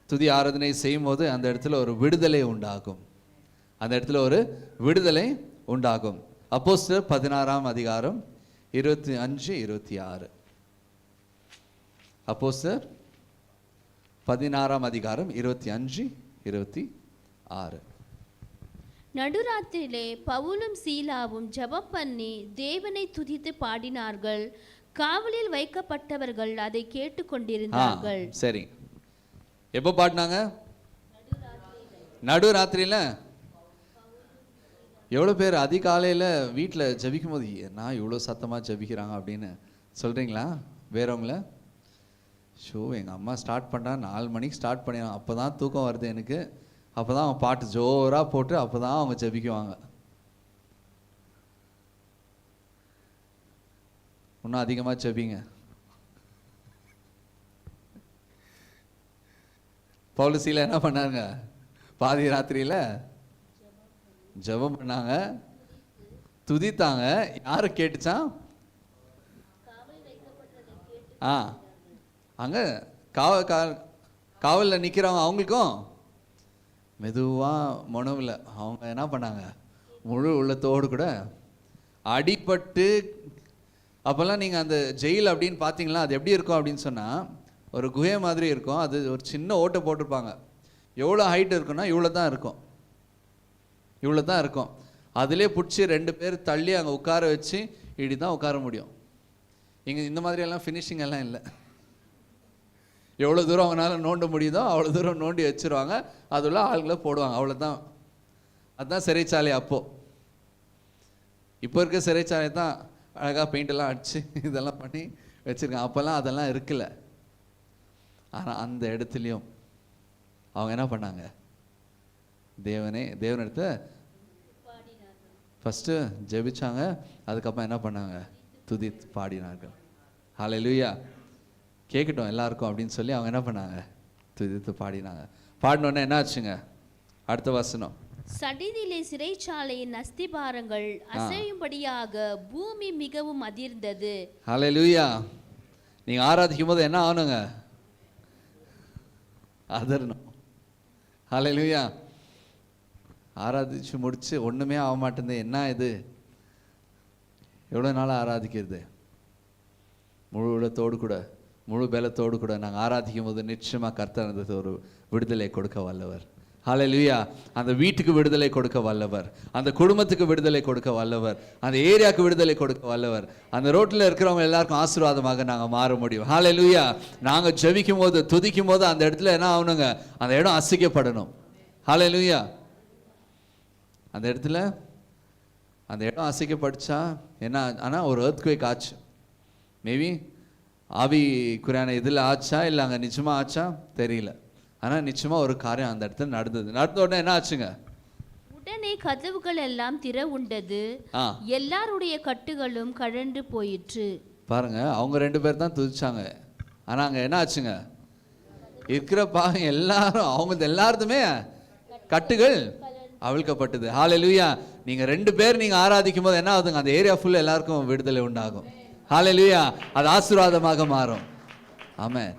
Speaker 5: துதி ஆராதனை செய்யும் போது அந்த இடத்துல ஒரு விடுதலை உண்டாகும். அந்த இடத்துல ஒரு விடுதலை உண்டாகும். அப்போஸ்தலர் 16ஆம் அதிகாரம் 25-26. அப்போஸ்தலர் 16ஆம் அதிகாரம் 25-26.
Speaker 8: நடுராத்திரியிலே பவுலும் சீலாவும் ஜெபம் பண்ணி தேவனை துதித்து பாடினார்கள். காவலில் வைக்கப்பட்டவர்கள் அதை கேட்டுக்கொண்டிருந்தார்கள்.
Speaker 5: சரி, எப்போ பாடினாங்க? நடுராத்திரியில. எவ்வளோ பேர் அதிகாலையில் வீட்டில் ஜபிக்கும் போது நான் இவ்வளோ சத்தமாக ஜபிக்கிறாங்க அப்படின்னு சொல்கிறீங்களா? வேறவங்கள ஷோ எங்கள் அம்மா ஸ்டார்ட் பண்ணா 4 மணிக்கு ஸ்டார்ட் பண்ணிடுவாங்க, அப்போ தான் தூக்கம் வருது எனக்கு, அப்போ தான் அவங்க பாட்டு ஜோராக போட்டு அப்போ தான் அவங்க ஜபிக்குவாங்க. இன்னும் அதிகமாக ஜபிங்க. பவுலுசீல என்ன பண்ணாங்க? பாதி ராத்திரியில் ஜெபம் பண்ணாங்க, துதித்தாங்க. யாரு கேட்டுச்சான்? அங்கே காவலில் நிற்கிறவங்க அவங்களுக்கும் மெதுவாக மனவில் அவங்க என்ன பண்ணாங்க? முழு உள்ளத்தோடு கூட அடிபட்டு. அப்போல்லாம் நீங்கள் அந்த ஜெயில் அப்படின்னு பார்த்தீங்களா, அது எப்படி இருக்கும் அப்படின்னு சொன்னால் ஒரு குகை மாதிரி இருக்கும். அது ஒரு சின்ன ஓட்டை போட்டிருப்பாங்க. எவ்வளோ ஹைட் இருக்குன்னா இவ்வளோ தான் இருக்கும், இவ்வளோ தான் இருக்கும். அதிலே பிடிச்சி 2 பேர் தள்ளி அங்கே உட்கார வச்சு இப்படி தான் உட்கார முடியும். இங்கே இந்த மாதிரியெல்லாம் ஃபினிஷிங் எல்லாம் இல்லை. எவ்வளோ தூரம் அவங்களால நோண்ட முடியுதோ அவ்வளோ தூரம் நோண்டி வச்சுருவாங்க, அதுள்ள ஆளுங்களை போடுவாங்க, அவ்வளோதான். அதுதான் சிறைச்சாலை. அப்போது இப்போ இருக்க சிறைச்சாலை தான் அழகாக பெயிண்டெல்லாம் அடித்து இதெல்லாம் பண்ணி வச்சுருக்காங்க. அப்போல்லாம் அதெல்லாம் இருக்குல்ல. ஆனால் அந்த இடத்துலையும் அவங்க என்ன பண்ணாங்க, தேவனிடத்தை ஃபஸ்ட்டு ஜெபிச்சாங்க, அதுக்கப்புறம் என்ன பண்ணாங்க, துதித்து பாடினார்கள். ஹல்லேலூயா, கேட்கட்டும் எல்லாருக்கும் அப்படின்னு சொல்லி அவங்க என்ன பண்ணாங்க, துதித்து பாடினாங்க. பாடினோடனே என்ன ஆச்சுங்க, அடுத்த வசனம்.
Speaker 8: சடிதிலே சிறைச்சாலையின் அஸ்திபாரங்கள் அசையும்படியாக பூமி மிகவும் அதிர்ந்தது.
Speaker 5: ஹல்லேலூயா. நீங்க ஆராதிக்கும் போது என்ன ஆகணுங்க, அதரணும். ஹல்லேலூயா. ஆராதிச்சு முடிச்சு ஒண்ணுமே ஆக மாட்டேங்குது, என்ன இது, எவ்வளோ நாள் ஆராதிக்கிறது, முழு உள்ளத்தோடு கூட முழு பலத்தோடு கூட நாங்கள் ஆராதிக்கும் போது நிச்சயமாக கர்த்தர் ஒரு விடுதலை கொடுக்க வல்லவர். ஹல்லேலூயா. அந்த வீட்டுக்கு விடுதலை கொடுக்க வல்லவர், அந்த குடும்பத்துக்கு விடுதலை கொடுக்க வல்லவர், அந்த ஏரியாவுக்கு விடுதலை கொடுக்க வல்லவர். அந்த ரோட்டில் இருக்கிறவங்க எல்லாருக்கும் ஆசீர்வாதமாக நாங்கள் மாற முடியும். ஹல்லேலூயா. நாங்கள் ஜெபிக்கும் போது துதிக்கும் போது அந்த இடத்துல என்ன ஆகணுங்க, அந்த இடம் அசைக்கப்படணும். ஹல்லேலூயா. அந்த இடத்துல அந்த இடம் அசைக்கப்பட்டுச்சா என்ன, ஆனால் ஒரு எர்த்குவேக் ஆச்சு. மேபி ஆவிக்குறியான இதில் ஆச்சா இல்லை அங்கே நிச்சயமாக ஆச்சா தெரியல, ஆனால் நிச்சயமாக ஒரு காரியம் அந்த இடத்துல நடந்தது. நடந்த உடனே என்ன ஆச்சுங்க,
Speaker 8: உடனே கதவுகள் எல்லாம் திற உண்டது, எல்லாருடைய கட்டுகளும் கழன்று போயிற்று.
Speaker 5: பாருங்க, அவங்க 2 பேர் தான் துதிச்சாங்க, ஆனால் அங்கே என்ன ஆச்சுங்க, இருக்கிற பாவம் எல்லாரும் அவங்க எல்லாருமே கட்டுகள் அவிழ்க்கப்பட்டது. ஹல்லேலூயா. நீங்க 2 பேர் நீங்க ஆராதிக்கும் போது என்ன ஆகுதுங்க, அந்த ஏரியா ஃபுல்லா எல்லாருக்கும் விடுதலை உண்டாகும். ஹல்லேலூயா. அது ஆசீர்வாதமாக மாறும். ஆமென்.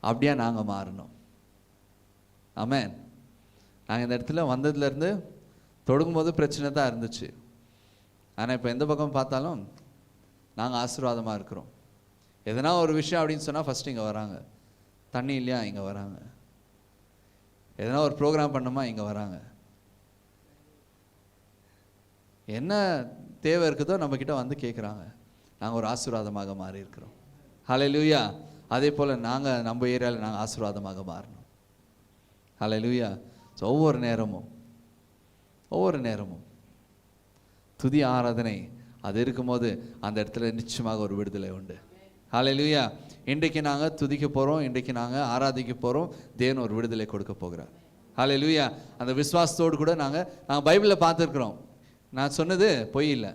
Speaker 5: அப்படியே நாங்க மாறணும். ஆமென். நாங்கள் இந்த இடத்துல வந்ததுலேருந்து தொடங்கும் போது பிரச்சனை தான் இருந்துச்சு, ஆனால் இப்போ எந்த பக்கம் பார்த்தாலும் நாங்கள் ஆசீர்வாதமாக இருக்கிறோம். எதனா ஒரு விஷயம் அப்படின்னு சொன்னால் ஃபஸ்ட்டு இங்கே வராங்க, தண்ணி இல்லையா இங்கே வராங்க, எதனா ஒரு ப்ரோக்ராம் பண்ணுமா இங்கே வராங்க, என்ன தேவை இருக்குதோ நம்மக்கிட்ட வந்து கேட்குறாங்க. நாங்கள் ஒரு ஆசீர்வாதமாக மாறி இருக்கிறோம். ஹல்லேலூயா. அதே போல் நாங்கள் நம்ம ஏரியாவில் நாங்கள் ஆசீர்வாதமாக மாறணும். ஹல்லேலூயா. ஸோ ஒவ்வொரு நேரமும் துதி ஆராதனை அது இருக்கும்போது அந்த இடத்துல நிச்சயமாக ஒரு விடுதலை உண்டு. ஹல்லேலூயா. இன்றைக்கு நாங்கள் துதிக்க போகிறோம், இன்றைக்கு நாங்கள் ஆராதிக்க போகிறோம், தேவன் ஒரு விடுதலை கொடுக்க போகிறார். ஹல்லேலூயா. அந்த விசுவாசத்தோடு கூட நாங்கள் பைபிளில் பார்த்துருக்குறோம். நான் சொன்னது பொய் இல்லை,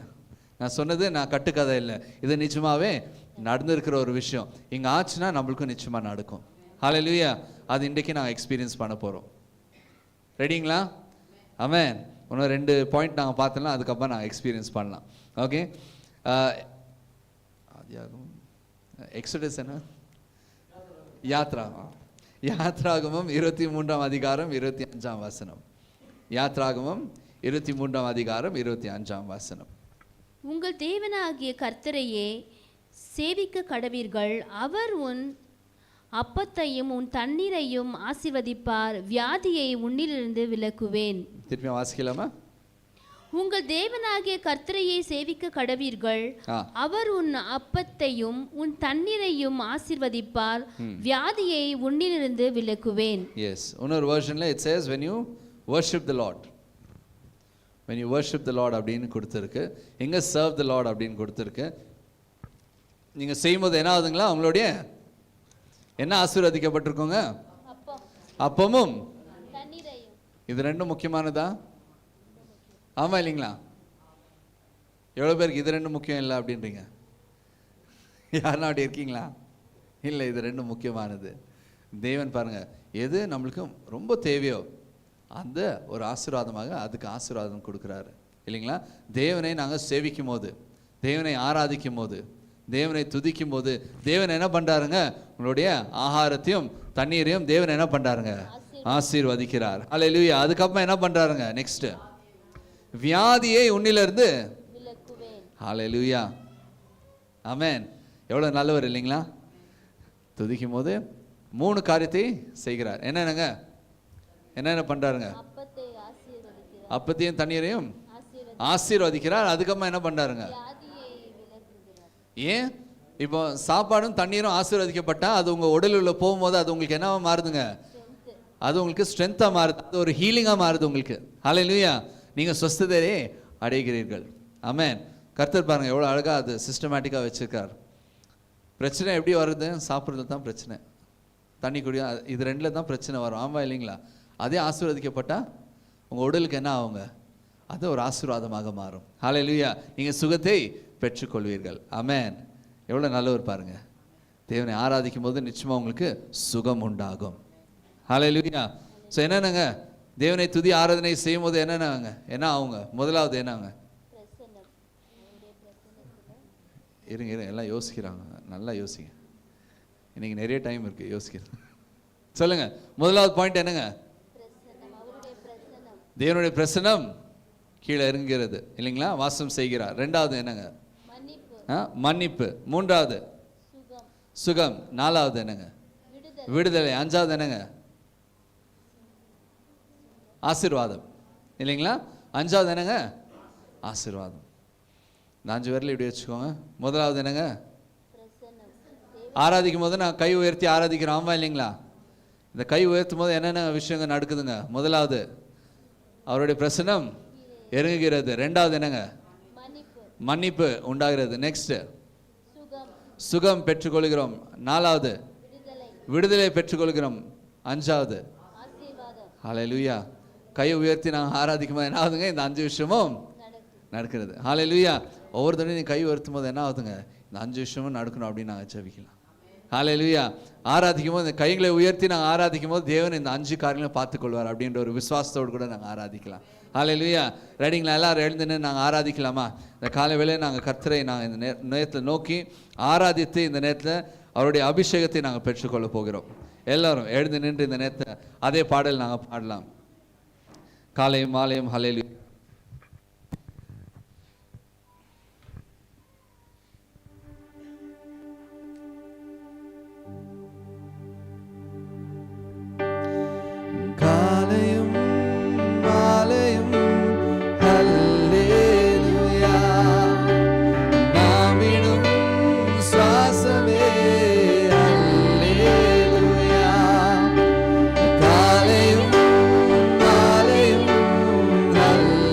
Speaker 5: நான் சொன்னது நான் கட்டுக்கதை இல்லை, இது நிச்சயமாகவே நடந்திருக்கிற ஒரு விஷயம். இங்கே ஆச்சுன்னா நம்மளுக்கும் நிச்சயமாக நடக்கும். ஹல்லேலூயா. அது இன்றைக்கி நாங்கள் எக்ஸ்பீரியன்ஸ் பண்ண போகிறோம். ரெடிங்களா? ஆமென். இன்னும் 2 பாயிண்ட் நாங்கள் பார்த்தோம்னா அதுக்கப்புறம் நாங்கள் எக்ஸ்பீரியன்ஸ் பண்ணலாம். ஓகே. எக்ஸோடஸ் என்ன, யாத்ராகமம் 23ஆம் அதிகாரம் 25ஆம் வசனம். யாத்ராகமம் 23ஆம் அதிகாரம் 25ஆம் வசனம்.
Speaker 8: உங்கள் தேவனாகிய கர்த்தரையே சேவிக்க கடவீர்கள், அவர் உன் அப்பத்தையும் உன் தண்ணீரையும் ஆசீர்வதிப்பார், வியாதியை உன்னிலிருந்து விலக்குவேன்.
Speaker 5: திருப்பி வாசிக்கலாமா?
Speaker 8: உங்கள் தேவனாகிய கர்த்தரையே சேவிக்க கடவீர்கள், அவர் உன் அப்பத்தையும் உன் தண்ணீரையும் ஆசீர்வதிப்பார், வியாதியை உன்னிலிருந்து விலக்குவேன்.
Speaker 5: எஸ். இன்னொரு வெர்ஷன்ல it says when you worship the Lord, when you worship the Lord அப்படின்னு கொடுத்துருக்கு. எங்க serve the Lord அப்படின்னு கொடுத்துருக்கு. நீங்க செய்யும்போது என்ன ஆகுதுங்களா, உங்களுடைய என்ன ஆசீர்வதிக்கப்பட்டிருக்கோங்க, அப்பமும் இது 2 முக்கியமானதா? ஆமா இல்லைங்களா? எவ்வளோ பேருக்கு இது 2 முக்கியம் இல்லை அப்படின்றீங்க? யாருன்னா அப்படி இருக்கீங்களா? இல்லை, இது 2 முக்கியமானது. தேவன் பாருங்க, எது நம்மளுக்கு ரொம்ப தேவையோ அந்த ஒரு ஆசீர்வாதமாக அதுக்கு ஆசீர்வாதம் கொடுக்குறாரு இல்லைங்களா? தேவனை நாங்கள் சேவிக்கும் போது, தேவனை ஆராதிக்கும் போது, தேவனை துதிக்கும் போது தேவன் என்ன பண்ணுறாருங்க, உங்களுடைய ஆகாரத்தையும் தண்ணீரையும் தேவன் என்ன பண்ணுறாருங்க, ஆசீர்வதிக்கிறார். ஹல்லேலூயா. அதுக்கப்புறம் என்ன பண்ணுறாருங்க, நெக்ஸ்ட் வியாதியை உன்னிலிருந்து. ஹல்லேலூயா. ஆமென். எவ்வளோ நல்லவர் இல்லைங்களா? துதிக்கும் போது 3 காரியத்தை செய்கிறார். என்னென்னங்க? என்னென்ன பண்றாருங்க? அப்பத்தையும் தண்ணீரையும் ஆசீர்வதிக்கிறார். அதுக்கப்புறமா என்ன பண்றாருங்க? ஏன் இப்போ சாப்பாடும் தண்ணீரும் ஆசீர்வதிக்கப்பட்டா அது உங்க உடலில் உள்ள போகும்போது அது உங்களுக்கு என்னவா மாறுதுங்க? அது உங்களுக்கு ஸ்ட்ரென்த்தா மாறுது, அது ஒரு ஹீலிங்கா மாறுது உங்களுக்கு. ஹல்லேலூயா. நீங்க சொஸ்ததையே அடைகிறீர்கள். ஆமென். கர்த்தர் பாருங்க எவ்வளவு அழகா அது சிஸ்டமேட்டிக்கா வச்சிருக்கார். பிரச்சனை எப்படி வருது? சாப்பிட்றது தான் பிரச்சனை, தண்ணி குடியா, இது ரெண்டுல தான் பிரச்சனை வரும். ஆமா இல்லைங்களா? அதே ஆசீர்வதிக்கப்பட்டா உங்க உடலுக்கு என்ன ஆகுங்க? அது ஒரு ஆசீர்வாதமாக மாறும். ஹல்லேலூயா. நீங்க சுகத்தை பெற்றுக்கொள்வீர்கள். ஆமென். எவ்வளவு நல்லவர் பாருங்க. தேவனை ஆராதிக்கும் போது நிச்சயமா உங்களுக்கு சுகம் உண்டாகும். ஹல்லேலூயா. ஸோ என்னென்னங்க? தேவனை துதி ஆராதனை செய்யும் போது என்னென்னங்க என்ன ஆகுங்க? முதலாவது என்னங்க? இருங்க எல்லாம் யோசிக்கிறாங்க, நல்லா யோசிங்க. இன்னைக்கு நிறைய டைம் இருக்கு யோசிக்கிறது. சொல்லுங்க, முதலாவது பாயிண்ட் என்னங்க? தேவனுடைய பிரசன்னம் கீழே இறங்குகிறது இல்லைங்களா? வாசம் செய்கிறார். ரெண்டாவது என்னங்க? மன்னிப்பு. மூன்றாவது சுகம். நாலாவது என்னங்க? விடுதலை. அஞ்சாவது என்னங்க? ஆசீர்வாதம் இல்லைங்களா? அஞ்சாவது என்னங்க? ஆசீர்வாதம். இந்த 5 பேரில் இப்படி வச்சுக்கோங்க. முதலாவது என்னங்க? ஆராதிக்கும் போது நான் கை உயர்த்தி ஆராதிக்கிறோம். ஆமா இல்லைங்களா? இந்த கை உயர்த்தும் போது என்னென்ன விஷயங்கள் நடக்குதுங்க? முதலாவது அவருடைய பிரசன்னம் இறங்குகிறது. ரெண்டாவது என்னங்க? மன்னிப்பு உண்டாகிறது. நெக்ஸ்ட் சுகம் பெற்றுக்கொள்கிறோம். நாலாவது விடுதலை பெற்றுக்கொள்கிறோம். அஞ்சாவது ஹல்லேலூயா. கை உயர்த்தி நாங்கள் ஆராதிக்கும் போது என்ன ஆகுதுங்க? இந்த 5 விஷயமும் நடக்கிறது. ஹல்லேலூயா. ஒவ்வொரு தடவையும் நீ கை உயர்த்தும் போது என்ன ஆகுதுங்க? இந்த 5 விஷயமும் நடக்கணும் அப்படின்னு நாங்கள் ஜெபிக்கலாம். ஹல்லேலூயா. ஆராதிக்கும் போது இந்த கைகளை உயர்த்தி நாங்கள் ஆராதிக்கும் போது தேவன் இந்த 5 காரியங்களும் பார்த்துக்கொள்வார் அப்படின்ற ஒரு விசுவாசத்தோடு கூட நாங்கள் ஆராதிக்கலாம். ஹல்லேலூயா. ரெடிங்களா? எல்லாரும் எழுந்துன்னு நாங்கள் ஆராதிக்கலாமா? இந்த காலை வேளையை நாங்கள் கர்த்தரை நாங்கள் இந்த நேரத்தில் நோக்கி ஆராதித்து இந்த நேரத்தில் அவருடைய அபிஷேகத்தை நாங்கள் பெற்றுக்கொள்ள போகிறோம். எல்லாரும் எழுந்து நின்று இந்த நேரத்தில் அதே பாடல் நாங்கள் பாடலாம். காலையும் மாலையும் ஹல்லேலூயா.
Speaker 4: காலையும் மாலையும் ஹல்லேலூயா. நாவிடும் சுவாசமே ஹல்லேலூயா. காலையும் மாலையும் ஹல்லேலூயா.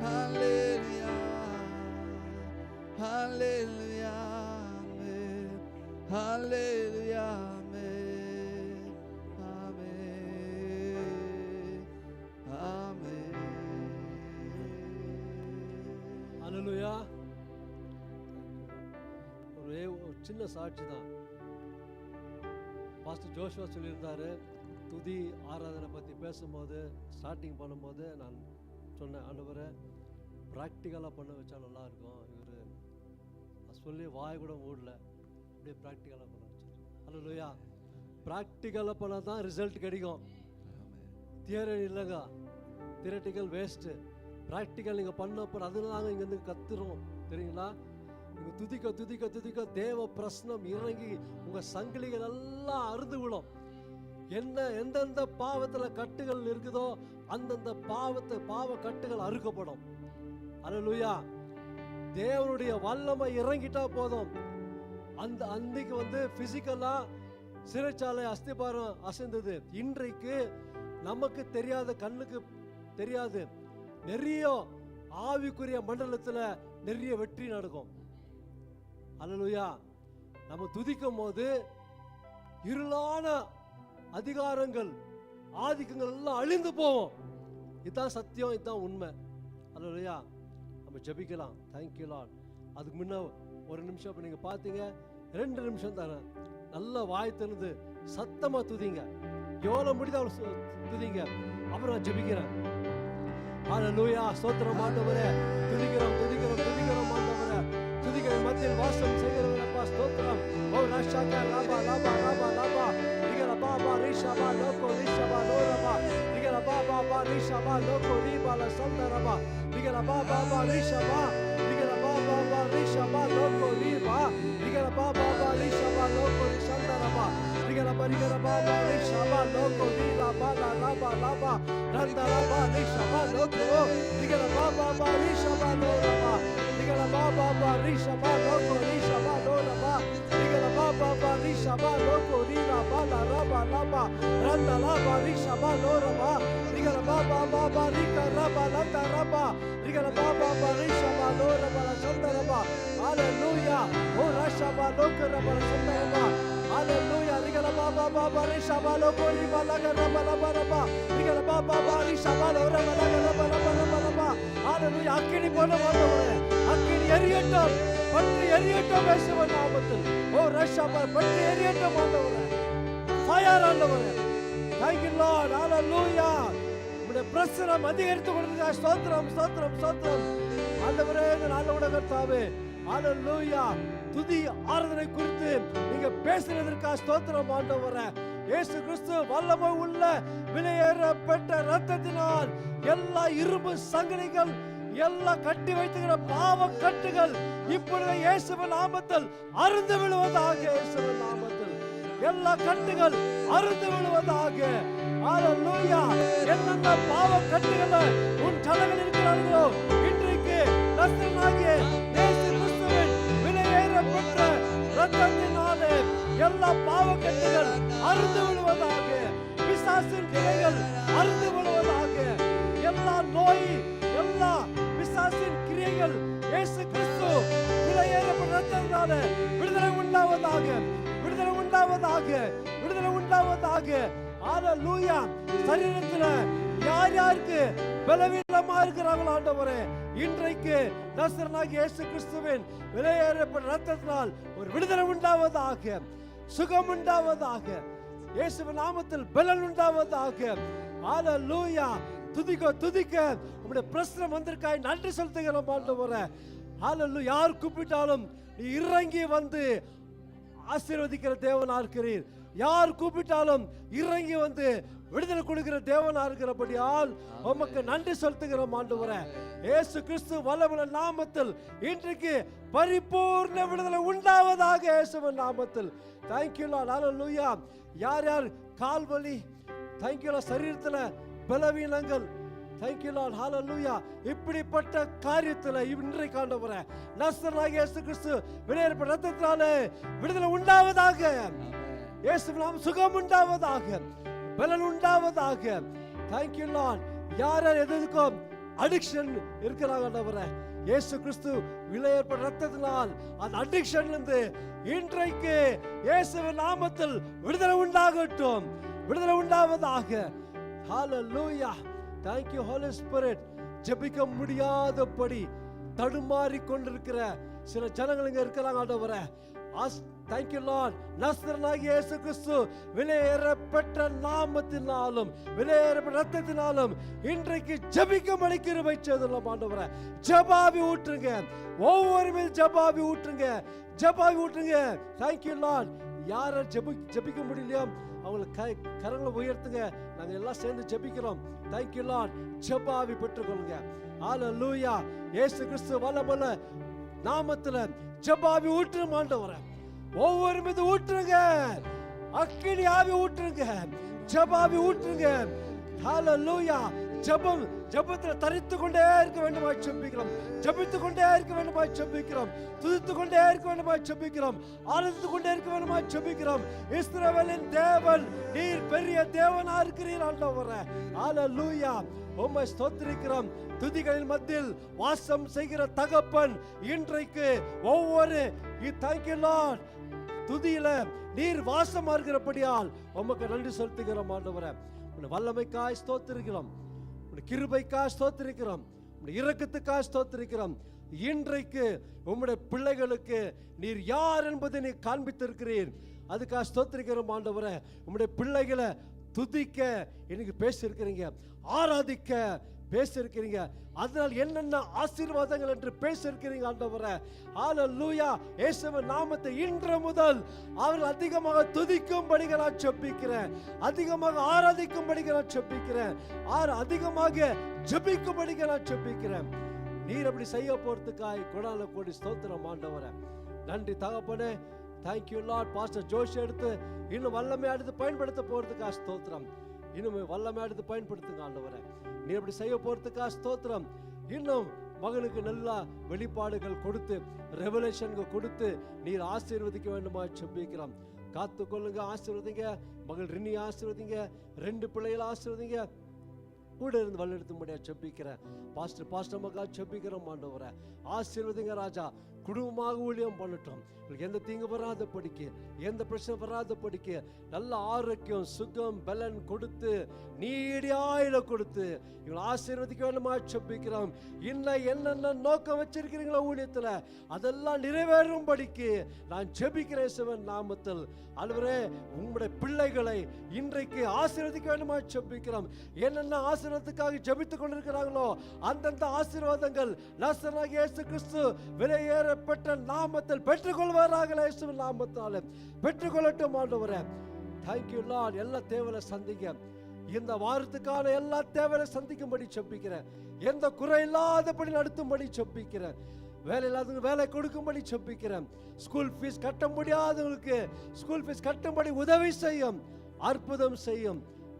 Speaker 4: Hallelujah. Hallelujah. Amen. Hallelujah. Amen. Amen. Amen.
Speaker 3: அல்லேலூயா. ஒரு சின்ன சாட்சி தான். பாஸ்டர் ஜோஷுவா சொல்லியிருந்தாரு, துதி ஆராதனை பற்றி பேசும்போது ஸ்டார்டிங் பண்ணும்போது நான் சொன்னேன், ஆண்டவரே ப்ராக்டிக்கலாக பண்ண வச்சா நல்லாயிருக்கும். இவர் சொல்லி வாய் கூட மூடல, அப்படியே ப்ராக்டிக்கலாக பண்ண வச்சார். அல்லேலூயா. ப்ராக்டிக்கலாக பண்ணால் தான் ரிசல்ட் கிடைக்கும். தியரி இல்லைங்க, தியரட்டிக்கல் வேஸ்ட்டு. ப்ராக்டிக்கல் நீங்கள் பண்ணப்போ அதில் நாங்கள் இங்கேருந்து கத்துறோம் தெரியுங்களா. நீங்கள் துதிக்க துதிக்க துதிக்க தேவ பிரசனம் இறங்கி உங்கள் சங்கிலிகள் எல்லாம் அறுந்து விடும். எந்தெந்த பாவத்தில் கட்டுகள் இருக்குதோ அந்தந்த பாவ கட்டுகள் அறுக்கப்படும். அல்லேலூயா. தேவனுடைய வல்லமை இறங்கிட்டா போதும். அன்னைக்கு பிசிக்கலா சிறைச்சாலை அஸ்திபாரம் அசைந்தது. இன்றைக்கு நமக்கு தெரியாத, கண்ணுக்கு தெரியாது, நிறைய ஆவிக்குரிய மண்டலத்துல நிறைய வெற்றி நடக்கும். அல்லேலூயா. நம்ம துதிக்கும் போது இருளான அதிகாரங்கள் ஆதிக்கங்கள் எல்லாம் அழிந்து போவோம். இதுதான் சத்தியம், இதுதான் உண்மை. அல்லேலூயா. நம்ம ஜெபிக்கலாம். Thank you Lord. அதுக்கு முன்ன ஒரு நிமிஷம் இப்போ நீங்கள் பார்த்தீங்க, 2 நிமிஷம் தானே, நல்ல வாய் திறந்து சத்தமாக துதிங்க. எவ்வளோ முடியுதோ துதிங்க. அப்புறம் நான் ஜெபிக்கிறேன். அல்லேலூயா. ஸ்தோத்திரம் ஆண்டவரே. துதிக்கிறோம் துதிக்கிறோம் துதிக்கிறோம் ஆண்டவரே. துதிக்கிற மத்தியில் வாசம் செய்கிறவரப்பா ஸ்தோத்திரம். ஓ ராஷாக்கா லாபா லாபா லாபா லாபா நிகர பாபா ரிஷபா லோகோ ரிஷபா லோரபா நிகர பாபா பா ரிஷபா லோகோ ரிபால சந்தரபா நிகர பாபா பா ரிஷபா நிகர பாபா பா ரிஷபா லோகோ ரிபா நிகர பாபா பா ரிஷபா லோகோ ரிசந்தரபா நிகர பரிகர பாபா ரிஷபா லோகோ ரிலபா லாபா லாபா ரந்தரபா ரிஷபா லோகோ நிகர பாபா பா ரிஷபா லோரபா நிகர பாபா பா ரிஷபா லோகோ ரிஷபா லோரபா நிகர பாபா பா ரிஷபா லோகோ ரிலபா லாபா லாபா ரந்தரபா ரிஷபா லோரபா நிகர பாபா பாபா ரிகரபா லந்தரபா நிகர பாபா பா ரிஷபா லோரபா சந்தரபா. ஹalleluya. ஓ ரஷபா லோகரபா சந்தரபா. ஹalleluya. நிகர பாபா பாபா ரிஷபா லோகோ ரிபா லகரபா லபரபா நிகர பாபா பா ரிஷபா லோரபா லகரபா லபரபா. ஹalleluya. அக்கினி போல ஆண்டவரே, அக்கினி எரியட்டும், பற்றி எரியட்டும் இயேசுவின் நாமத்தில். ஓ ரஷபா பற்றி எரியட்டும் ஆண்டவரே. ஃபயர் ஆண்டவரே. Thank you Lord. Hallelujah. உம்முடைய பிரசன்னம் அதிகரித்து கொண்டிருக்கிற ஸ்தோத்திரம் ஸ்தோத்திரம் ஸ்தோத்திரம் ஆண்டவரே. இந்த நாளோட கர்த்தாவே. Hallelujah. துதி ஆராதனை குறித்து நீங்க பேசினதற்காக ஸ்தோத்திரம் ஆண்டவரே. இயேசு கிறிஸ்து வல்லமை உள்ள விலையேறப்பட்ட இரத்தத்தினால் எல்லா இரும்பு சங்கிலிகள், எல்லா கட்டி வைத்துகிற பாவ கட்டுகள் இப்பொழுது இயேசுவின் நாமத்தில் அறுந்து விழுவதாக. இயேசுவின் நாமத்தில் எல்லா கட்டுகள் அறுந்து விழுவதாக. ஹalleluya. என்னென்ன பாவ கட்டுகளை உன் தலையில் இருக்கிறார்களோ இன்றைக்கு நசரேயனாகிய இயேசு கிறிஸ்துவின் விலையேறப்பட்ட இரத்தத்தினாலே எல்லா பாவ கட்டுகள் அறுந்து விழுவதாக. பிசாசின் கிளைகள் அறுந்து விழுவதாக. எல்லா நோய், எல்லா பிசாசின் கிரியைகள் இயேசு கிறிஸ்து விலையேறப்பட்ட இரத்தத்தினாலே விடுதலை உண்டாவதாக, விடுதலை உண்டாவதாக, விடுதலை உண்டாவதாக. ஹalleluya. சரீரத்துல யார் யாருக்கு பலவீனமா இருக்கிறாங்களோ ஆண்டவரே, இன்றைக்கு நசரேயனாகிய இயேசு கிறிஸ்துவின் விலையேறப்பட்ட இரத்தத்தினால் ஒரு விடுதலை உண்டாவதாக, சுகம் உண்டாவதாக, இயேசுவின் நாமத்தில் பலன் உண்டாவதாக. ஹalleluya. துதிக்க துதிக்க உம்முடைய பிரசன்னம் வந்திருக்காய் நன்றி செலுத்துகிறோம் ஆண்டவரே. ஹalleluya. யார் கூப்பிட்டாலும் நீ இறங்கி வந்து ஆசீர்வதிக்கிற தேவனா இருக்கிறீர். யார் கூப்பிட்டாலும் இறங்கி வந்து விடுதலை கொடுக்கிற தேவனா இருக்கிறபடியால் உமக்கு நன்றி செலுத்துகிறோம் ஆண்டவரே. இயேசு கிறிஸ்து வல்லமையுள்ள நாமத்தில் இன்றைக்கு பரிபூர்ண விடுதலை உண்டாவதாக. இயேசுவின் நாமத்தில். Thank you Lord. Hallelujah. யார் யார் கால் வலி, Thank you Lord, சரீரத்துல பலவீனங்கள், Thank you Lord. Hallelujah. இப்படிப்பட்ட காரியத்துல இன்றைக்கு ஆண்டவரே நசரேயனாகிய இயேசு கிறிஸ்து விலையேறப்பட்ட இரத்தத்தினாலே விடுதலை உண்டாவதாக. இயேசுவின் நாமத்தில் சுகம் உண்டாவதாக, பலன் உண்டாவதாக. Thank you Lord. யார் யார் எதுக்கும் அடிக்ஷன் இருக்கிறாங்க ஆண்டவரே, இயேசு கிறிஸ்து விலையேற்பட்ட ரத்தத்தினால் அந்த அடிக்ஷன்ல இருந்து இன்றைக்கு இயேசுவின் நாமத்தில் விடுதலை உண்டாகட்டும், விடுதலை உண்டாவதாக. ஹalleluya. thank you holy spirit. ஜெபிக்க முடியாதபடி தடுமாறி கொண்டிருக்கிற சில ஜனங்கள் இங்க இருக்கிறாங்க ஆண்டவரே. thank you lord. நசரேயனாகிய இயேசு கிறிஸ்து விலையேறப்பட்ட நாமத்தினாலும் விலையேறப்பட்ட ரத்தத்தினாலும் இன்றைக்கு ஜெபிக்கும்படி கிருபை செய்தருளும் ஆண்டவரே. ஜெபாவி ஊற்றுங்க, ஒவ்வொரு மீது ஜெபாவி ஊற்றுங்க, ஜெபாவி ஊற்றுங்க. thank you lord. யாரை ஜெபிக்க முடியலையோ அவங்களுக்கு கரங்களை உயர்த்துங்க, நாங்க எல்லாம் சேர்ந்து ஜெபிக்கிறோம். thank you lord. ஜெபாவி பெற்றுக்கொள்ளுங்க. ஹalleluya. இயேசு கிறிஸ்து வல்லமையுள்ள நாமத்துல ஜெபாவி ஊற்றும் ஆண்டவரே. ஒவ்வொரு மீது ஊற்றுங்க, அக்கினி ஆவி ஊற்றுங்க, ஜெபாவி ஊற்றுங்க. ஹalleluya. ஜெபத்துல தரித்து கொண்டே இருக்க வேண்டுமா ஜெபிக்கிறோம், ஜெபித்து கொண்டே இருக்க வேண்டுமா ஜெபிக்கிறோம், துதித்து கொண்டே இருக்க வேண்டுமா ஜெபிக்கிறோம், ஆராதித்து கொண்டே இருக்க வேண்டுமா ஜெபிக்கிறோம். இஸ்ரவேலின் தேவன் நீர் பெரிய தேவனா இருக்கிறீர் ஆண்டவரே. ஹalleluya. உம்மை ஸ்தோத்திரிக்கிறோம். துதிகளின் மத்தியில் வாசம் செய்கிற தகப்பன் இன்றைக்கு ஒவ்வொரு thank you lord. துதியில நீர் வாசமா இருக்கிறபடியால் உமக்கு நன்றி செலுத்துகிறோம் ஆண்டவரே. உம்முடைய வல்லமைக்காய் ஸ்தோத்திரிக்கிறோம், உம்முடைய கிருபைக்காய் ஸ்தோத்திரிக்கிறோம், உம்முடைய இரக்கத்துக்காய் ஸ்தோத்திரிக்கிறோம். இன்றைக்கு உம்முடைய பிள்ளைகளுக்கு நீர் யார் என்பதை நீ காண்பித்திருக்கிறீர், அதுக்காக ஸ்தோத்திரிக்கிறோம் ஆண்டவரே. உம்முடைய பிள்ளைகளை துதிக்க இன்னைக்கு பேசியிருக்கிறீங்க, ஆராதிக்க பேசியிருக்கிறீங்க, அதனால் என்னென்ன ஆசீர்வாதங்கள் என்று பேசியிருக்கிறீங்க ஆண்டவரே. ஹalleluya. இயேசுவின் நாமத்தை இன்று முதல் அவர்கள் அதிகமாக துதிக்கும்படி நான் ஜெபிக்கிறேன், அதிகமாக ஆராதிக்கும்படி நான் ஜெபிக்கிறேன், அதிகமாக ஜெபிக்கும்படி நான் ஜெபிக்கிறேன். நீர் அப்படி செய்ய போறதுக்காய் கொடால கோடி ஸ்தோத்திரம் ஆண்டவரே. நன்றி தகப்பனே. thank you lord. பாஸ்டர் ஜோஷ் எடுத்து இன்னும் வல்லமை எடுத்து பயன்படுத்த போறதுக்காக ஸ்தோத்திரம். இன்னும் வல்லமை எடுத்து பயன்படுத்துங்க ஆண்டவரே. நீ அப்படி செய்ய போறதுக்காக ஸ்தோத்திரம். இன்னும் மகனுக்கு நல்ல வெளிப்பாடுகள் கொடுத்து ரெவலேஷன் கொடுத்து நீர் ஆசீர்வதிக்க வேண்டுமா ஜெபிக்கிறோம். காத்து கொள்ளுங்க, ஆசீர்வதிங்க. மகள் ரினி ஆசீர்வதிங்க, 2 பிள்ளைகளை ஆசீர்வதிங்க. கூட இருந்து வழிநடத்தும்படியா ஜெபிக்கிறேன். பாஸ்டர் மக்கா ஜெபிக்கிறோம் ஆண்டவரே. ஆசீர்வதிங்க ராஜா. குடும்பமாக ஊழியம் பண்ணட்டும், எந்த தீங்கு வராத படிக்க, எந்த பிரச்சனை வராத படிக்க, நல்ல ஆரோக்கியம் சுகம் பலன் கொடுத்து நீடியாயில கொடுத்து இவங்களை ஆசீர்வதிக்க வேண்டுமா ஜெபிக்கிறோம். இன்னும் என்னென்ன நோக்கம் வச்சிருக்கிறீங்களோ ஊழியத்துல அதெல்லாம் நிறைவேறும் படிக்கு நான் ஜெபிக்கிறேன் சிவன் நாமத்தில். ஆண்டவரே உங்களுடைய பிள்ளைகளை இன்றைக்கு ஆசீர்வதிக்க வேண்டுமா ஜெபிக்கிறோம். என்னென்ன ஆசீர்வாதத்துக்காக ஜெபித்துக் கொண்டிருக்கிறாங்களோ அந்தந்த ஆசீர்வாதங்கள் நசரேயனாகிய இயேசு கிறிஸ்து விலையேறப்பட்ட நாமத்தில் பெற்றுக்கொள்வாராக. இயேசுவின் நாமத்தால் பெற்றுக்கொள்ளட்டும் ஆண்டவரே. thank you lord. எல்லா தேவையை சந்திங்க, இந்த வாரத்துக்கான எல்லா தேவையை சந்திக்கும்படி ஜெபிக்கிறேன். எந்த குறை இல்லாதபடி நடத்தும்படி ஜெபிக்கிறேன். வேலை இல்லாதவங்க வேலை கொடுக்கும்படி ஜெபிக்கிறேன். ஸ்கூல் ஃபீஸ் கட்ட முடியாதவங்களுக்கு ஸ்கூல் ஃபீஸ் கட்டும்படி உதவி செய்யும், அற்புதம் செய்யும்,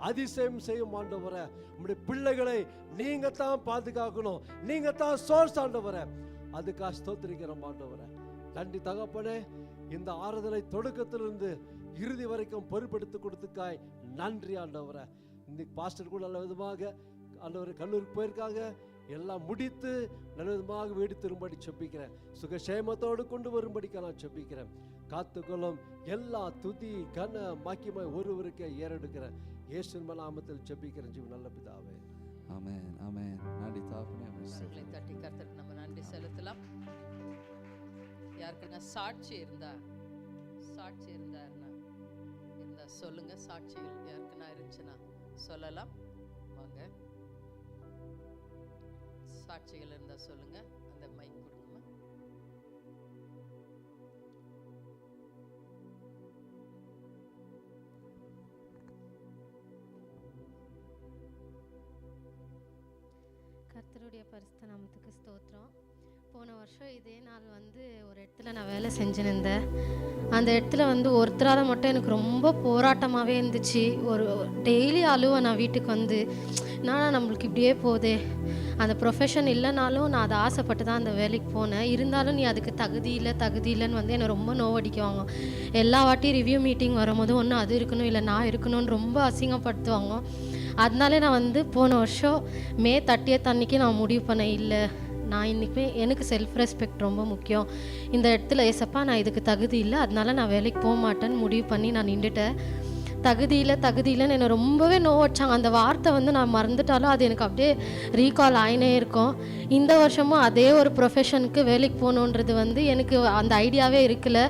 Speaker 3: அதிசயம் செய்யும் ஆண்டவரே. உங்களுடைய பிள்ளைகளை நீங்க தான் பாதுகாக்கணும், நீங்க தான் சோர்ஸ் ஆண்டவரே. அதுக்காக ஸ்தோத்திரிக்கிறோம் ஆண்டவரே. நன்றி தகப்பனே. இந்த ஆறுதலை தொடக்கத்திலிருந்து இறுதி வரைக்கும் பொறுப்பெடுத்து கொடுத்துக்காய் நன்றி ஆண்டவரே. இன்னைக்கு பாஸ்டர் கூட நல்ல விதமாக ஆண்டவரே கல்லூரிக்கு போயிருக்காங்க, எல்லாம் முடித்து நல்ல விதமாக வீடு திரும்படி செப்பிக்கிறேன். சுகசேமத்தோடு கொண்டு வரும்படிக்க நான் செப்பிக்கிறேன். காத்துக்கொள்ளும் எல்லா துதி கன மாக்கியமாய் ஒருவருக்கே ஏறெடுக்கிறேன். இயேசுவின் நாமத்தில் ஜெபிக்கிறேன் ஜீவ நல்ல பிதாவே.
Speaker 5: ஆமென் ஆமென். நன்றி தாப்பனே.
Speaker 1: கரங்களை தட்டி கர்த்தருக்கு நம்ம நன்றி செலுத்தலாம். யாருக்குன்னா சாட்சி இருந்தா சொல்லுங்க. சாட்சிகள் யாருக்குன்னா இருந்துச்சுன்னா சொல்லலாம். வாங்க, சாட்சிகள் இருந்தா சொல்லுங்க. அந்த மைக் கொடுங்கம்மா.
Speaker 2: கர்த்தருடைய பரிசுத்த நாமத்துக்கு ஸ்தோத்திரம். போன வருஷம் இதே நாள் ஒரு இடத்துல நான் வேலை செஞ்சுருந்தேன். அந்த இடத்துல ஒருத்தரால் மட்டும் எனக்கு ரொம்ப போராட்டமாகவே இருந்துச்சு. ஒரு டெய்லி அழுவேன் நான் வீட்டுக்கு என்னன்னா நம்மளுக்கு இப்படியே போதே. அந்த ப்ரொஃபஷன் இல்லைனாலும் நான் அதை ஆசைப்பட்டு தான் அந்த வேலைக்கு போனேன். இருந்தாலும் நீ அதுக்கு தகுதி இல்லைன்னு என்னை ரொம்ப நோவடிக்குவாங்க. எல்லா வாட்டியும் ரிவ்யூ மீட்டிங் வரும்போது ஒன்று அது இருக்கணும் இல்லை நான் இருக்கணும்னு ரொம்ப அசிங்கப்படுத்துவாங்க. அதனாலே நான் வந்து போன வருஷம் மே 30th அன்னைக்கு நான் முடிவு பண்ணேன், இல்லை நான் இன்றைக்குமே எனக்கு செல்ஃப் ரெஸ்பெக்ட் ரொம்ப முக்கியம், இந்த இடத்துல ஏசப்பா நான் இதுக்கு தகுதி இல்லை, அதனால நான் வேலைக்கு போக மாட்டேன்னு முடிவு பண்ணி நான் நின்றுட்டேன். தகுதியில்லைன்னு என்னை ரொம்பவே நோவச்சாங்க. அந்த வார்த்தை வந்து நான் மறந்துட்டாலும் அது எனக்கு அப்படியே ரீகால் ஆயினே இருக்கும். இந்த வருஷமும் அதே ஒரு ப்ரொஃபஷனுக்கு வேலைக்கு போகணுன்றது வந்து எனக்கு அந்த ஐடியாவே இருக்குல்ல.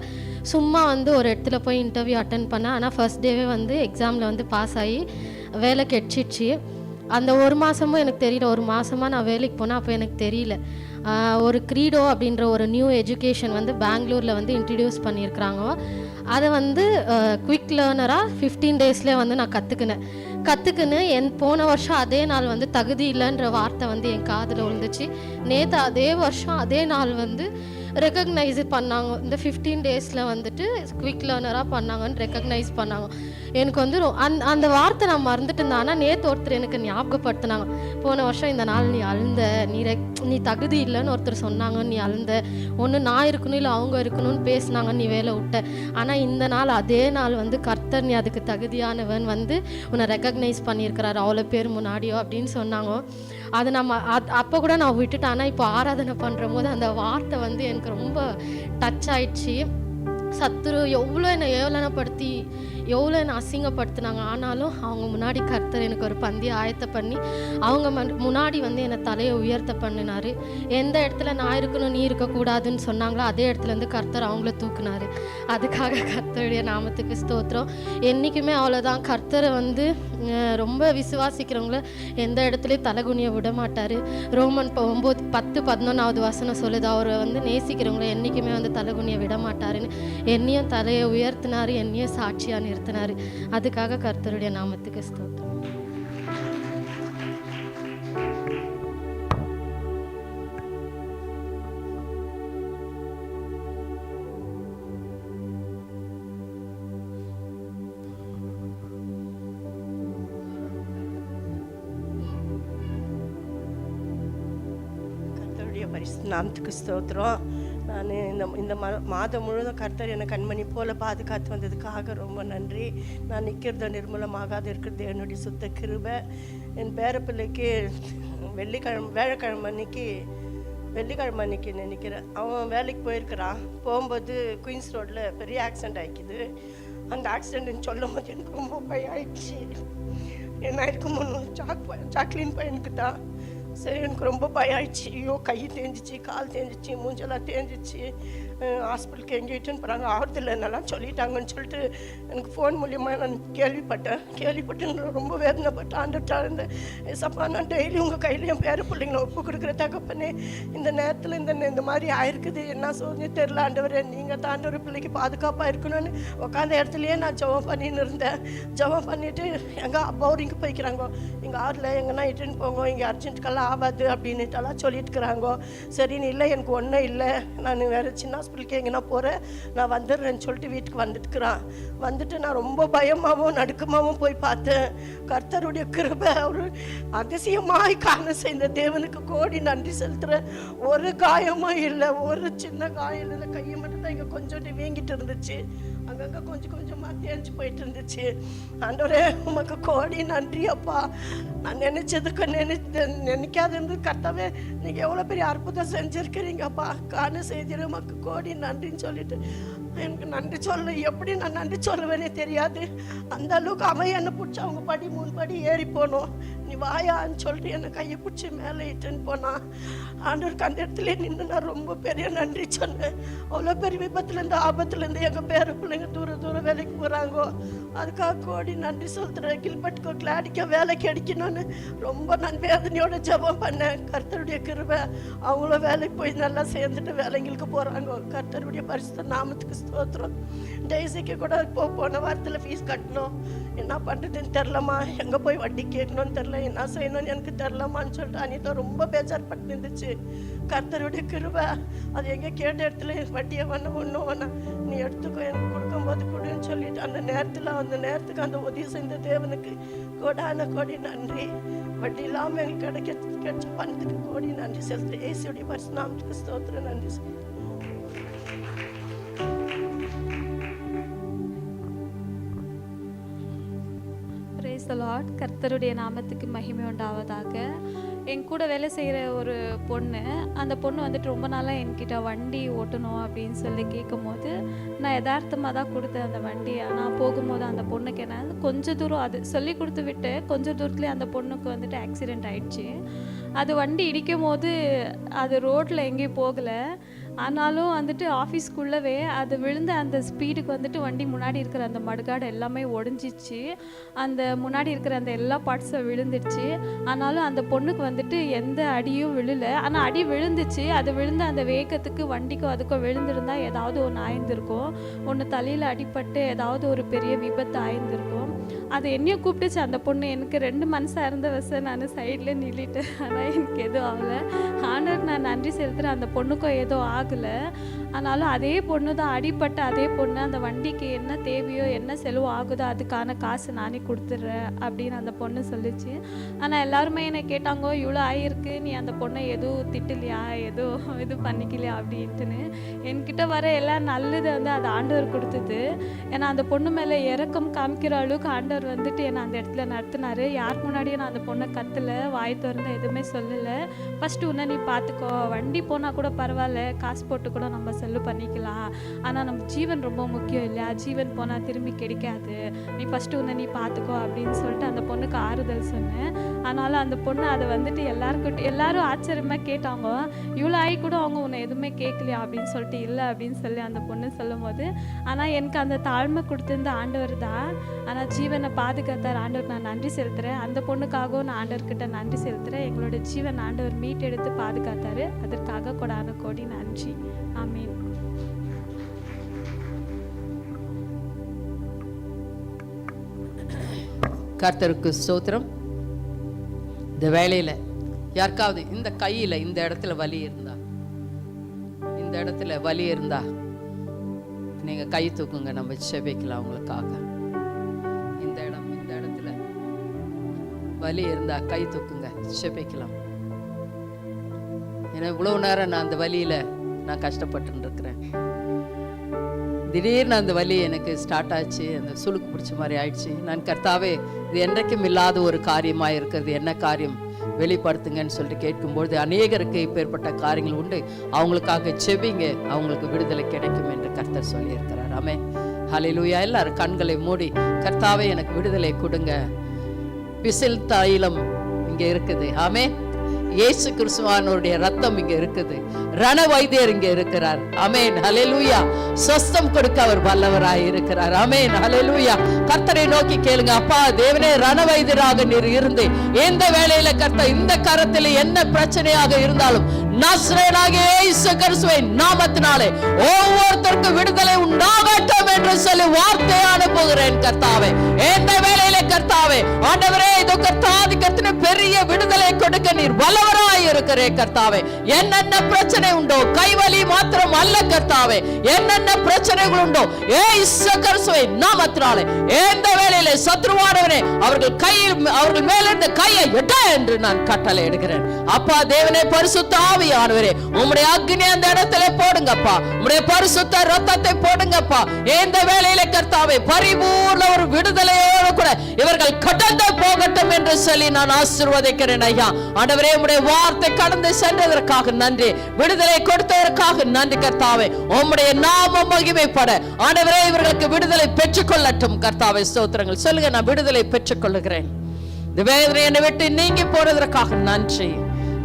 Speaker 2: சும்மா வந்து ஒரு இடத்துல போய் இன்டர்வியூ அட்டன் பண்ணேன். ஆனால் ஃபர்ஸ்ட் டேவே வந்து எக்ஸாமில் வந்து பாஸ் ஆகி வேலை கிடச்சிடுச்சு. அந்த ஒரு மாதமும் எனக்கு தெரியல. ஒரு மாதமாக நான் வேலைக்கு போனேன். அப்போ எனக்கு தெரியல. ஒரு க்ரீடோ அப்படின்ற ஒரு நியூ எஜுகேஷன் வந்து பெங்களூரில் வந்து இன்ட்ரடியூஸ் பண்ணியிருக்கிறாங்க. அதை வந்து குவிக் லேர்னராக 15 டேஸ்லேயே வந்து நான் கற்றுக்குன்னு போன வருஷம் அதே நாள் வந்து தகுதி இல்லைன்ற வார்த்தை வந்து என் காதில் விழுந்துச்சு. நேற்று அதே வருஷம் அதே நாள் வந்து ரெக்கக்னைஸ் பண்ணாங்க. இந்த 15 டேஸில் வந்துட்டு குவிக் லேர்னராக பண்ணாங்கன்னு ரெக்கக்னைஸ் பண்ணாங்க. எனக்கு வந்து அந்த வார்த்தை நான் மறந்துட்டு இருந்தேன். ஆனால் நேற்று ஒருத்தர் எனக்கு ஞாபகப்படுத்தினாங்க, போன வருஷம் இந்த நாள் நீ அழுந்த, நீ தகுதி இல்லைன்னு ஒருத்தர் சொன்னாங்க, நீ அழுந்த, ஒன்று நான் இருக்கணும் இல்லை அவங்க இருக்கணும்னு பேசினாங்க, நீ வேலை விட்ட. ஆனால் இந்த நாள் அதே நாள் வந்து கர்த்தர் நீ அதுக்கு தகுதியானவன் வந்து உன்னை ரெக்கக்னைஸ் பண்ணியிருக்கிறாரு அவ்வளோ பேர் முன்னாடியோ அப்படின்னு சொன்னாங்க. அது நம்ம அப்போ கூட நான் விட்டுட்டேன். ஆனால் இப்போ ஆராதனை பண்ணுற போது அந்த வார்த்தை வந்து எனக்கு ரொம்ப டச் ஆயிடுச்சு. சத்துரு எவ்வளோ என்னை ஏளனப்படுத்தி எவ்வளோ என்னை அசிங்கப்படுத்தினாங்க, ஆனாலும் அவங்க முன்னாடி கர்த்தர் எனக்கு ஒரு பந்தியை ஆயத்த பண்ணி அவங்க முன்னாடி வந்து என்னை தலையை உயர்த்த பண்ணினார். எந்த இடத்துல நான் இருக்கணும் நீ இருக்கக்கூடாதுன்னு சொன்னாங்களோ அதே இடத்துலேருந்து கர்த்தர் அவங்கள தூக்குனார். அதுக்காக கர்த்தருடைய நாமத்துக்கு ஸ்தோத்திரம். என்றைக்குமே அவ்வளோதான். கர்த்தரை வந்து ரொம்ப விசுவாசிக்கிறவங்கள எந்த இடத்துலையும் தலைகுனிய விட மாட்டார். ரோமன் 9:10-11 வசனம் சொல்லுது, அவரை வந்து நேசிக்கிறவங்கள என்றைக்குமே வந்து தலைகுனிய விட மாட்டாருன்னு. என்னையும் தலையை உயர்த்தினார், என்னையும் சாட்சியாக நிறுத்தினார். அதுக்காக கர்த்தருடைய நாமத்துக்கு ஸ்தோத்திரம்.
Speaker 9: நாமத்துக்கு ஸ்தோத்திரம். நான் இந்த மாதம் முழுவதும் கர்த்தர் என்னை கண்மணி போல பாதுகாத்து வந்ததுக்காக ரொம்ப நன்றி. நான் நிற்கிறத நிர்மூலமாகாது இருக்கிறது என்னுடைய சுத்த கிருபை. என் பேரப்பிள்ளைக்கு வெள்ளிக்கிழமை அன்னைக்கு நினைக்கிறேன், அவன் வேலைக்கு போயிருக்கிறான். போகும்போது குயின்ஸ் ரோட்டில் பெரிய ஆக்சிடெண்ட் ஆகிக்குது. அந்த ஆக்சிடென்ட்னு சொல்லும் போது எனக்கு ரொம்ப பயம் ஆயிடுச்சு. என்ன இருக்கும் ஜாக்லின் பையனுக்கு தான். சரி, எனக்கு ரொம்ப பயம் ஆயிடுச்சு. ஐயோ, கை தேஞ்சிச்சு, கால் தேஞ்சிச்சு, மூஞ்செல்லாம் தேஞ்சிச்சு. ஹாஸ்பிட்டலுக்கு எங்கே இட்டுன்னு போகிறாங்க, ஆறுதல் என்னெல்லாம் சொல்லிட்டாங்கன்னு சொல்லிட்டு எனக்கு ஃபோன் மூலியமாக நான் கேள்விப்பட்டு ரொம்ப வேதனைப்பட்டு ஆண்டுட்டா இருந்தேன். சப்பா, நான் டெய்லி உங்கள் கையில் என் பேர பிள்ளைங்களை ஒப்பு கொடுக்குற தகப்பனே, இந்த நேரத்தில் இந்த மாதிரி ஆயிருக்குது, என்ன சொல்லி தெரில ஆண்டவரே, நீங்கள் தான் ஆண்டவர் பிள்ளைக்கு பாதுகாப்பாக இருக்கணும்னு உட்காந்த இடத்துலையே நான் ஜெபம் பண்ணின்னு இருந்தேன். ஜெபம் பண்ணிவிட்டு எங்கள் அப்பாவும் இங்கே போய்க்கிறாங்க, இங்கே ஆறில் எங்கன்னா இட்டுன்னு போங்க, இங்கே அர்ஜென்ட்டுக்கெல்லாம் ஆகாது அப்படின்னுட்டெல்லாம் சொல்லிட்டு இருக்கிறாங்க. சரின்னு இல்லை, எனக்கு ஒன்றும் இல்லை, நான் வேறு சின்ன ஹாஸ்பிட்டலுக்கு எங்கன்னா போகிறேன், நான் வந்துடுறேன்னு சொல்லிட்டு வீட்டுக்கு வந்துட்டு நான் ரொம்ப பயமாகவும் நடுக்கமாகவும் போய் பார்த்தேன். கர்த்தருடைய கிருபை ஒரு அதிசயமாய் காண செய்த தேவனுக்கு கோடி நன்றி செலுத்துகிறேன். ஒரு காயமும் இல்லை, ஒரு சின்ன காயம் இல்லை. கையை மட்டும் தான் இங்கே கொஞ்சோண்டு வீங்கிட்டு இருந்துச்சு, அங்கங்கே கொஞ்சமாக தேஞ்சு போயிட்டு இருந்துச்சு. ஆண்டவரே, உமக்கு கோடி நன்றி அப்பா. நான் நினைச்சதுக்கு நினைக்காத இருந்து கர்த்தாவே, நீங்கள் எவ்வளோ பெரிய அற்புதம் செஞ்சுருக்கிறீங்கப்பா. காண செய்திரு உமக்கு கோடி நன்றின்னு சொல்லிட்டு எனக்கு நன்றி சொல்ல எப்படி நான் நன்றி சொல்லுவேனே தெரியாது. அந்த அளவுக்கு அவன் என்னை பிடிச்சி அவங்க 3 படி ஏறி போனோம். நீ வாயான்னு சொல்லிட்டு என்னை கையை பிடிச்சி மேலே இட்டுன்னு போனான். ஆண்டவருக்கு அந்த இடத்துல நின்று நான் ரொம்ப பெரிய நன்றி சொன்னேன். அவ்வளோ பெரிய விபத்துலேருந்து ஆபத்துலேருந்து எங்கள் பேர பிள்ளைங்க தூரம் வேலைக்கு போகிறாங்க. அதுக்காக கோடி நன்றி சொல்கிறேன். கில்பட்டுக்கோ கிளாடிக்கோ வேலைக்கு அடிக்கணும்னு ரொம்ப நான் வேதனையோட ஜெபம் பண்ணேன். கர்த்தருடைய கிருபை, அவங்களும் வேலைக்கு போய் நல்லா சேர்ந்துட்டு வேலைங்களுக்கு போகிறாங்க. கர்த்தருடைய பரிசுத்த நாமத்துக்கு ஸ்தோத்திரம். டெய்ஸிக்கு கூட போன வாரத்தில் ஃபீஸ் கட்டணும், என்ன பண்ணுறதுன்னு தெரிலம்மா, எங்கே போய் வட்டி கேட்கணும்னு தெரில, என்ன செய்யணும்னு எனக்கு தெரிலம்மான்னு சொல்லிட்டு அனிதா ரொம்ப பேஜார்பட்டு இருந்துச்சு. கர்த்தருடைய கிருபை, அது எங்கே கேட்ட இடத்துல வட்டியை ஒன்றும் வேணாம், நீ எடுத்துக்கோ, எனக்கு கொடுக்கும்போது கொடுன்னு சொல்லிட்டு அந்த நேரத்துக்கு அந்த உதவி செய்த தேவனுக்கு கோடான கோடி நன்றி. வட்டி இல்லாமல் எங்களுக்கு கிடைச்ச பணத்துக்கு கோடி நன்றி செலுத்து. இயேசுடைய பரிசுத்த நாமத்துக்கு ஸ்தோத்திரம், நன்றி.
Speaker 10: Praise the Lord. லார்ட். கர்த்தருடைய நாமத்துக்கு மகிமை உண்டாவதாக. என் கூட வேலை செய்கிற ஒரு பொண்ணு, அந்த பொண்ணு வந்துட்டு ரொம்ப நாளாக என்கிட்ட வண்டி ஓட்டணும் அப்படின்னு சொல்லி கேட்கும் போது நான் யதார்த்தமாக தான் கொடுத்தேன் அந்த வண்டி. ஆனால் போகும்போது அந்த பொண்ணுக்கு என்ன கொஞ்சம் தூரம் அது சொல்லி கொடுத்து விட்டு கொஞ்சம் தூரத்துலேயே அந்த பொண்ணுக்கு வந்துட்டு ஆக்சிடெண்ட் ஆயிடுச்சு. அது வண்டி இடிக்கும் போது அது ரோட்டில் எங்கேயும் போகலை. ஆனாலும் வந்துட்டு ஆஃபீஸ்க்குள்ளவே அது விழுந்த அந்த ஸ்பீடுக்கு வந்துட்டு வண்டி முன்னாடி இருக்கிற அந்த மடுகாடு எல்லாமே ஒடிஞ்சிச்சு. அந்த முன்னாடி இருக்கிற அந்த எல்லா பார்ட்ஸும் விழுந்துடுச்சு. ஆனாலும் அந்த பொண்ணுக்கு வந்துட்டு எந்த அடியும் விழலை. ஆனால் அடி விழுந்துச்சு. அது விழுந்த அந்த வேகத்துக்கு வண்டிக்கும் அதுக்கும் விழுந்திருந்தா ஏதாவது ஒன்று ஆயிருந்திருக்கும். ஒன்று தலையில் அடிபட்டு ஏதாவது ஒரு பெரிய விபத்து ஆயிருந்திருக்கும். அது என்னையும் கூப்பிட்டுச்சு அந்த பொண்ணு. எனக்கு 2 மனசாக இருந்த வச நான் சைடில் நில்லிட்டேன். ஆனால் எனக்கு எதுவும் ஆகலை. ஆண்டவருக்கு நான் நன்றி செலுத்துகிறேன். அந்த பொண்ணுக்கும் எதுவும் ஆகலை. ஆனாலும் அதே பொண்ணு தான் அடிப்பட்ட அதே பொண்ணு அந்த வண்டிக்கு என்ன தேவையோ என்ன செலவு ஆகுதோ அதுக்கான காசு நானே கொடுத்துட்றேன் அப்படின்னு அந்த பொண்ணு சொல்லிச்சு. ஆனால் எல்லாருமே என்னை கேட்டாங்க, இவ்வளோ ஆகிருக்கு, நீ அந்த பொண்ணை எதுவும் திட்டலையா, எதுவும் இது பண்ணிக்கலையா அப்படின்ட்டுன்னு. என்கிட்ட வர எல்லாம் நல்லது வந்து அது ஆண்டவர் கொடுத்தது. ஏன்னா அந்த பொண்ணு மேலே இறக்கம் காமிக்கிற அளவுக்கு ஆண்டவர் வந்துட்டு என்னை அந்த இடத்துல நடத்தினார். யாருக்கு முன்னாடியும் நான் அந்த பொண்ணை கத்தலை, வாய் திறந்து எதுவுமே சொல்லலை. ஃபஸ்ட்டு உன்னை நீ பார்த்துக்கோ, வண்டி போனால் கூட பரவாயில்ல, காசு போட்டு கூட நம்ம செலவு பண்ணிக்கலாம். ஆனால் நம்ம ஜீவன் ரொம்ப முக்கியம் இல்லையா, ஜீவன் போனால் திரும்பி கிடைக்காது, நீ ஃபஸ்ட்டு உன்னை நீ பார்த்துக்கோ அப்படின்னு சொல்லிட்டு அந்த பொண்ணுக்கு ஆறுதல் சொன்னேன். ஆனாலும் அந்த பொண்ணு அதை வந்துட்டு எல்லாரும் ஆச்சரியமாக கேட்டாங்க, இவ்வளோ ஆகி கூட அவங்க உன்னை எதுவுமே கேட்கலையா அப்படின்னு சொல்லிட்டு. இல்லை அப்படின்னு சொல்லி அந்த பொண்ணு சொல்லும் போது, ஆனால் எனக்கு அந்த தாழ்மை கொடுத்திருந்த ஆண்டவர் தான். ஆனால் ஜீவனை பாதுகாத்தார் ஆண்டவர். நான் நன்றி செலுத்துகிறேன். அந்த பொண்ணுக்காகவும் நான் ஆண்டவர்கிட்ட நன்றி செலுத்துகிறேன். எங்களோட ஜீவன் ஆண்டவர் மீட்டெடுத்து பாதுகாத்தார். அதற்காக கொடான கோடி நன்றி. ஆமீன்.
Speaker 1: கர்த்தருக்கு ஸ்தோத்திரம். இந்த வேலையில் யாருக்காவது இந்த கையில் இந்த இடத்துல வலி இருந்தா, இந்த இடத்துல வலி இருந்தா நீங்கள் கை தூக்குங்க, நம்ம செபிக்கலாம் உங்களுக்காக. இந்த இடத்துல வலி இருந்தா கை தூக்குங்க, செபிக்கலாம். ஏன்னா இவ்வளோ நேரம் நான் அந்த வலியில் நான் கஷ்டப்பட்டு இருக்கிறேன். திடீர்னு அந்த வலி எனக்கு ஸ்டார்ட் ஆச்சு, அந்த சுளுக்கு பிடிச்ச மாதிரி ஆயிடுச்சு. நான் கர்த்தாவே, இது என்றைக்கும் இல்லாத ஒரு காரியமாக இருக்கிறது, என்ன காரியம் வெளிப்படுத்துங்கன்னு சொல்லிட்டு கேட்கும்பொழுது அநேகருக்கு இப்பேற்பட்ட காரியங்கள் உண்டு, அவங்களுக்காக செபிங்க, அவங்களுக்கு விடுதலை கிடைக்கும் என்று கர்த்தர் சொல்லியிருக்கிறார். ஆமே, ஹல்லேலூயா. எல்லாரும் கண்களை மூடி, கர்த்தாவே எனக்கு விடுதலை கொடுங்க. பிசில் தைலம் இங்கே இருக்குது. ஆமே, இயேசு கிறிஸ்துவானுடைய ரத்தம் இங்க இருக்குது, ரண வைத்தியர் இங்க இருக்கிறார். ஆமென், ஹல்லேலூயா. சொஸ்தம் கொடுக்க அவர் வல்லவராய் இருக்கிறார். ஆமென், ஹல்லேலூயா. கர்த்தரை நோக்கி கேளுங்க, அப்பா தேவனே, ரண வைத்தியராக நீர் இருந்து எந்த வேளையில கர்த்தர் இந்த கரத்தில் என்ன பிரச்சனையாக இருந்தாலும் நஸ்ரேனாகிய இயேசு கிறிஸ்துவின் நாமத்தினாலே ஒவ்வொருத்தருக்கும் விடுதலை உண்டாகட்டும் என்று சொல்லி வார்த்தை அனுப்புகிறேன் கர்த்தாவே. எந்த வேளையில கர்த்தாவே, ஆண்டவரே, இது கர்த்தாதி கர்த்தனை பெரிய விடுதலை கொடுக்க நீர் வல்லவராய் இருக்கிறே கர்த்தாவே. என்னென்ன பிரச்சனை உண்டோ, கைவலி மாத்திரம் அல்ல கர்த்தாவே, என்னென்ன பிரச்சனைகள் உண்டோ இயேசு கிறிஸ்துவின் நாமத்தினாலே எந்த வேளையில சத்ருவானவனே அவர்கள் மேலிருந்த கையை எட்ட என்று நான் கட்டளை எடுக்கிறேன். அப்பா தேவனே, பரிசுத்த ஆவியானவரே, உம்முடைய அக்னி அந்த இடத்துல போடுங்கப்பா, உம்முடைய பரிசுத்த ரத்தத்தை போடுங்கப்பா. எந்த வேளையில கர்த்தாவே பரிபூர்ண ஒரு விடுதலையோடு கூட இவர்கள் கடந்து போகட்டும் என்று சொல்லி நான் ஆசீர்வதிக்கிறேன் ஐயா. ஆண்டவரே, உம்முடைய வார்த்தை கடந்து சென்றதற்காக நன்றி, விடுதலை கொடுத்ததற்காக நன்றி கர்த்தாவே. உம்முடைய நாமம் மகிமைப்பட ஆண்டவரே இவர்களுக்கு விடுதலை பெற்றுக்கொள்ளட்டும் கர்த்தாவே. ஸ்தோத்திரங்கள் சொல்லுங்க, நான் விடுதலை பெற்றுக்கொள்ளுகிறேன். இந்த வேதனை என்னை விட்டு நீங்கி போனதற்காக நன்றி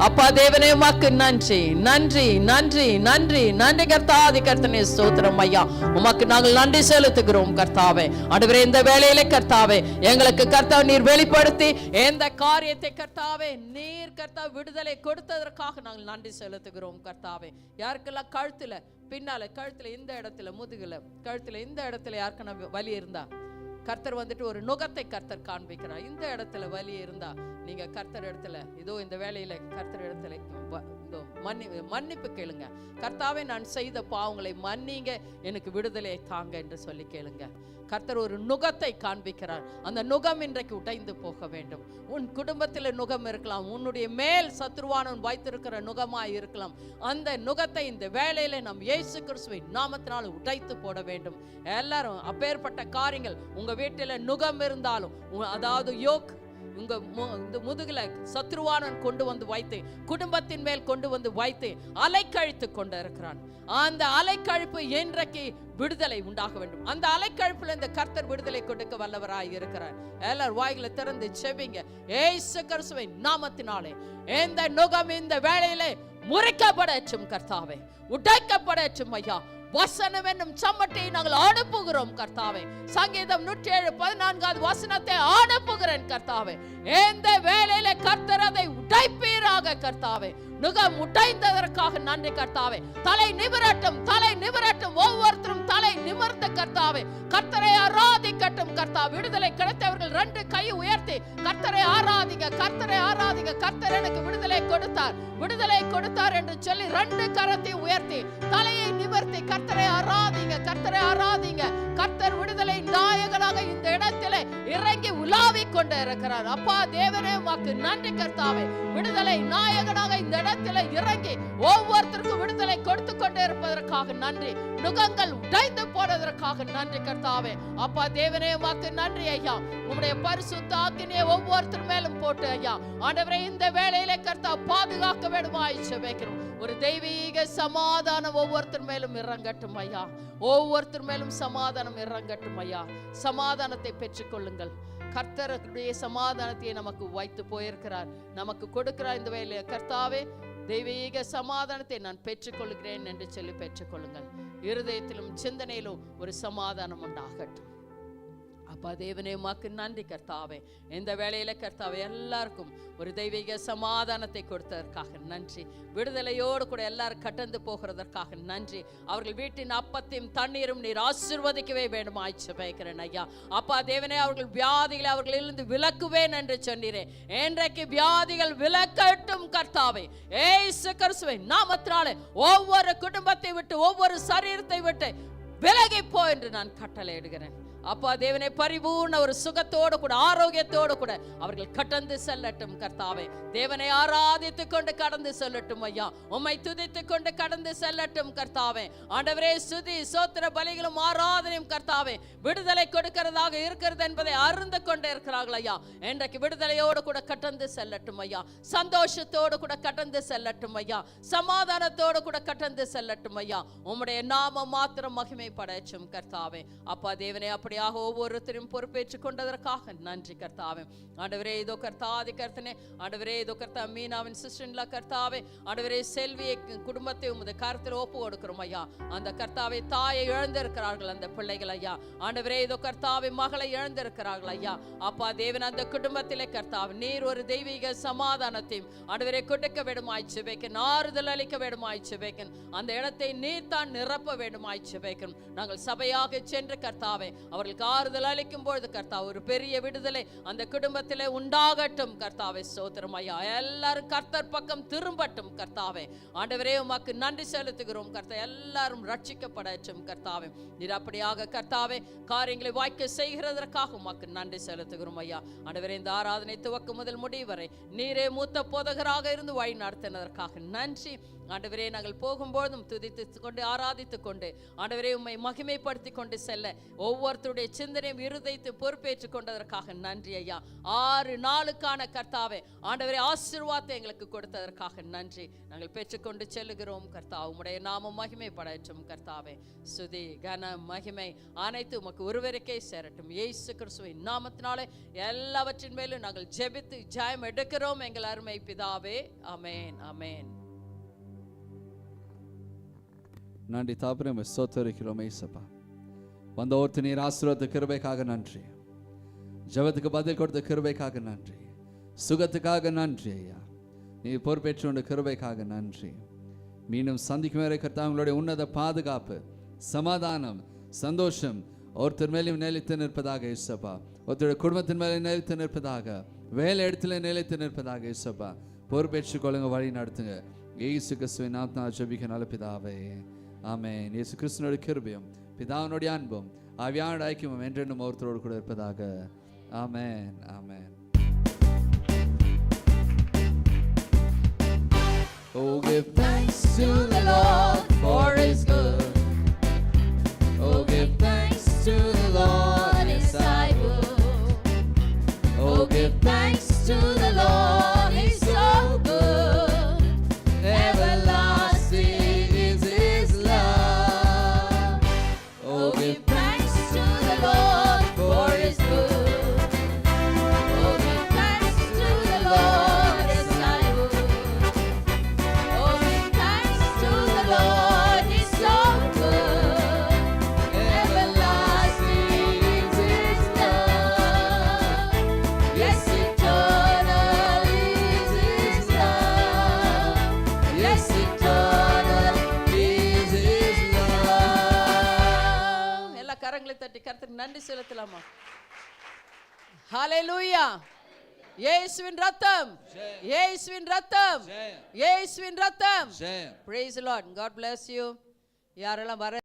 Speaker 1: அப்பா தேவனே, உமக்கு நன்றி நன்றி நன்றி நன்றி நன்றி கர்த்தாதி கர்த்தனே. ஸ்தோத்திரம் ஐயா, உமக்கு நாங்கள் நன்றி செலுத்துகிறோம் கர்த்தாவே. ஆண்டவரே, இந்த வேளையிலே கர்த்தாவே எங்களுக்கு கர்த்தாவே நீர் வெளிப்படுத்தி எந்த காரியத்தை கர்த்தாவே நீர் கர்த்தாவே விடுதலை கொடுத்ததற்காக நாங்கள் நன்றி செலுத்துகிறோம் கர்த்தாவே. யாருக்கெல்லாம் கழுத்துல பின்னால, கழுத்துல இந்த இடத்துல, முதுகுல, கழுத்துல இந்த இடத்துல யாருக்குன்னா வலி இருந்தா கர்த்தர் வந்துட்டு ஒரு நுகத்தை கர்த்தர் காண்பிக்கிறார். இந்த இடத்துல வலி இருந்தா நீங்க கர்த்தர் இடத்துல, இதோ இந்த வேலையில கர்த்தர் இடத்துல மன்னிப்பு கேளுங்க. கர்த்தாவே, நான் செய்த பாவங்களை மன்னிங்க, எனக்கு விடுதலை தாங்க என்று சொல்லி கேளுங்க. கர்த்தர் ஒரு நுகத்தை காண்பிக்கிறார். அந்த நுகம் இன்றைக்கு உடைந்து போக வேண்டும். உன் குடும்பத்தில் நுகம் இருக்கலாம், உன்னுடைய மேல் சத்ருவானவன் வைத்திருக்கிற நுகமாய் இருக்கலாம். அந்த நுகத்தை இந்த வேளையில நம் இயேசு கிறிஸ்துவின் நாமத்தினால் உடைத்து போட வேண்டும். எல்லாரும் அப்பேற்பட்ட காரியங்கள் உங்க வீட்டில் நுகம் இருந்தாலும், அதாவது யோக் இந்த முதுகுல சத்ருவானன் கொண்டு வந்து வைத்து குடும்பத்தின் மேல் கொண்டு வந்து வைத்து அலைக்கழித்து கொண்டு இருக்கிறான். அந்த அலைக்கழிப்பு இன்றைக்கு விடுதலை உண்டாக வேண்டும். அந்த அலைக்கழிப்புல இந்த கர்த்தர் விடுதலை கொடுக்க வல்லவராய் இருக்கிறார். எல்லாரும் வாய்களை திறந்து செபிங்க. இயேசு கிறிஸ்துவின் நாமத்தினாலே இந்த நுகம் இந்த வேளையிலே முறிக்கப்படட்டும் கர்த்தாவே, உடைக்கப்படட்டும் ஐயா. வசனம் என்னும் சம்மட்டை நாங்கள் அனுப்புகிறோம் கர்த்தாவே. சங்கீதம் 107:14 வசனத்தை அனுப்புகிறேன் கர்த்தாவே. இந்த வேளையில கர்த்தர் அதை உடைப்பீராக கர்த்தாவே. நுகம் உடைந்ததற்காக நன்றி கர்த்தாவே. தலை நிமிரட்டும், தலை நிமிரட்டும், ஒவ்வொருத்தரும் தலை நிமிர்ந்த கர்த்தாவே. கர்த்தரை ஆராதிக்கட்டும் கர்த்தா. விடுதலை கிடைத்தவர்கள் 2 கை உயர்த்தி கர்த்தரை ஆராதிங்க, கர்த்தரை ஆராதிங்க. கர்த்தர் எனக்கு விடுதலை கொடுத்தார், விடுதலை கொடுத்தார் என்று சொல்லி 2 கரத்தை உயர்த்தி தலையை நிமிர்த்தி கர்த்தரை ஆராதிங்க, கர்த்தரை ஆராதிங்க. கர்த்தர் விடுதலை நாயகனாக இந்த இடத்திலே இறங்கி உலாவிக் கொண்டு இருக்கிறார். அப்பா தேவனே உமக்கு நன்றி கர்த்தாவே. விடுதலை நாயகனாக இந்த இடத்திலே இறங்கி ஒவ்வொருத்தருக்கும் விடுதலை கொடுத்து கொண்டே இருப்பதற்காக நன்றி. நுகங்கள் உடைந்து போனதற்காக நன்றி கர்த்தாவே. அப்பா தேவனே உமக்கு நன்றி ஐயா. உம்முடைய பரிசுத்த ஆக்கினையை ஒவ்வொருத்தர் மேலும் போட்டு ஐயா ஆண்டவரே இந்த வேளையிலே கர்த்தா பாதுகாக்க வேண்டுமாய் ஜெபிக்கிறோம். ஒரு தெய்வீக சமாதானம் ஒவ்வொருத்தர் மேலும் இறங்கட்டும் ஐயா. ஒவ்வொருத்தர் மேலும் சமாதானம் இறங்கட்டும் ஐயா. சமாதானத்தை பெற்றுக்கொள்ளுங்கள். கர்த்தருடைய சமாதானத்தை நமக்கு வைத்து போயிருக்கிறார், நமக்கு கொடுக்கிறார். இந்த வேளையிலே கர்த்தாவே தெய்வீக சமாதானத்தை நான் பெற்றுக்கொள்கிறேன் என்று சொல்லி பெற்றுக்கொள்ளுங்கள். இருதயத்திலும் சிந்தனையிலும் ஒரு சமாதானம் உண்டாகட்டும். அப்பா தேவனே உமக்கு நன்றி கர்த்தாவே. இந்த வேளையில கர்த்தாவே எல்லாருக்கும் ஒரு தெய்வீக சமாதானத்தை கொடுத்ததற்காக நன்றி. விடுதலையோடு கூட எல்லாரும் கடந்து போகிறதற்காக நன்றி. அவர்கள் வீட்டின் அப்பத்தையும் தண்ணீரும் நீர் ஆசீர்வதிக்கவே வேண்டுமாய் ஜெபிக்கிறேன் ஐயா. அப்பா தேவனே அவர்கள் வியாதிகளை அவர்களிலிருந்து விலக்குவேன் என்று சொன்னீரே. இன்றைக்கு வியாதிகள் விலக்கட்டும் கர்த்தாவே. இயேசு கிறிஸ்துவின் நாமத்தினாலே ஒவ்வொரு குடும்பத்தை விட்டு ஒவ்வொரு சரீரத்தை விட்டு விலகி போ என்று நான் கட்டளையிடுகிறேன். அப்பா தேவனே பரிபூர்ண ஒரு சுகத்தோடு கூட ஆரோக்கியத்தோடு கூட அவர்கள் கடந்து செல்லட்டும் கர்த்தாவே. தேவனை ஆராதித்துக் கொண்டு கடந்து செல்லட்டும் ஐயா. உம்மை துதித்துக் கொண்டு கடந்து செல்லட்டும் கர்த்தாவே. ஆண்டவரே சுதி சோத்திர பலிகளும் ஆராதனையும் கர்த்தாவே விடுதலை கொடுக்கிறதாக இருக்கிறது என்பதை அறிந்து கொண்டு இருக்கிறார்கள் ஐயா. இன்றைக்கு விடுதலையோடு கூட கடந்து செல்லட்டும் ஐயா. சந்தோஷத்தோடு கூட கடந்து செல்லட்டும் ஐயா. சமாதானத்தோடு கூட கடந்து செல்லட்டும் ஐயா. உம்முடைய நாமம் மாத்திரம் மகிமைப்படட்டும் கர்த்தாவே. அப்பா தேவனே அப்படியாக ஒவ்வொருத்தரும் பொறுப்பேற்றுக் கொண்டதற்காக நன்றி கர்த்தாவே. ஆண்டவரே இதோ கர்த்தாதி கர்த்தனே, ஆண்டவரே இதோ கர்த்தா மீனாவின் சிஸ்டர்ல கர்த்தாவே, ஆண்டவரே செல்வியை குடும்பத்தை உமது கருத்தில் ஒப்பு கொடுக்கிறோம் ஐயா. அந்த கர்த்தாவை தாயை இழந்திருக்கிறார்கள் அந்த பிள்ளைகள் ஐயா. ஆண்டவரே இதோ கர்த்தாவை மகளை இழந்திருக்கிறார்கள் ஐயா. அப்பா தேவன் அந்த குடும்பத்திலே கர்த்தாவே நீர் ஒரு தெய்வீக சமாதானத்தையும் ஆண்டவரே கொடுக்க வேண்டுமாய் ஜெபிக்கிறேன். ஆறுதல் அளிக்க வேண்டுமாய் ஜெபிக்கிறேன். அந்த இடத்தை நீர் தான் நிரப்ப வேண்டுமாய் ஜெபிக்கிறேன். நாங்கள் சபையாக சென்று கர்த்தாவே அவர்களுக்கு ஆறுதல் அளிக்கும் பொழுது கர்த்தாவே ஒரு பெரிய விடுதலை அந்த குடும்பத்திலே உண்டாகட்டும் கர்த்தாவே. ஸ்தோத்திரம் ஐயா. எல்லாரும் கர்த்தர் பக்கம் திரும்பட்டும் கர்த்தாவே. ஆண்டவரே உமக்கு நன்றி செலுத்துகிறோம் கர்த்தா. எல்லாரும் ரட்சிக்கப்படட்டும் கர்த்தாவே. நீர் அப்படியாக கர்த்தாவே காரியங்களை வாய்க்க செய்கிறதற்காக உமக்கு நன்றி செலுத்துகிறோம் ஐயா. ஆண்டவரே இந்த ஆராதனை துவக்கம் முதல் முடிவு வரை நீரே மூத்த போதகராக இருந்து வழி நடத்தினதற்காக நன்றி. ஆண்டவரே நாங்கள் போகும்போதும் துதித்து கொண்டு ஆராதித்துக் கொண்டு ஆண்டவரே உம்மை மகிமைப்படுத்தி கொண்டு செல்ல ஒவ்வொருத்தருடைய சிந்தனையும் இருதயத்தை பொறுப்பேற்றுக் கொண்டதற்காக நன்றி ஐயா. 6 நாளுக்கான கர்த்தாவே ஆண்டவரே ஆசீர்வாதத்தை எங்களுக்கு கொடுத்ததற்காக நன்றி. நாங்கள் பெற்றுக்கொண்டு செல்லுகிறோம் கர்த்தா. உம்முடைய நாமம் மகிமைப்படட்டும் கர்த்தாவே. சுதி கன மகிமை அனைத்து உமக்கு ஒருவருக்கே சேரட்டும். இயேசு கிறிஸ்துவின் நாமத்தினாலே எல்லாவற்றின் மேலும் நாங்கள் ஜெபித்து ஜெயம் எடுக்கிறோம் எங்கள் அருமை பிதாவே. ஆமென் ஆமென்.
Speaker 5: நன்றி தாப்பரே ஸ்தோத்திரிக்கிறோம் ஏசப்பா. வந்த ஒருத்தர் நீர் ஆசீர்வாத கிருபைக்காக நன்றி. ஜெபத்துக்கு பதில் கொடுத்த கிருபைக்காக நன்றி. சுகத்துக்காக நன்றி ஐயா. நீ பொறுப்பேற்று கிருபைக்காக நன்றி. மீண்டும் சந்திக்கும் வரை கர்த்தாங்களுடைய உன்னத பாதுகாப்பு சமாதானம் சந்தோஷம் ஒருத்தர் மேலும் நிலைத்து நிற்பதாக ஏசப்பா. ஒருத்தருடைய குடும்பத்தின் மேலே நிலைத்து நிற்பதாக, வேலை இடத்துல நிலைத்து நிற்பதாக ஏசப்பா. பொறுப்பேற்றுக் கொள்ளுங்க, வழி நடத்துங்க. இயேசு கிறிஸ்துவின் நாமத்தினால் ஜெபிக்கிறேன் நல்ல பிதாவே. ஆமென். இயேசு கிறிஸ்துவினுடைய கிருபையும் பிதாவினுடைய அன்பும் ஆவியானவருடைய ஐக்கியமும் என்றென்றும் ஒருத்தரோடு கூட இருப்பதாக. ஆமென் ஆமென். Oh, give thanks to the Lord for His good. Oh, give thanks to the Lord, yes I will. Oh, give thanks
Speaker 1: கர்த்தருக்கு நன்றி செலுத்தலாமா? ஹalleluya. இயேசுவின் ரத்தம், இயேசுவின் ரத்தம், இயேசுவின் ரத்தம். Praise the Lord. God bless you. யாரெல்லாம் வர